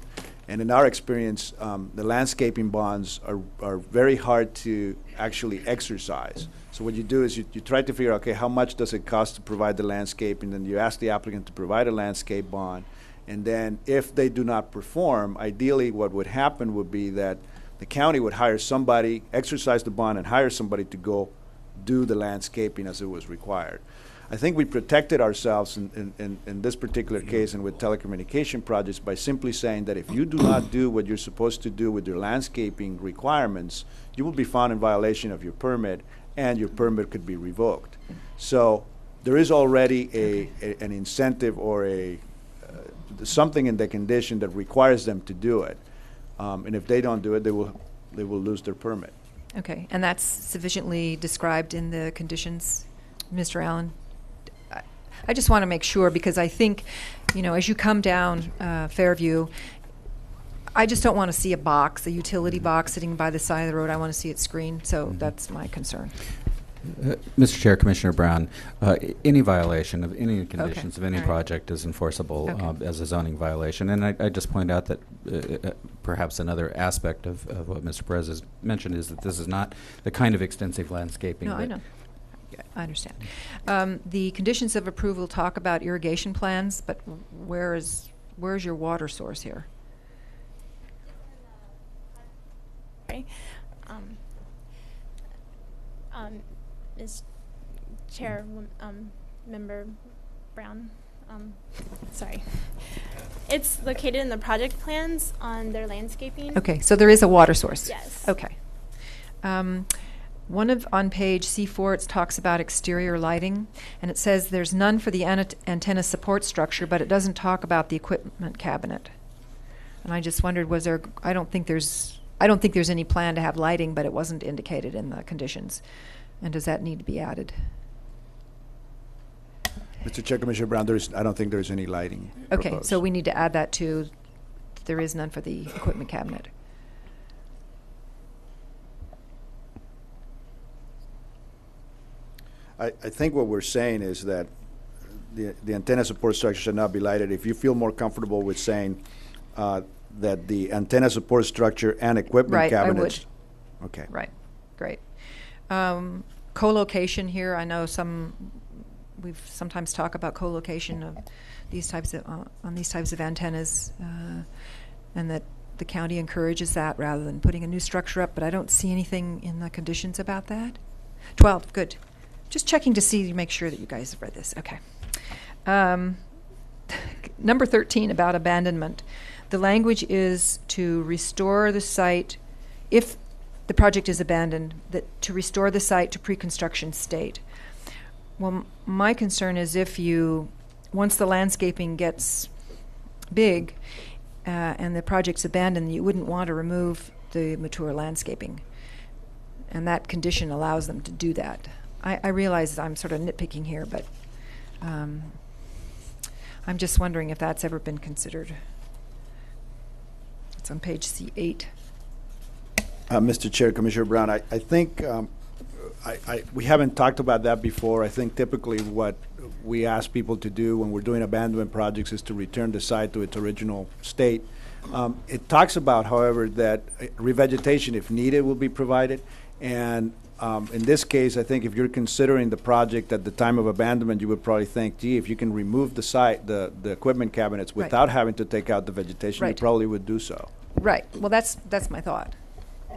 And in our experience, the landscaping bonds are very hard to actually exercise. So what you do is you try to figure out, okay, how much does it cost to provide the landscaping? And then you ask the applicant to provide a landscape bond. And then if they do not perform, ideally what would happen would be that the county would hire somebody, exercise the bond, and hire somebody to go do the landscaping as it was required. I think we protected ourselves in this particular case and with telecommunication projects by simply saying that if you do not do what you're supposed to do with your landscaping requirements, you will be found in violation of your permit, and your permit could be revoked. So there is already an incentive or something in the condition that requires them to do it. And if they don't do it, they will lose their permit. Okay, and that's sufficiently described in the conditions, Mr. Allen? I just want to make sure, because I think, as you come down Fairview, I just don't want to see a box, a utility box sitting by the side of the road. I want to see it screened, so that's my concern. Mr. Chair, Commissioner Brown, any violation of any conditions of any project is enforceable as a zoning violation. And I just point out that perhaps another aspect of what Mr. Perez has mentioned is that this is not the kind of extensive landscaping. No, I know. I understand. The conditions of approval talk about irrigation plans, but where's your water source here? Okay. Ms. Chair, Member Brown, sorry. It's located in the project plans on their landscaping. Okay, so there is a water source? Yes. Okay. On page C4, it talks about exterior lighting, and it says there's none for the antenna support structure, but it doesn't talk about the equipment cabinet. And I just wondered, was there, I don't think there's any plan to have lighting, but it wasn't indicated in the conditions. And does that need to be added? Mr. Chair, Commissioner Brown, I don't think there's any lighting Okay, proposed. so we need to add that to, there is none for the equipment cabinet. I think what we're saying is that the antenna support structure should not be lighted. If you feel more comfortable with saying that the antenna support structure and equipment cabinets. I would. Okay. Right, great. Co-location here, I know we've sometimes talked about co-location of these types of, on these types of antennas, and that the county encourages that rather than putting a new structure up, but I don't see anything in the conditions about that. 12, good. Just checking to make sure that you guys have read this. Okay. Number 13 about abandonment. The language is to restore the site if the project is abandoned, to restore the site to pre-construction state. Well, my concern is once the landscaping gets big and the project's abandoned, you wouldn't want to remove the mature landscaping. And that condition allows them to do that. I realize I'm sort of nitpicking here, but I'm just wondering if that's ever been considered. It's on page C8. Mr. Chair, Commissioner Brown, I think we haven't talked about that before. I think typically what we ask people to do when we're doing abandonment projects is to return the site to its original state. It talks about, however, that revegetation, if needed, will be provided. And in this case, I think if you're considering the project at the time of abandonment, you would probably think, gee, if you can remove the site, the equipment cabinets without having to take out the vegetation, you probably would do so. Right. Well, that's my thought.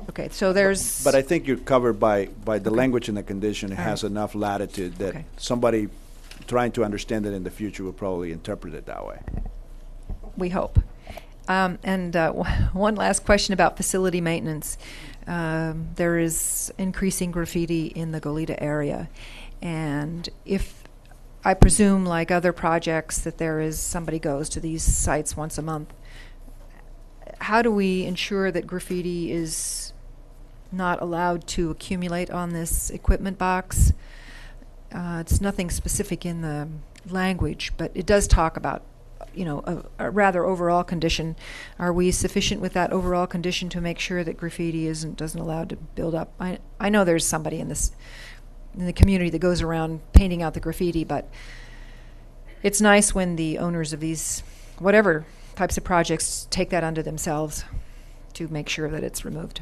Okay, so there's... But I think you're covered by the language in the condition. It has enough latitude that somebody trying to understand it in the future will probably interpret it that way. We hope. One last question about facility maintenance. There is increasing graffiti in the Goleta area, and if I presume, like other projects, that somebody goes to these sites once a month, how do we ensure that graffiti is not allowed to accumulate on this equipment box? It's nothing specific in the language, but it does talk about a rather overall condition. Are we sufficient with that overall condition to make sure that graffiti doesn't allow to build up? I know there's somebody in the community that goes around painting out the graffiti, but it's nice when the owners of these, whatever types of projects take that under themselves to make sure that it's removed.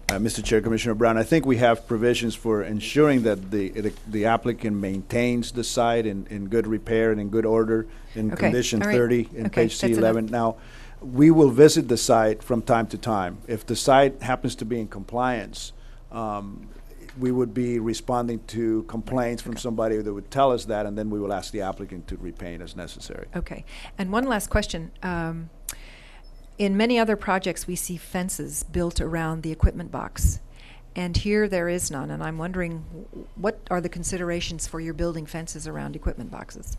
Mr. Chair, Commissioner Brown, I think we have provisions for ensuring that the applicant maintains the site in good repair and in good order in Okay, condition all right. 30 in Okay, page that's C11. Now, we will visit the site from time to time. If the site happens to be in compliance, we would be responding to complaints from somebody that would tell us that, and then we will ask the applicant to repaint as necessary. Okay. And one last question. In many other projects, we see fences built around the equipment box, and here there is none. And I'm wondering, what are the considerations for your building fences around equipment boxes?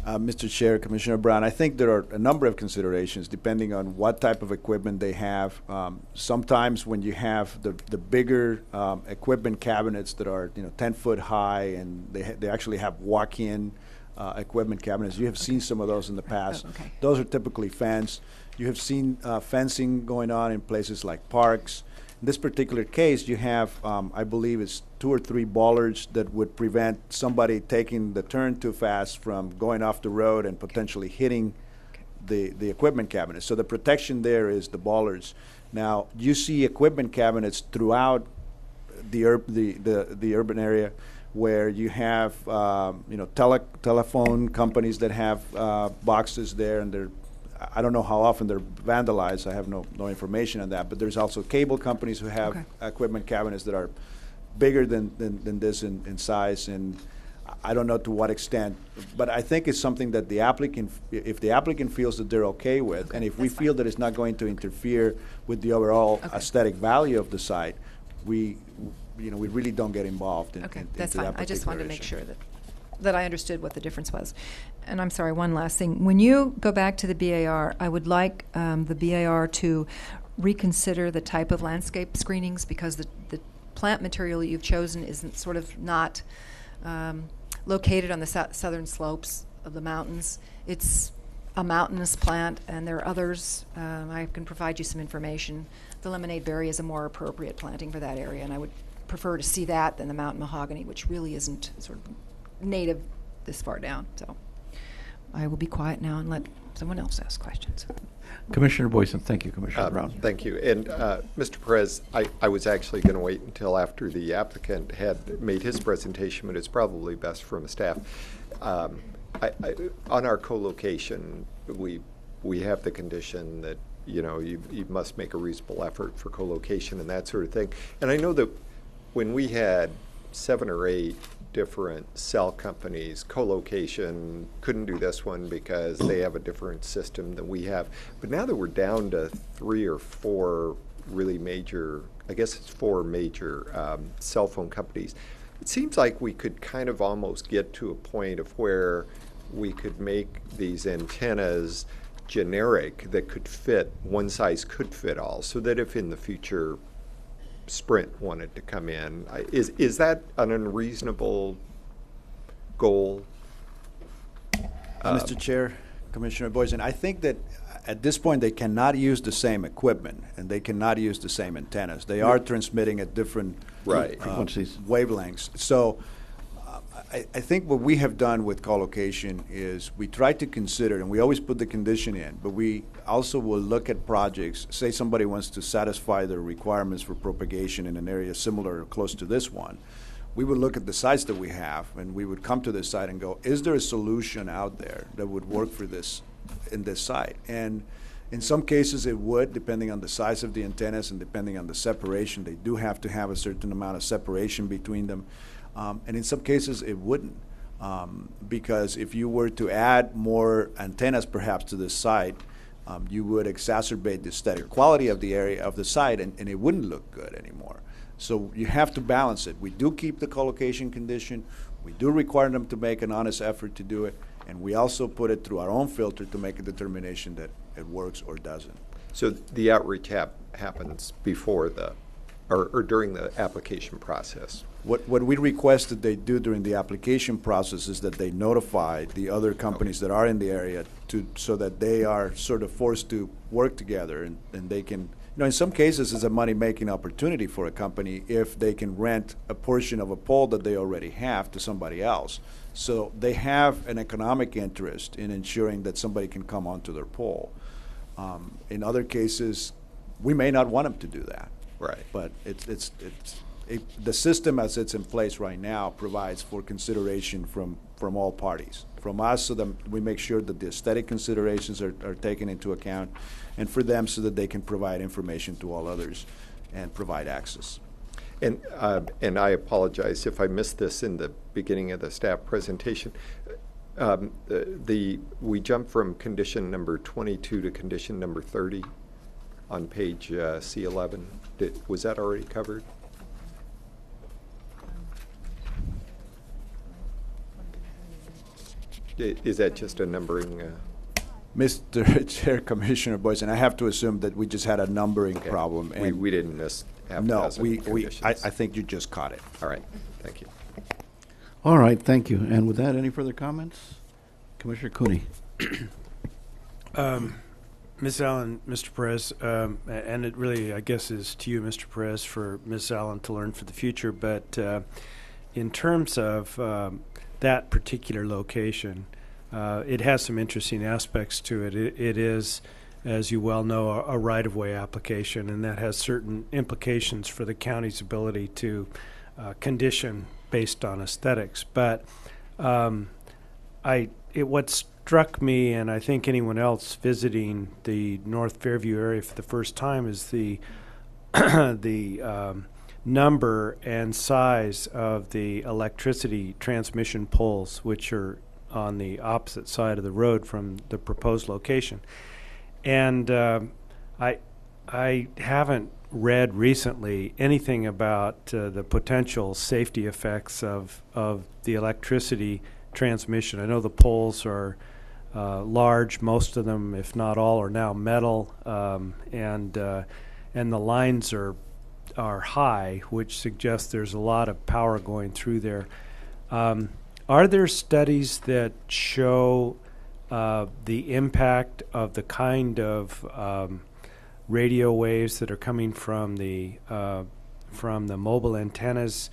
Mr. Chair, Commissioner Brown, I think there are a number of considerations depending on what type of equipment they have. Sometimes when you have the bigger equipment cabinets that are 10 foot high and they actually have walk-in equipment cabinets. You have seen some of those in the past. Oh, okay. Those are typically fenced. You have seen fencing going on in places like parks. In this particular case, you have, I believe it's 2 or 3 bollards that would prevent somebody taking the turn too fast from going off the road and potentially hitting the equipment cabinets. So the protection there is the bollards. Now, you see equipment cabinets throughout the urban area where you have telephone companies that have boxes there, and I don't know how often they're vandalized. I have no information on that. But there's also cable companies who have equipment cabinets that are bigger than this in size, and I don't know to what extent. But I think it's something that the applicant, if the applicant feels that they're okay with, and if we feel that it's not going to interfere with the overall aesthetic value of the site, we really don't get involved in Okay, into that's that fine. I just wanted to make issue. sure that I understood what the difference was. And I'm sorry, one last thing. When you go back to the BAR, I would like the BAR to reconsider the type of landscape screenings, because the plant material that you've chosen isn't sort of not located on the southern slopes of the mountains. It's a mountainous plant, and there are others. I can provide you some information. The lemonade berry is a more appropriate planting for that area, and I would prefer to see that than the mountain mahogany, which really isn't sort of native this far down. So I will be quiet now and let someone else ask questions. Commissioner Boyson, thank you, Commissioner Brown. Thank you. And Mr. Perez, I was actually going to wait until after the applicant had made his presentation, but it's probably best from the staff. On our co-location, we have the condition that you must make a reasonable effort for co-location and that sort of thing. And I know that when we had 7 or 8 different cell companies, co-location couldn't do this one because they have a different system than we have. But now that we're down to 3 or 4 really major, I guess it's 4 major cell phone companies, it seems like we could kind of almost get to a point of where we could make these antennas generic that could fit, one size could fit all, so that if in the future Sprint wanted to come in, is that an unreasonable goal? Mr. Chair, Commissioner Boyson, I think that at this point they cannot use the same equipment and they cannot use the same antennas. They are transmitting at different frequencies, wavelengths. So I think what we have done with co-location is we try to consider, and we always put the condition in, but we also will look at projects. Say somebody wants to satisfy their requirements for propagation in an area similar or close to this one. We would look at the sites that we have, and we would come to this site and go, is there a solution out there that would work for this in this site? And in some cases it would, depending on the size of the antennas and depending on the separation. They do have to have a certain amount of separation between them. And in some cases it wouldn't, because if you were to add more antennas perhaps to this site, you would exacerbate the aesthetic quality of the area of the site, and it wouldn't look good anymore. So you have to balance it. We do keep the co-location condition. We do require them to make an honest effort to do it, and we also put it through our own filter to make a determination that it works or doesn't. So the outreach happens before or during the application process? What we request that they do during the application process is that they notify the other companies that are in the area so that they are sort of forced to work together, and they can in some cases, it's a money-making opportunity for a company if they can rent a portion of a pole that they already have to somebody else. So they have an economic interest in ensuring that somebody can come onto their pole. In other cases, we may not want them to do that. Right. But the system as it's in place right now provides for consideration from all parties. From us, so that we make sure that the aesthetic considerations are taken into account, and for them so that they can provide information to all others and provide access. And I apologize if I missed this in the beginning of the staff presentation. We jumped from condition number 22 to condition number 30 on page C11. Was that already covered? Is that just a numbering? Mr. Chair, Commissioner Boyson, I have to assume that we just had a numbering problem. And we didn't miss half a no, dozen I think you just caught it. All right, thank you. All right, thank you. And with that, any further comments? Commissioner Cooney. Ms. Allen, Mr. Perez, and it really, I guess, is to you, Mr. Perez, for Ms. Allen to learn for the future. But in terms of that particular location, it has some interesting aspects to it. It is, as you well know, a right-of-way application, and that has certain implications for the county's ability to condition based on aesthetics. But what struck me, and I think anyone else visiting the North Fairview area for the first time, is the number and size of the electricity transmission poles, which are on the opposite side of the road from the proposed location. And I haven't read recently anything about the potential safety effects of the electricity transmission. I know the poles are large, most of them, if not all, are now metal, and the lines are high, which suggests there's a lot of power going through there. Are there studies that show the impact of the kind of radio waves that are coming from the mobile antennas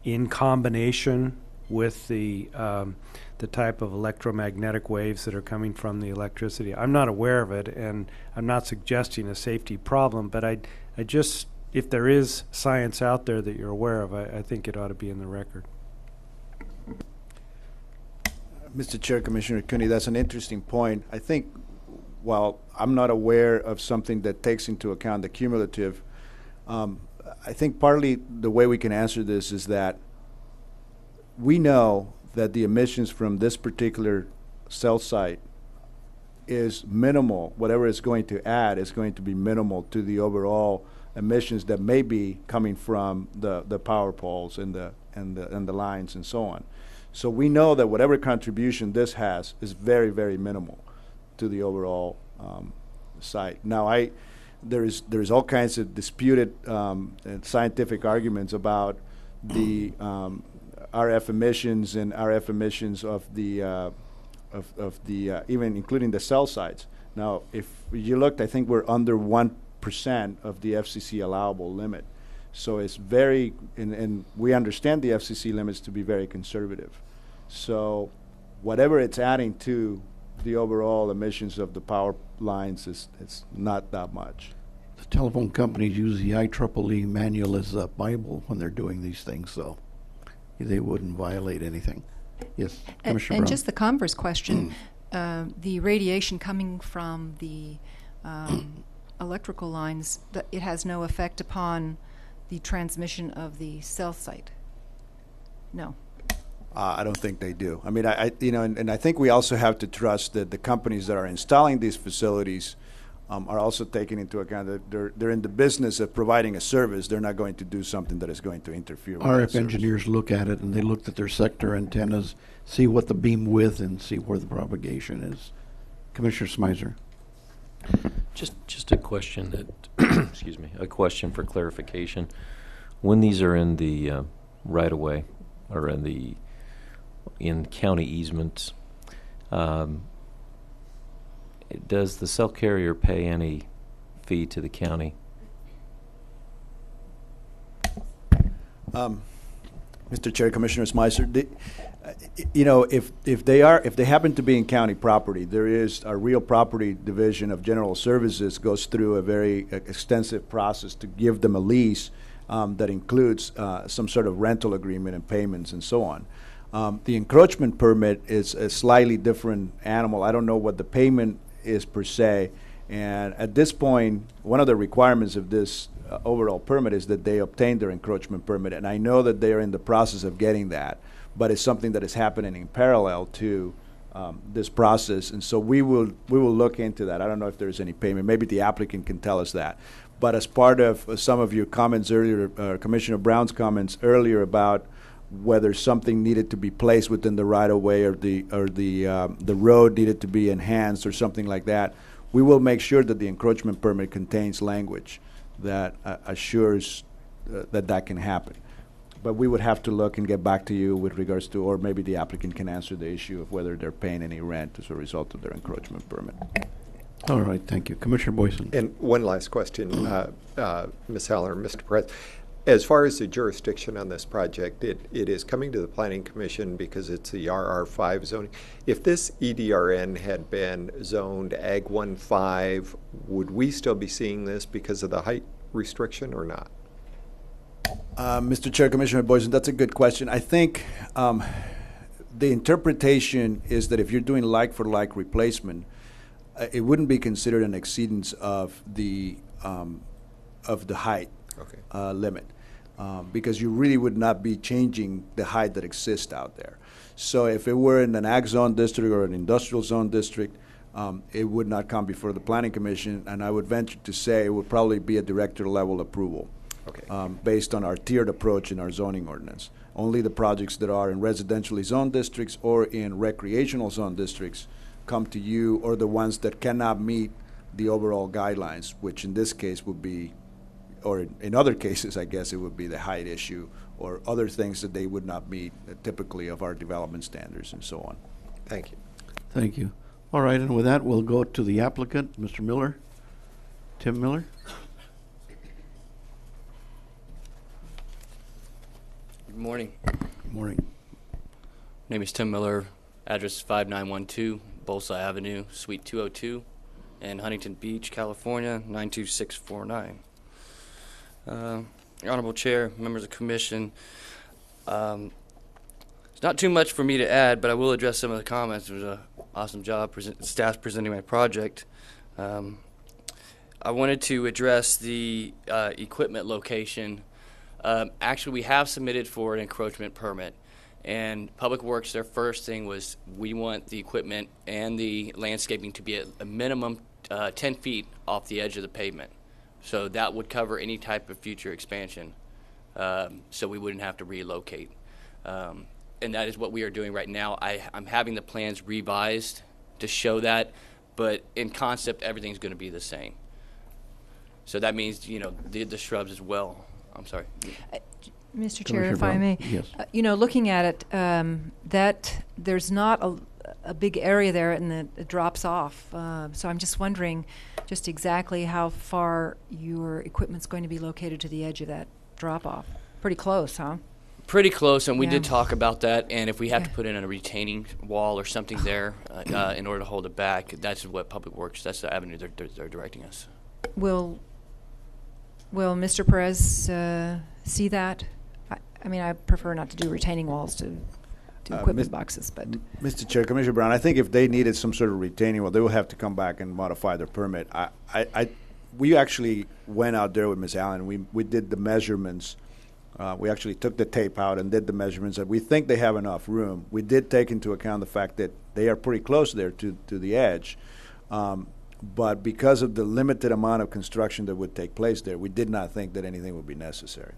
in combination with the type of electromagnetic waves that are coming from the electricity? I'm not aware of it, and I'm not suggesting a safety problem, but I just, if there is science out there that you're aware of, I think it ought to be in the record. Mr. Chair, Commissioner Cooney, that's an interesting point. I think while I'm not aware of something that takes into account the cumulative, I think partly the way we can answer this is that we know that the emissions from this particular cell site is minimal. Whatever it's going to add is going to be minimal to the overall emissions that may be coming from the power poles and the lines and so on. So we know that whatever contribution this has is very, very minimal to the overall site. Now, there's all kinds of disputed and scientific arguments about the RF emissions and RF emissions of the even including the cell sites. Now, if you looked, I think we're under 1% of the FCC allowable limit. So it's very, and we understand the FCC limits to be very conservative. So whatever it's adding to the overall emissions of the power lines it's not that much. The telephone companies use the IEEE manual as a Bible when they're doing these things, so they wouldn't violate anything. Yes, Commissioner And Brown. just the converse question, the radiation coming from the electrical lines, it has no effect upon the transmission of the cell site? No. I don't think they do. I mean, and I think we also have to trust that the companies that are installing these facilities are also taking into account that they're in the business of providing a service. They're not going to do something that is going to interfere with that RF service. engineers look at it, and they looked at their sector antennas, see what the beam width, and see where the propagation is. Commissioner Smizer. Just a question that, excuse me, a question for clarification. When these are in the right-of-way or in county easements, does the cell carrier pay any fee to the county. Mr. Chair, Commissioner Smyser, if they happen to be in county property, there is a real property division of general services goes through a very extensive process to give them a lease that includes some sort of rental agreement and payments and so on. The encroachment permit is a slightly different animal. I don't know what the payment is per se, and at this point, one of the requirements of this overall permit is that they obtain their encroachment permit, and I know that they are in the process of getting that, but it's something that is happening in parallel to this process, and so we will look into that. I don't know if there's any payment. Maybe the applicant can tell us that. But as part of some of your comments earlier, Commissioner Brown's comments earlier about whether something needed to be placed within the right-of-way or the road needed to be enhanced or something like that, we will make sure that the encroachment permit contains language that assures that can happen. But we would have to look and get back to you with regards to, or maybe the applicant can answer the issue of whether they're paying any rent as a result of their encroachment permit. All right, thank you. Commissioner Boyson. And one last question, Ms. Heller, Mr. Perez. As far as the jurisdiction on this project, it is coming to the Planning Commission because it's the RR5 zoning. If this EDRN had been zoned Ag 1-5, would we still be seeing this because of the height restriction or not? Mr. Chair, Commissioner Boyson, that's a good question. I think the interpretation is that if you're doing like-for-like replacement, it wouldn't be considered an exceedance of the height limit, because you really would not be changing the height that exists out there. So if it were in an ag zone district or an industrial zone district, it would not come before the Planning Commission, and I would venture to say it would probably be a director level approval based on our tiered approach in our zoning ordinance. Only the projects that are in residentially zoned districts or in recreational zone districts come to you, or the ones that cannot meet the overall guidelines, which in this case would be, or in other cases, I guess it would be the height issue or other things that they would not meet typically of our development standards and so on. Thank you. Thank you. All right, and with that, we'll go to the applicant, Mr. Miller. Tim Miller. Good morning. Good morning. Name is Tim Miller. Address 5912 Bolsa Avenue, Suite 202, in Huntington Beach, California, 92649. Honorable Chair, members of the Commission, it's not too much for me to add, but I will address some of the comments. It was an awesome job, staff presenting my project. I wanted to address the equipment location. Actually, we have submitted for an encroachment permit. And Public Works, their first thing was, we want the equipment and the landscaping to be at a minimum 10 feet off the edge of the pavement. So that would cover any type of future expansion, so we wouldn't have to relocate. And that is what we are doing right now. I'm having the plans revised to show that, but in concept, everything's going to be the same. So that means, the shrubs as well. I'm sorry. Mr. Chair, if I may, yes. Looking at it, that there's not a big area there, and it drops off. So I'm just wondering, just exactly how far your equipment's going to be located to the edge of that drop off. Pretty close, huh? Pretty close, and we did Yeah. talk about that. And if we have to put in a retaining wall or something there in order to hold it back, that's what Public Works. That's the avenue they're directing us. Will Mr. Perez see that? I mean, I prefer not to do retaining walls to equipment boxes, but Mr. Chair, Commissioner Brown, I think if they needed some sort of retaining wall, they will have to come back and modify their permit. We actually went out there with Ms. Allen. We did the measurements. We actually took the tape out and did the measurements, and we think they have enough room. We did take into account the fact that they are pretty close there to the edge. But because of the limited amount of construction that would take place there, we did not think that anything would be necessary.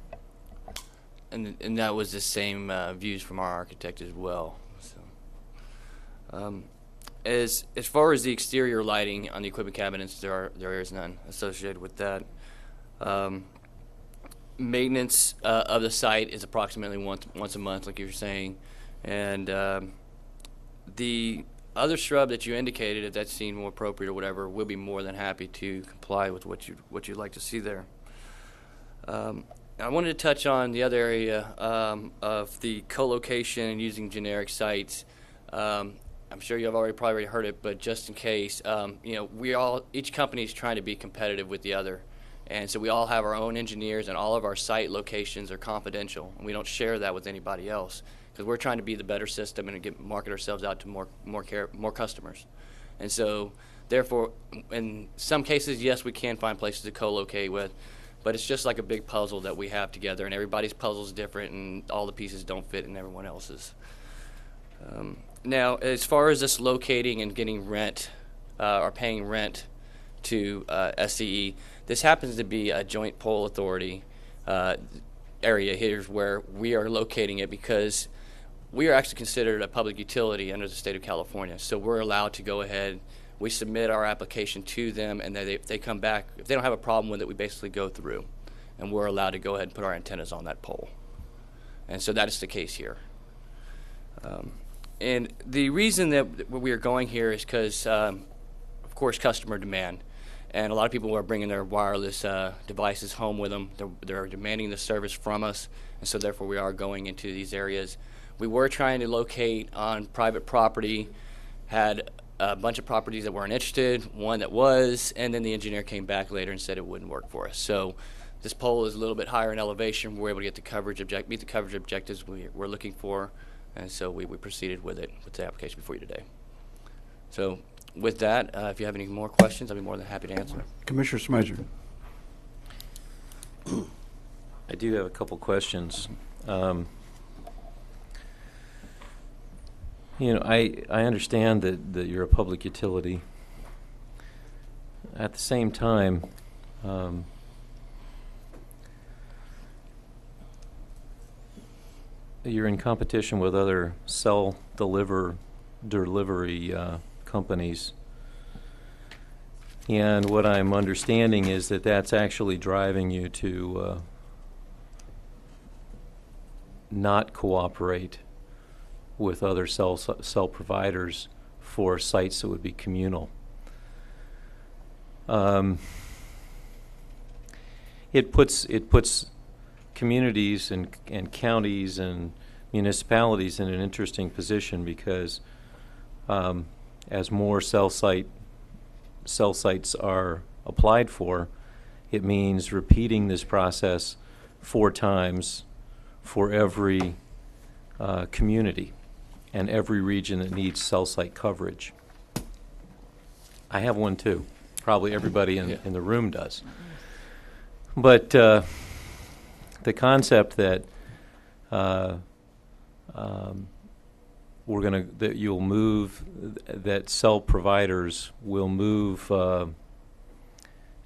And that was the same views from our architect as well. So, as far as the exterior lighting on the equipment cabinets, there is none associated with that. Maintenance of the site is approximately once a month, like you were saying, and the other shrub that you indicated, if that's seen more appropriate or whatever, we'll be more than happy to comply with what you'd like to see there. I wanted to touch on the other area of the co-location and using generic sites. I'm sure you've probably heard it, but just in case, each company is trying to be competitive with the other. And so we all have our own engineers, and all of our site locations are confidential, and we don't share that with anybody else because we're trying to be the better system and market ourselves out to more customers. And so, therefore, in some cases, yes, we can find places to co-locate with, but it's just like a big puzzle that we have together, and everybody's puzzle is different, and all the pieces don't fit in everyone else's. Now, as far as us locating and getting rent or paying rent to SCE, this happens to be a joint pole authority area. Here's where we are locating it because we are actually considered a public utility under the state of California. So we're allowed to go ahead, we submit our application to them, and they come back. If they don't have a problem with it, we basically go through, and we're allowed to go ahead and put our antennas on that pole. And so that is the case here. And the reason that we are going here is because, of course, customer demand. And a lot of people are bringing their wireless devices home with them. They're demanding the service from us, and so therefore we are going into these areas. We were trying to locate on private property, had a bunch of properties that weren't interested, one that was, and then the engineer came back later and said it wouldn't work for us. So this pole is a little bit higher in elevation. We're able to get the meet the coverage objectives we're looking for, and so we proceeded with it, with the application before you today. So with that, if you have any more questions, I'll be more than happy to answer. Commissioner Smizer. I do have a couple questions. I understand that you're a public utility. At the same time, you're in competition with other cell delivery companies. And what I'm understanding is that that's actually driving you to not cooperate with other cell providers for sites that would be communal. It puts communities and counties and municipalities in an interesting position because as more cell sites are applied for, it means repeating this process 4 times for every community and every region that needs cell site coverage. I have one too. Probably everybody in the room does. But the concept that that cell providers will move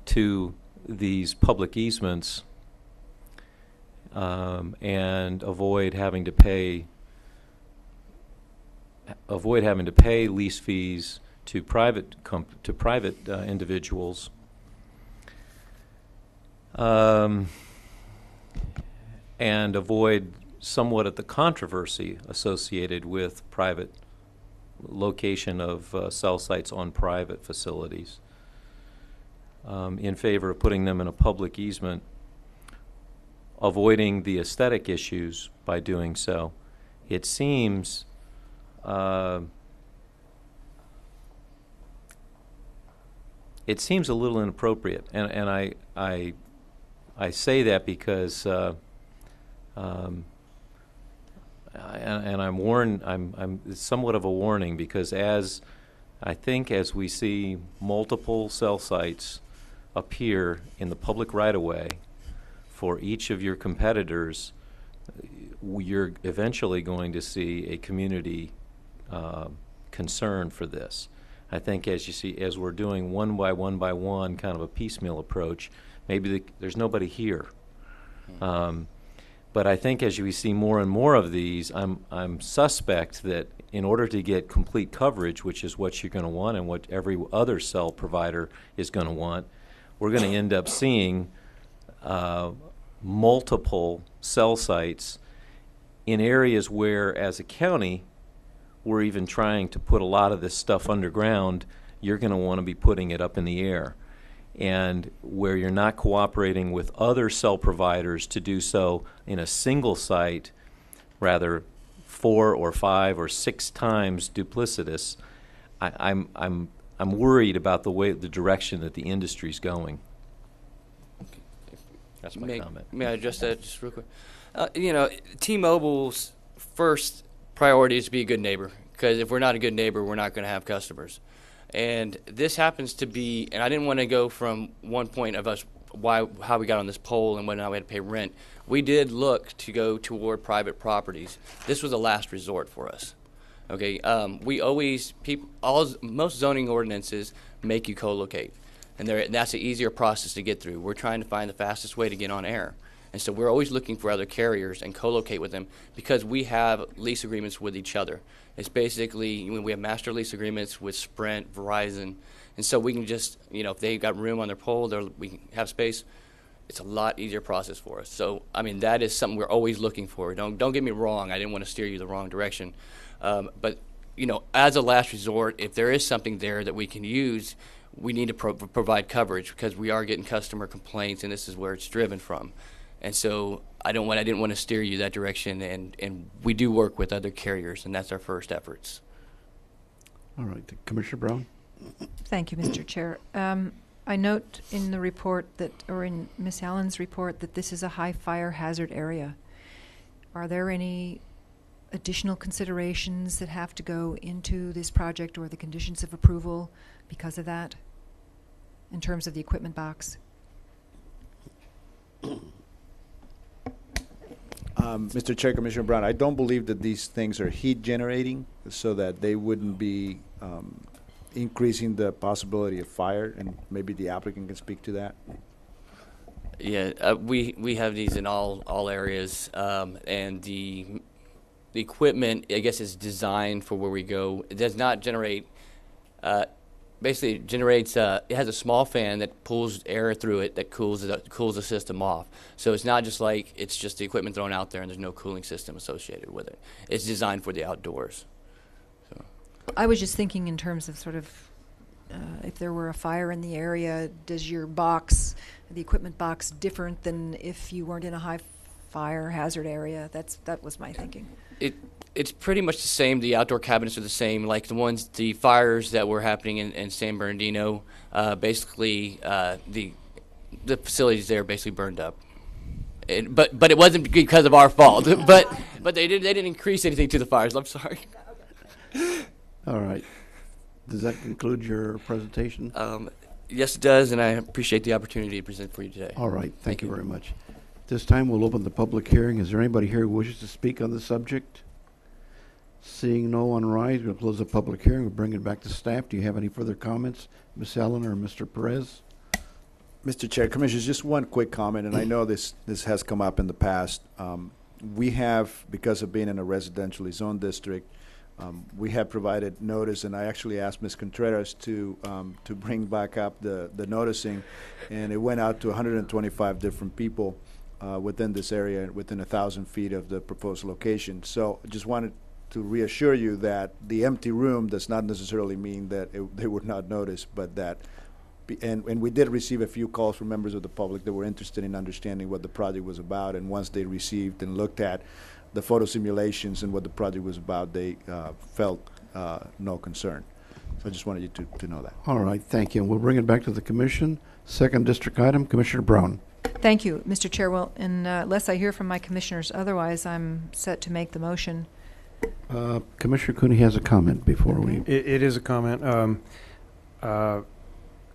to these public easements and avoid having to pay lease fees to private individuals. And avoid somewhat of the controversy associated with private location of cell sites on private facilities in favor of putting them in a public easement, avoiding the aesthetic issues by doing so. It seems a little inappropriate, and I say that because and I'm warned. It's somewhat of a warning because as we see multiple cell sites appear in the public right-of-way for each of your competitors, you're eventually going to see a community concern for this. I think as we're doing one by one kind of a piecemeal approach, maybe there's nobody here. But I think as we see more and more of these, I'm suspect that in order to get complete coverage, which is what you're going to want and what every other cell provider is going to want, we're going to end up seeing multiple cell sites in areas where, as a county, we're even trying to put a lot of this stuff underground, you're going to want to be putting it up in the air. And where you're not cooperating with other cell providers to do so in a single site, rather 4 or 5 or 6 times duplicitous, I'm worried about the direction that the industry's going. That's my comment. May I address that just real quick? T-Mobile's first priority is to be a good neighbor, because if we're not a good neighbor, we're not going to have customers. And this happens to be, and I didn't want to go from one point of us how we got on this pole and whether or not we had to pay rent. We did look to go toward private properties. This was a last resort for us. Okay, we always most zoning ordinances make you co-locate, and that's an easier process to get through. We're trying to find the fastest way to get on air, and so we're always looking for other carriers and co-locate with them because we have lease agreements with each other. It's basically we have master lease agreements with Sprint, Verizon, and so we can just if they've got room on their pole, we can have space. It's a lot easier process for us. So I mean that is something we're always looking for. Don't get me wrong. I didn't want to steer you the wrong direction. But, as a last resort, if there is something there that we can use, we need to provide coverage because we are getting customer complaints, and this is where it's driven from. And so I didn't want to steer you that direction, and we do work with other carriers, and that's our first efforts. All right. Commissioner Brown? Thank you, Mr. Chair. I note in the report or in Ms. Allen's report that this is a high fire hazard area. Are there any additional considerations that have to go into this project or the conditions of approval because of that in terms of the equipment box? Mr. Chair, Commissioner Brown, I don't believe that these things are heat generating so that they wouldn't be increasing the possibility of fire, and maybe the applicant can speak to that. Yeah, we have these in all areas, and the equipment, I guess, is designed for where we go. It does not generate, basically it generates, it has a small fan that pulls air through it that cools the system off. So it's not just like it's just the equipment thrown out there and there's no cooling system associated with it. It's designed for the outdoors. So. I was just thinking in terms of sort of if there were a fire in the area, does your box, the equipment box, different than if you weren't in a high fire hazard area? That was my thinking. It's pretty much the same. The outdoor cabinets are the same. Like the fires that were happening in San Bernardino, basically the facilities there basically burned up. But it wasn't because of our fault. but they didn't increase anything to the fires. I'm sorry. All right. Does that conclude your presentation? Yes, it does, and I appreciate the opportunity to present for you today. All right. Thank you very much. This time we'll open the public hearing. Is there anybody here who wishes to speak on the subject? Seeing no one rise, we'll close the public hearing. We'll bring it back to staff. Do you have any further comments, Ms. Allen or Mr. Perez? Mr. Chair, Commissioners, just one quick comment, and I know this has come up in the past. We have, because of being in a residentially zoned district, we have provided notice, and I actually asked Ms. Contreras to bring back up the noticing, and it went out to 125 different people within this area, within 1,000 feet of the proposed location. So I just wanted to reassure you that the empty room does not necessarily mean that they would not notice, but that, and we did receive a few calls from members of the public that were interested in understanding what the project was about, and once they received and looked at the photo simulations and what the project was about, they felt no concern. So I just wanted you to know that. All right, thank you. We'll bring it back to the commission. Second district item, Commissioner Brown. Thank you, Mr. Chair. Well, unless I hear from my commissioners otherwise, I'm set to make the motion. Commissioner Cooney has a comment before we... It is a comment.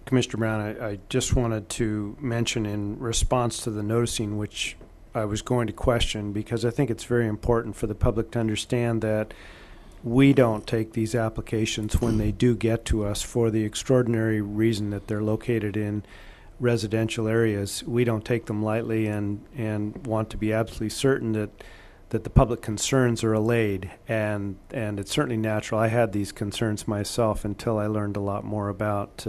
Commissioner Brown, I just wanted to mention in response to the noticing, which I was going to question, because I think it's very important for the public to understand that we don't take these applications when they do get to us for the extraordinary reason that they're located in residential areas. We don't take them lightly and want to be absolutely certain that the public concerns are allayed, and it's certainly natural. I had these concerns myself until I learned a lot more about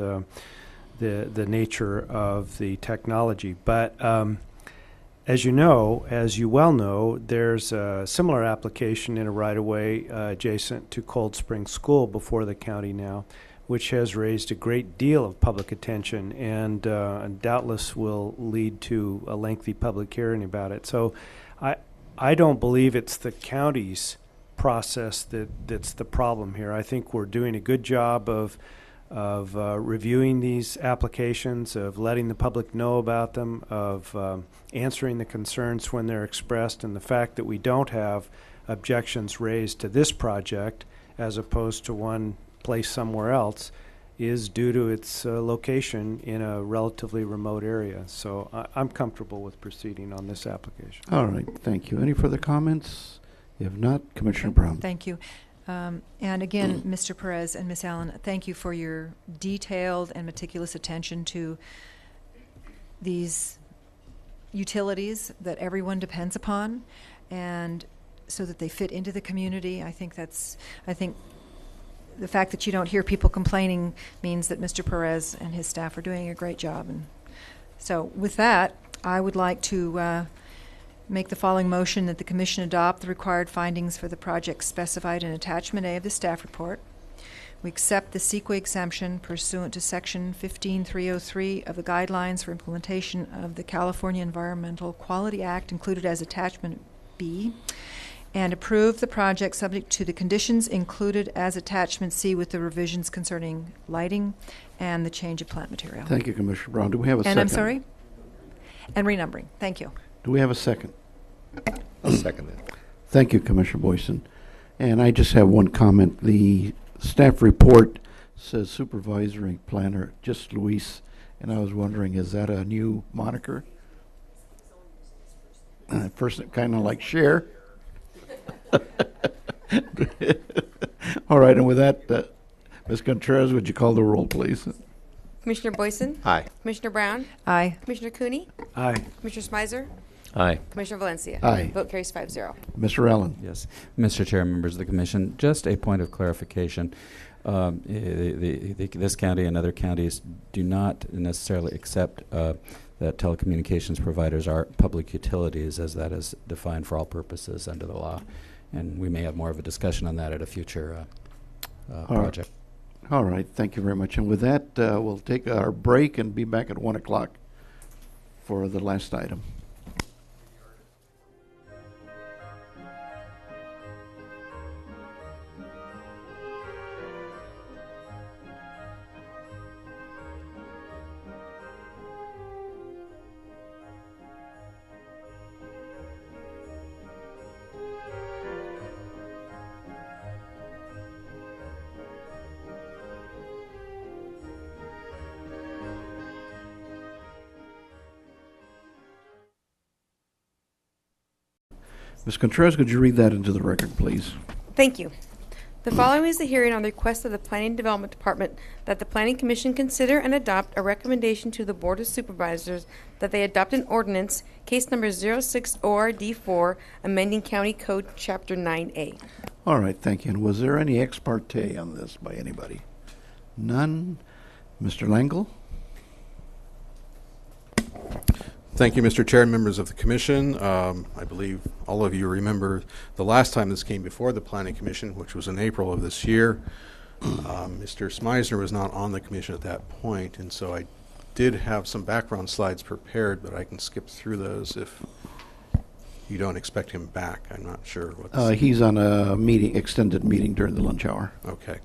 the nature of the technology. But As you well know, there's a similar application in a right-of-way adjacent to Cold Spring School before the county now, which has raised a great deal of public attention and doubtless will lead to a lengthy public hearing about it. So I don't believe it's the county's process that's the problem here. I think we're doing a good job of reviewing these applications, of letting the public know about them, of answering the concerns when they're expressed, and the fact that we don't have objections raised to this project as opposed to one placed somewhere else is due to its location in a relatively remote area. So I'm comfortable with proceeding on this application. All right, thank you. Any further comments? If not, Commissioner Brown. Thank you. And again, Mr. Perez and Ms. Allen, thank you for your detailed and meticulous attention to these utilities that everyone depends upon, and so that they fit into the community. I think the fact that you don't hear people complaining means that Mr. Perez and his staff are doing a great job. And so with that, I would like to make the following motion: that the Commission adopt the required findings for the project specified in Attachment A of the staff report. We accept the CEQA exemption pursuant to Section 15303 of the Guidelines for Implementation of the California Environmental Quality Act, included as Attachment B, and approve the project subject to the conditions included as Attachment C with the revisions concerning lighting and the change of plant material. Thank you, Commissioner Brown. Do we have a second? And I'm sorry? And renumbering. Thank you. Do we have a second? I'll second that. Thank you, Commissioner Boyson. And I just have one comment. The staff report says supervisory planner, just Luis, and I was wondering, is that a new moniker? First, kind of like Cher. All right, and with that, Ms. Contreras, would you call the roll, please? Commissioner Boyson? Aye. Commissioner Brown? Aye. Commissioner Cooney? Aye. Commissioner Smizer? Aye. Commissioner Valencia? Aye. Vote carries 5-0. Mr. Allen? Yes. Mr. Chair, members of the Commission, just a point of clarification. This county and other counties do not necessarily accept that telecommunications providers are public utilities, as that is defined for all purposes under the law. And we may have more of a discussion on that at a future project. All right, thank you very much. And with that, we'll take our break and be back at 1 o'clock for the last item. Ms. Contreras, could you read that into the record, please? Thank you. The following is the hearing on the request of the Planning and Development Department that the Planning Commission consider and adopt a recommendation to the Board of Supervisors that they adopt an ordinance, case number 06-ORD4, amending County Code Chapter 9A. All right, thank you. And was there any ex parte on this by anybody? None? Mr. Langle? Thank you, Mr. Chair and members of the Commission. I believe all of you remember the last time this came before the Planning Commission, which was in April of this year. Mr. Smeisner was not on the Commission at that point, and so I did have some background slides prepared, but I can skip through those if you don't expect him back. I'm not sure what's... He's on a meeting, extended meeting during the lunch hour. Okay.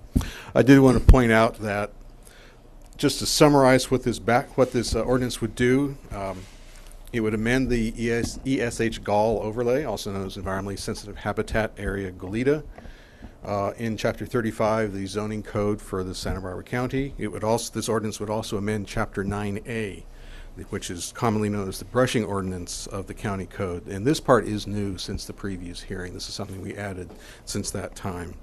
I did want to point out that, just to summarize what this ordinance would do, it would amend the ESH Gall overlay, also known as Environmentally Sensitive Habitat Area Goleta, in Chapter 35, the zoning code for the Santa Barbara County. This ordinance would also amend Chapter 9A, which is commonly known as the brushing ordinance of the county code. And this part is new since the previous hearing. This is something we added since that time.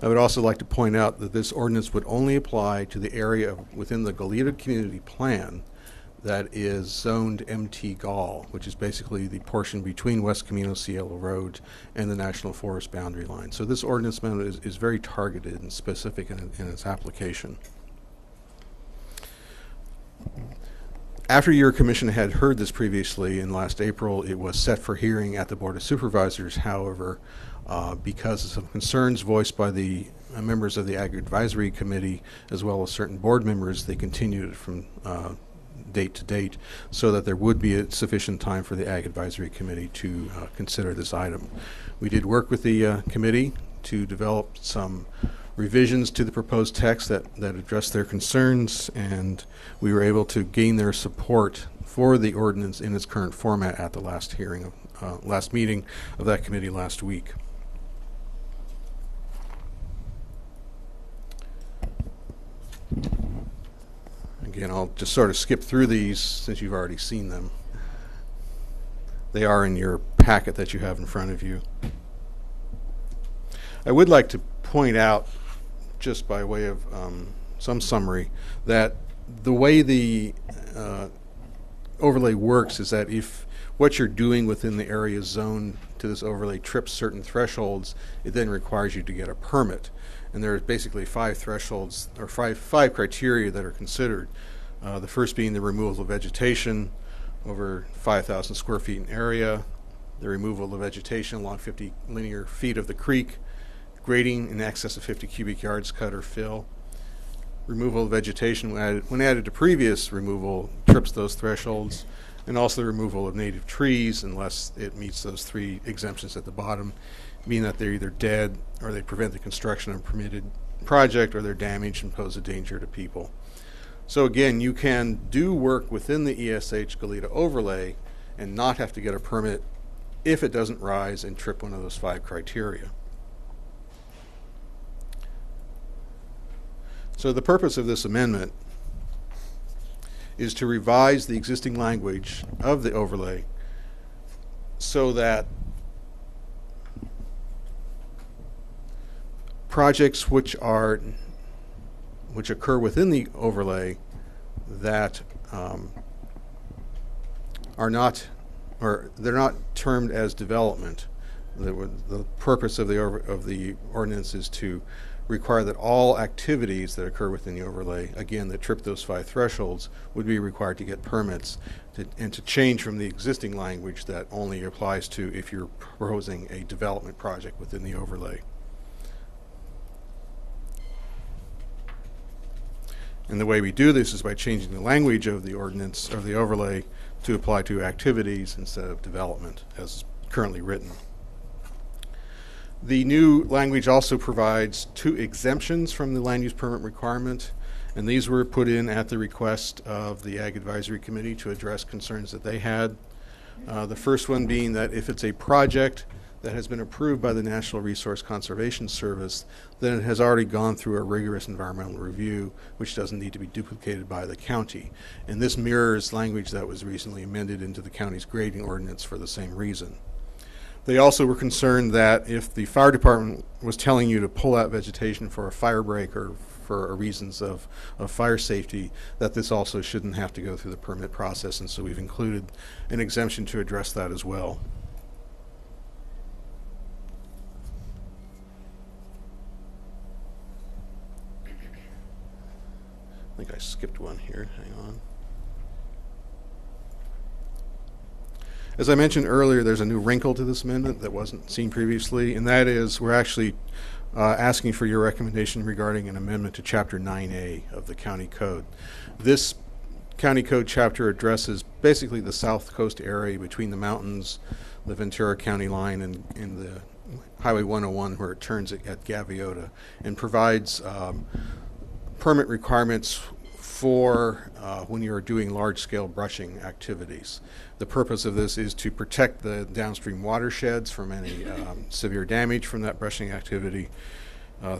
I would also like to point out that this ordinance would only apply to the area within the Goleta Community Plan that is zoned MT Gall, which is basically the portion between West Camino Cielo Road and the National Forest boundary line. So this ordinance amendment is very targeted and specific in its application. After your commission had heard this previously in last April, it was set for hearing at the Board of Supervisors. However, because of some concerns voiced by the members of the Ag Advisory Committee, as well as certain board members, they continued it from date to date so that there would be a sufficient time for the Ag Advisory Committee to consider this item. We did work with the committee to develop some revisions to the proposed text that address their concerns, and we were able to gain their support for the ordinance in its current format at the last hearing of last meeting of that committee last week. Again, I'll just sort of skip through these since you've already seen them. They are in your packet that you have in front of you. I would like to point out, just by way of some summary, that the way the overlay works is that if what you're doing within the area zone to this overlay trips certain thresholds, it then requires you to get a permit. And there are basically 5 thresholds, or five criteria that are considered. The first being the removal of vegetation over 5,000 square feet in area, the removal of vegetation along 50 linear feet of the creek, grading in excess of 50 cubic yards cut or fill. Removal of vegetation when added to previous removal trips those thresholds, and also the removal of native trees unless it meets those 3 exemptions at the bottom, meaning that they're either dead or they prevent the construction of a permitted project, or they're damaged and pose a danger to people. So again, you can do work within the ESH Goleta overlay and not have to get a permit if it doesn't rise and trip one of those 5 criteria. So the purpose of this amendment is to revise the existing language of the overlay so that projects which occur within the overlay that are not, or they're not termed as development. The purpose of the ordinance is to require that all activities that occur within the overlay, again, that trip those 5 thresholds, would be required to get permits, and to change from the existing language that only applies to if you're proposing a development project within the overlay. And the way we do this is by changing the language of the ordinance, of the overlay, to apply to activities instead of development as currently written. The new language also provides 2 exemptions from the land use permit requirement, and these were put in at the request of the Ag Advisory Committee to address concerns that they had. The first one being that if it's a project that has been approved by the National Resource Conservation Service, then it has already gone through a rigorous environmental review, which doesn't need to be duplicated by the county. And this mirrors language that was recently amended into the county's grading ordinance for the same reason. They also were concerned that if the fire department was telling you to pull out vegetation for a fire break or for reasons of fire safety, that this also shouldn't have to go through the permit process, and so we've included an exemption to address that as well. I think I skipped one here. Hang on. As I mentioned earlier, there's a new wrinkle to this amendment that wasn't seen previously, and that is we're actually asking for your recommendation regarding an amendment to Chapter 9A of the County Code. This County Code chapter addresses basically the south coast area between the mountains, the Ventura County line, and the Highway 101 where it turns at Gaviota, and provides permit requirements for when you're doing large-scale brushing activities. The purpose of this is to protect the downstream watersheds from any severe damage from that brushing activity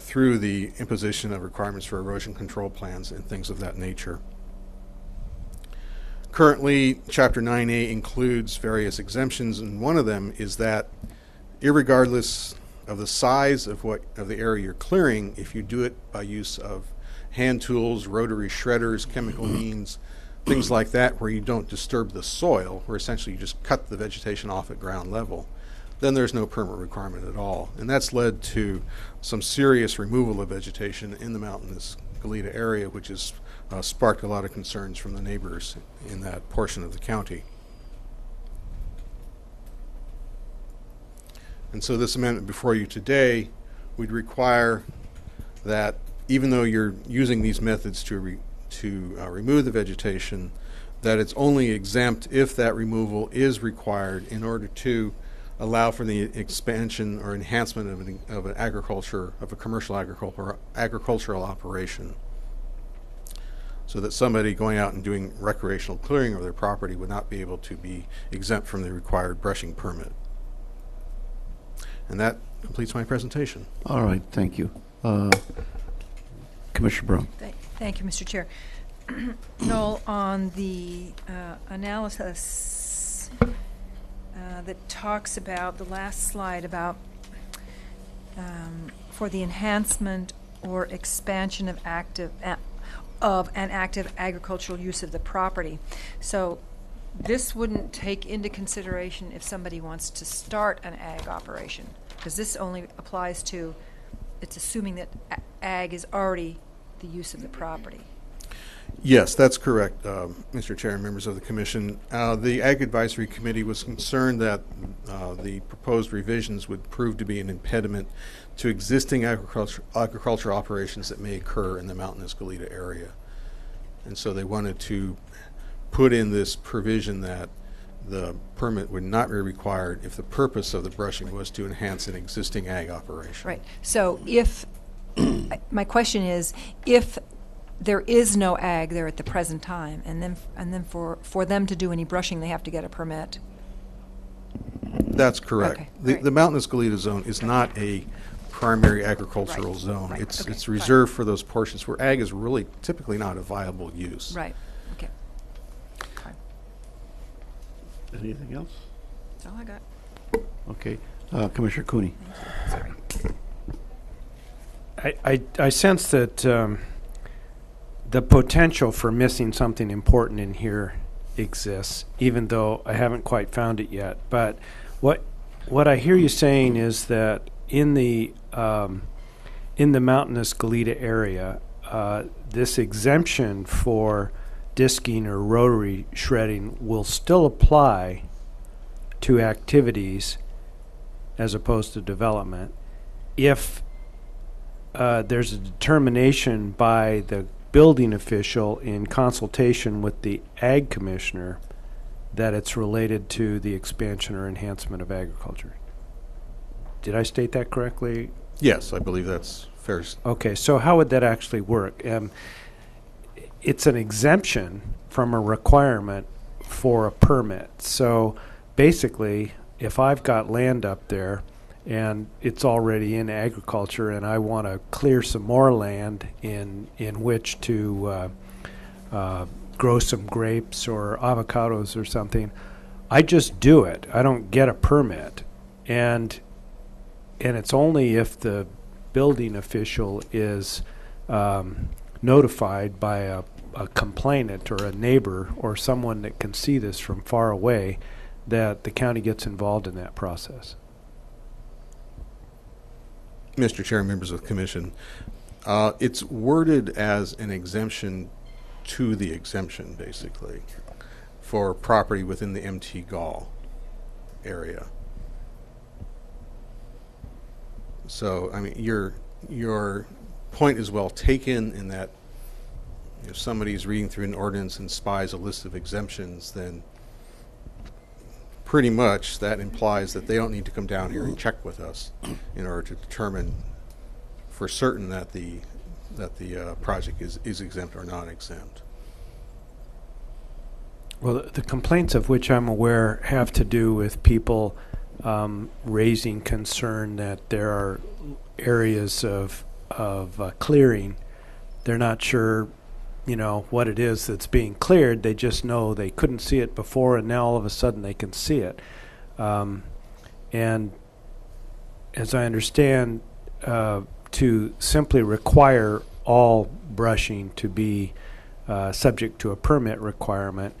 through the imposition of requirements for erosion control plans and things of that nature. Currently, Chapter 9A includes various exemptions, and one of them is that irregardless of the size of the area you're clearing, if you do it by use of hand tools, rotary shredders, chemical means, things like that, where you don't disturb the soil, where essentially you just cut the vegetation off at ground level, then there's no permit requirement at all. And that's led to some serious removal of vegetation in the mountainous Goleta area, which is sparked a lot of concerns from the neighbors in that portion of the county. And so this amendment before you today would require that even though you're using these methods to remove the vegetation, that it's only exempt if that removal is required in order to allow for the expansion or enhancement of a commercial agricultural operation, so that somebody going out and doing recreational clearing of their property would not be able to be exempt from the required brushing permit. And that completes my presentation. All right, thank you. Commissioner Brown. Thank you, Mr. Chair. Noel, on the analysis that talks about the last slide about for the enhancement or expansion of an active agricultural use of the property. So this wouldn't take into consideration if somebody wants to start an ag operation, because this only applies to, it's assuming that ag is already the use of the property. Yes, that's correct, Mr. Chair and members of the Commission. The Ag Advisory Committee was concerned that the proposed revisions would prove to be an impediment to existing agricultural operations that may occur in the Mountain Escalita area. And so they wanted to put in this provision that the permit would not be required if the purpose of the brushing was to enhance an existing ag operation. Right. So if, my question is, if there is no ag there at the present time, and then for them to do any brushing, they have to get a permit. That's correct. Okay. The Mountain Escalita zone is not a primary agricultural zone. Right. It's Okay. it's reserved for those portions where ag is really typically not a viable use. Right. Okay. Anything else? That's all I got. Okay. Commissioner Cooney. Sorry. I sense that the potential for missing something important in here exists, even though I haven't quite found it yet. But what I hear you saying is that in the Mountain Escalita area, this exemption for disking or rotary shredding will still apply to activities as opposed to development if there's a determination by the building official in consultation with the ag commissioner that it's related to the expansion or enhancement of agriculture. Did I state that correctly? Yes, I believe that's fair. Okay, so how would that actually work? It's an exemption from a requirement for a permit. So basically, if I've got land up there and it's already in agriculture and I want to clear some more land in which to grow some grapes or avocados or something, I just do it. I don't get a permit. And it's only if the building official is notified by a complainant or a neighbor or someone that can see this from far away that the county gets involved in that process. Mr. Chair, members of the Commission, it's worded as an exemption to the exemption, basically, for property within the MT Gall area. So, I mean, your point is well taken in that if somebody's reading through an ordinance and spies a list of exemptions, then pretty much that implies that they don't need to come down here and check with us in order to determine for certain that the project is exempt or not exempt. Well, the complaints of which I'm aware have to do with people raising concern that there are areas of clearing. They're not sure, what it is that's being cleared. They just know they couldn't see it before, and now all of a sudden they can see it. And as I understand, to simply require all brushing to be subject to a permit requirement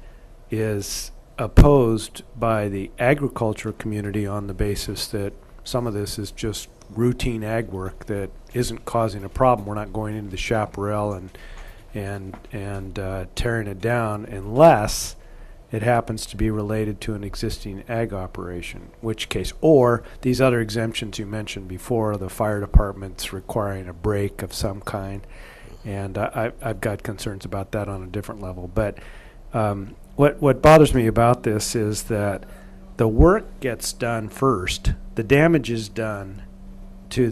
is opposed by the agriculture community on the basis that some of this is just routine ag work that isn't causing a problem. We're not going into the chaparral and tearing it down unless it happens to be related to an existing ag operation, which case, or these other exemptions you mentioned before, the fire department's requiring a break of some kind, and I've got concerns about that on a different level. But what bothers me about this is that the work gets done first, the damage is done to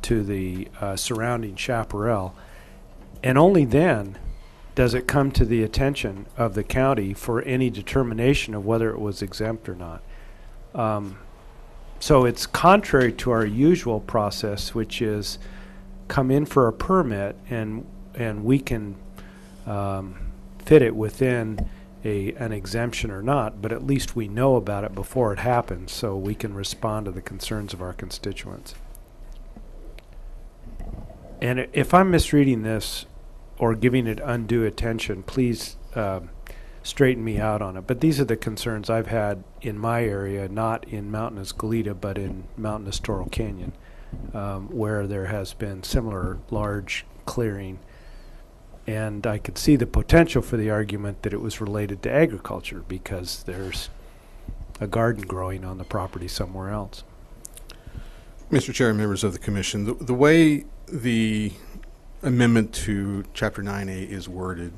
the surrounding chaparral, and only then does it come to the attention of the county for any determination of whether it was exempt or not. So it's contrary to our usual process, which is come in for a permit and we can fit it within an exemption or not, but at least we know about it before it happens so we can respond to the concerns of our constituents. And if I'm misreading this or giving it undue attention, please straighten me out on it. But these are the concerns I've had in my area, not in Mountainous Goleta, but in Mountainous Toro Canyon, where there has been similar large clearing. And I could see the potential for the argument that it was related to agriculture because there's a garden growing on the property somewhere else. Mr. Chair and members of the commission, the way the amendment to Chapter 9A is worded,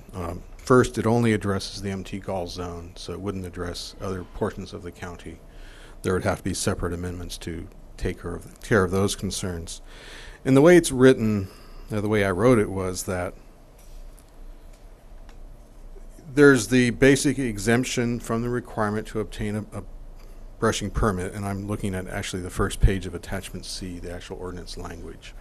first, it only addresses the MT Gall zone, so it wouldn't address other portions of the county. There would have to be separate amendments to take care of those concerns. And the way it's written, the way I wrote it was that there's the basic exemption from the requirement to obtain a brushing permit, and I'm looking at actually the first page of Attachment C, the actual ordinance language,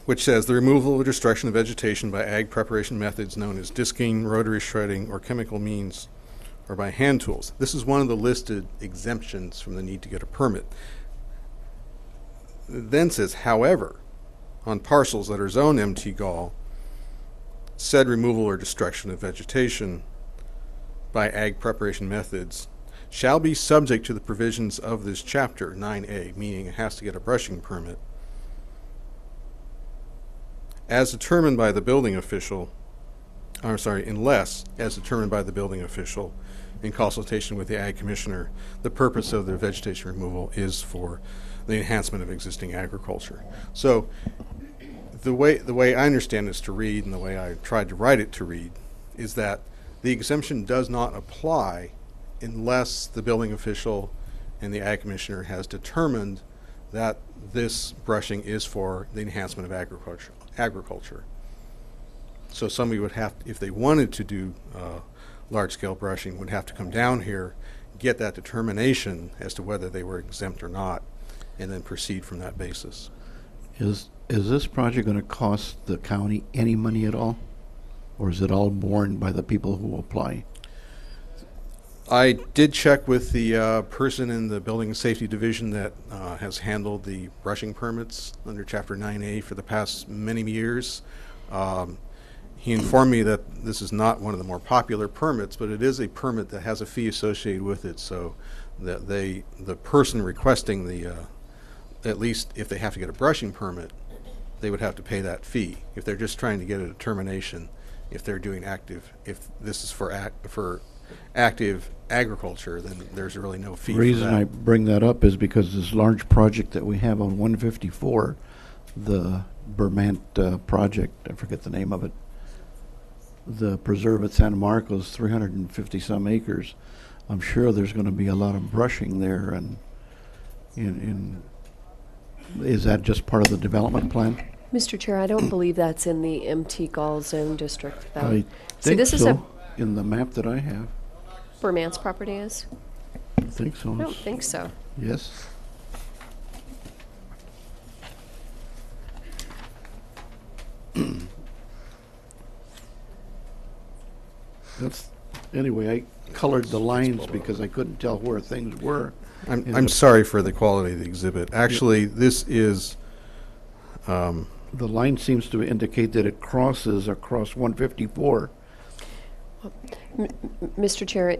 which says the removal or destruction of vegetation by ag preparation methods known as disking, rotary shredding, or chemical means, or by hand tools. This is one of the listed exemptions from the need to get a permit. It then says, however, on parcels that are zoned MT Gall, said removal or destruction of vegetation by ag preparation methods shall be subject to the provisions of this chapter 9A, meaning it has to get a brushing permit, as determined by the building official, unless, as determined by the building official in consultation with the ag commissioner, the purpose of the vegetation removal is for the enhancement of existing agriculture. So the way I understand this to read, and the way I tried to write it to read, is that the exemption does not apply unless the building official and the ag commissioner has determined that this brushing is for the enhancement of agriculture. So somebody would have, if they wanted to do large-scale brushing, would have to come down here, get that determination as to whether they were exempt or not, and then proceed from that basis. Is this project going to cost the county any money at all? Or is it all borne by the people who apply? I did check with the person in the Building and Safety Division that has handled the brushing permits under Chapter 9A for the past many years. He informed me that this is not one of the more popular permits, but it is a permit that has a fee associated with it, so that the person requesting the, at least if they have to get a brushing permit, they would have to pay that fee. If they're just trying to get a determination, if they're doing active, if this is for active agriculture, then there's really no fee. The reason I bring that up is because this large project that we have on 154, the Vermont project, I forget the name of it, the preserve at San Marcos, 350 some acres. I'm sure there's going to be a lot of brushing there, and is that just part of the development plan? Mr. Chair, I don't believe that's in the MT Gall Zone District, though. I See, think this is so, in the map that I have. Vermont's property is? I think so. I don't think so. Yes. That's, anyway, I colored the lines because I couldn't tell where things were. I'm sorry for the quality of the exhibit. Actually, this is... the line seems to indicate that it crosses across 154. Mr. Chair,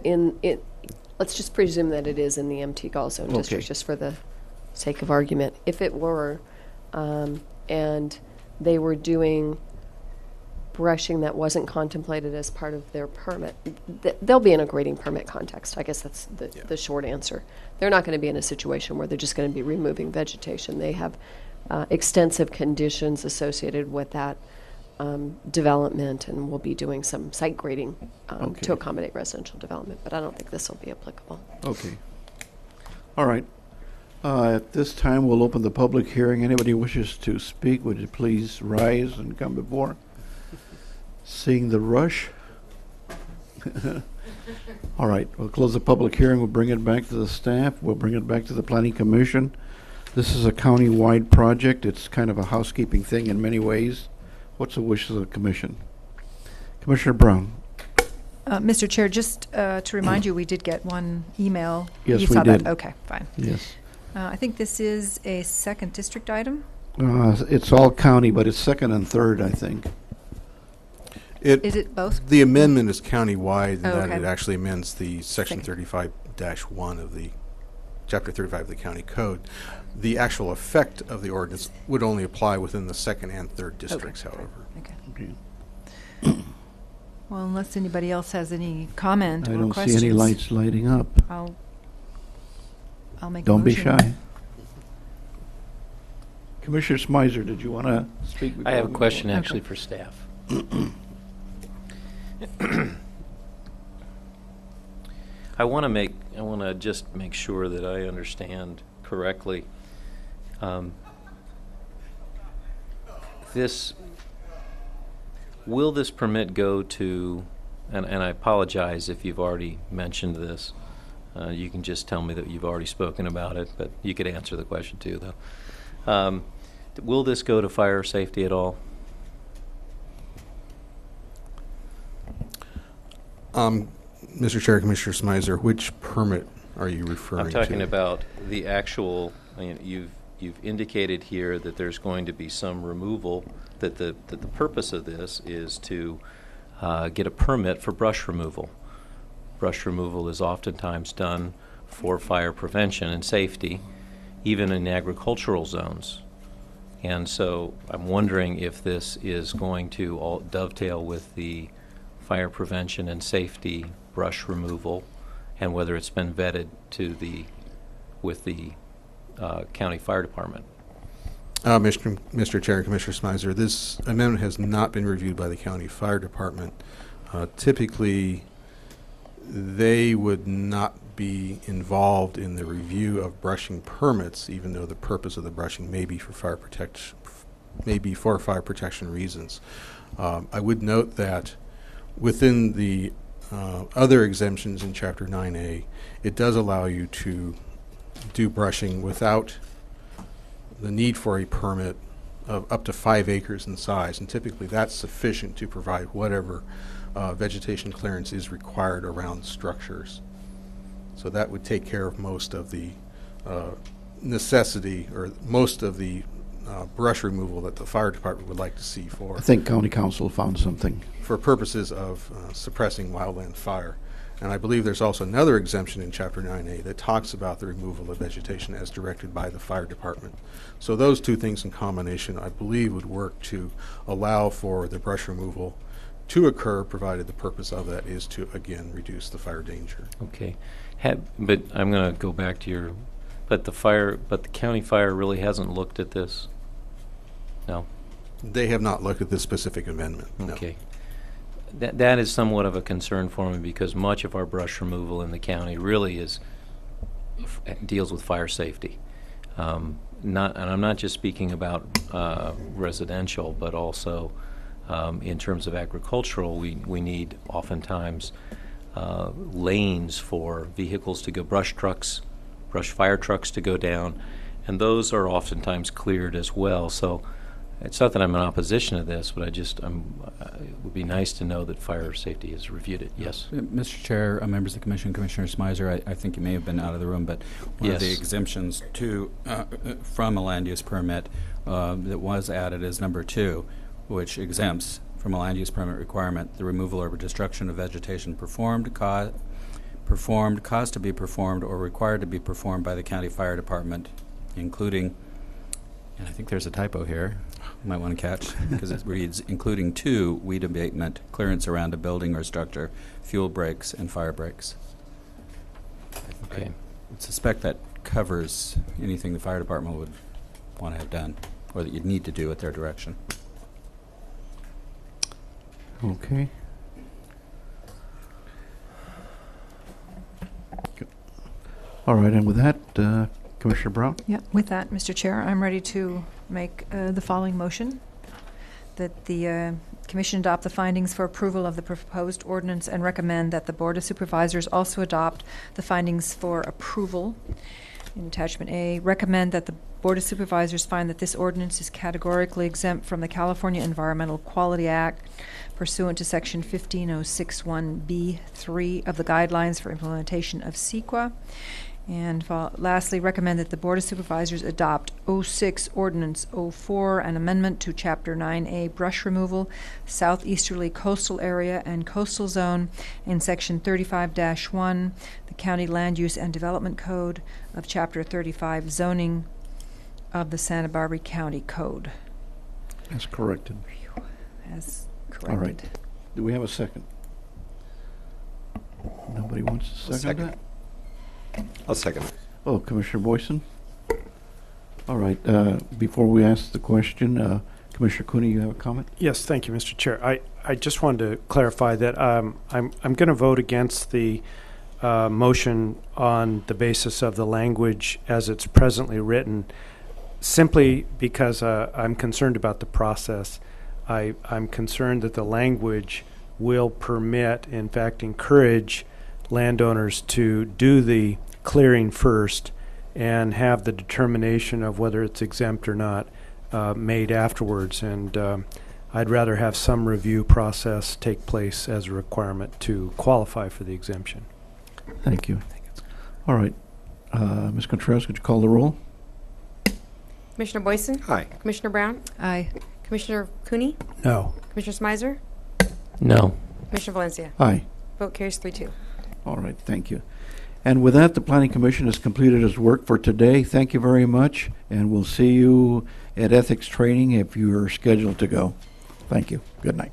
let's just presume that it is in the MT Gall Zone District, just for the sake of argument. If it were, and they were doing brushing that wasn't contemplated as part of their permit, they'll be in a grading permit context. I guess that's the short answer. They're not going to be in a situation where they're just going to be removing vegetation. They have extensive conditions associated with that development, and we'll be doing some site grading to accommodate residential development, but I don't think this will be applicable. Okay. All right. At this time, we'll open the public hearing. Anybody who wishes to speak, would you please rise and come before? Seeing the rush. All right, we'll close the public hearing. We'll bring it back to the staff. We'll bring it back to the Planning Commission. This is a county-wide project. It's kind of a housekeeping thing in many ways. What's the wishes of the commission? Commissioner Brown. Mr. Chair, just to remind you, we did get one email. Yes, you we saw did. That. Okay, fine. Yes. I think this is a second district item. It's all county, but it's second and third, I think. Is it both? The amendment is county-wide, and that okay. it actually amends the section 35-1 of the Chapter 35 of the County Code. The actual effect of the ordinance would only apply within the second and third districts, however. Okay. Well, unless anybody else has any comment I or don't questions. see any lights lighting up. I'll make Don't a be motion. shy. Commissioner Smizer, did you want to speak? I have a before we question go? actually for staff. I want to just make sure that I understand correctly. Will this permit go to, and I apologize if you've already mentioned this. You can just tell me that you've already spoken about it, but you could answer the question too, though. Will this go to fire safety at all? Mr. Chair, Commissioner Smizer, which permit are you referring to? I'm talking about the actual, you've indicated here that there's going to be some removal, that the purpose of this is to get a permit for brush removal. Brush removal is oftentimes done for fire prevention and safety, even in agricultural zones. And so I'm wondering if this is going to all dovetail with the fire prevention and safety brush removal, and whether it's been vetted with the county fire department. Mr. Chair, Commissioner Smizer, this amendment has not been reviewed by the county fire department. Typically, they would not be involved in the review of brushing permits, even though the purpose of the brushing may be for fire protection reasons. I would note that within the other exemptions in Chapter 9A, it does allow you to do brushing without the need for a permit of up to 5 acres in size, and typically that's sufficient to provide whatever vegetation clearance is required around structures. So that would take care of most of the necessity, or most of the brush removal that the fire department would like to see for. I think county council found something. For purposes of suppressing wildland fire. And I believe there's also another exemption in Chapter 9A that talks about the removal of vegetation as directed by the fire department. So those two things in combination, I believe, would work to allow for the brush removal to occur, provided the purpose of that is to, again, reduce the fire danger. Okay. But I'm going to go back to but the county fire really hasn't looked at this? No? They have not looked at this specific amendment, no. Okay. That is somewhat of a concern for me, because much of our brush removal in the county really deals with fire safety. And I'm not just speaking about residential, but also in terms of agricultural, we need oftentimes lanes for vehicles to go, brush fire trucks to go down, and those are oftentimes cleared as well. So it's not that I'm in opposition to this, but it would be nice to know that fire safety has reviewed it. Yes? Mr. Chair, members of the Commission, Commissioner Smizer, I think you may have been out of the room, but one of the exemptions from a land use permit that was added is number 2, which exempts from a land use permit requirement the removal or destruction of vegetation caused to be performed, or required to be performed by the county fire department, including And I think there's a typo here. You might want to catch, because it reads, including 2 weed abatement, clearance around a building or structure, fuel breaks, and fire breaks. Okay. I would suspect that covers anything the fire department would want to have done, or that you'd need to do at their direction. Okay. All right, and with that, Commissioner Brown? Yeah, with that, Mr. Chair, I'm ready to make the following motion, that the Commission adopt the findings for approval of the proposed ordinance and recommend that the Board of Supervisors also adopt the findings for approval. In Attachment A, recommend that the Board of Supervisors find that this ordinance is categorically exempt from the California Environmental Quality Act pursuant to Section 15061B3 of the Guidelines for Implementation of CEQA. And lastly, recommend that the Board of Supervisors adopt 06 Ordinance 04, an amendment to Chapter 9A brush removal, southeasterly coastal area and coastal zone in Section 35-1, the County Land Use and Development Code of Chapter 35 zoning of the Santa Barbara County Code. As corrected. As corrected. All right. Do we have a second? Nobody wants to second that? I'll second it. Oh, Commissioner Boyson? All right, before we ask the question, Commissioner Cooney, you have a comment? Yes, thank you, Mr. Chair. I just wanted to clarify that I'm going to vote against the motion on the basis of the language as it's presently written, simply because I'm concerned about the process. I'm concerned that the language will permit, in fact, encourage landowners to do the clearing first and have the determination of whether it's exempt or not made afterwards. And I'd rather have some review process take place as a requirement to qualify for the exemption. Thank you. All right. Ms. Contreras, could you call the roll? Commissioner Boyson? Aye. Commissioner Brown? Aye. Commissioner Cooney? No. Commissioner Smizer? No. Commissioner Valencia? Aye. Vote carries 3-2. All right, thank you. And with that, the Planning Commission has completed its work for today. Thank you very much, and we'll see you at ethics training if you're scheduled to go. Thank you. Good night.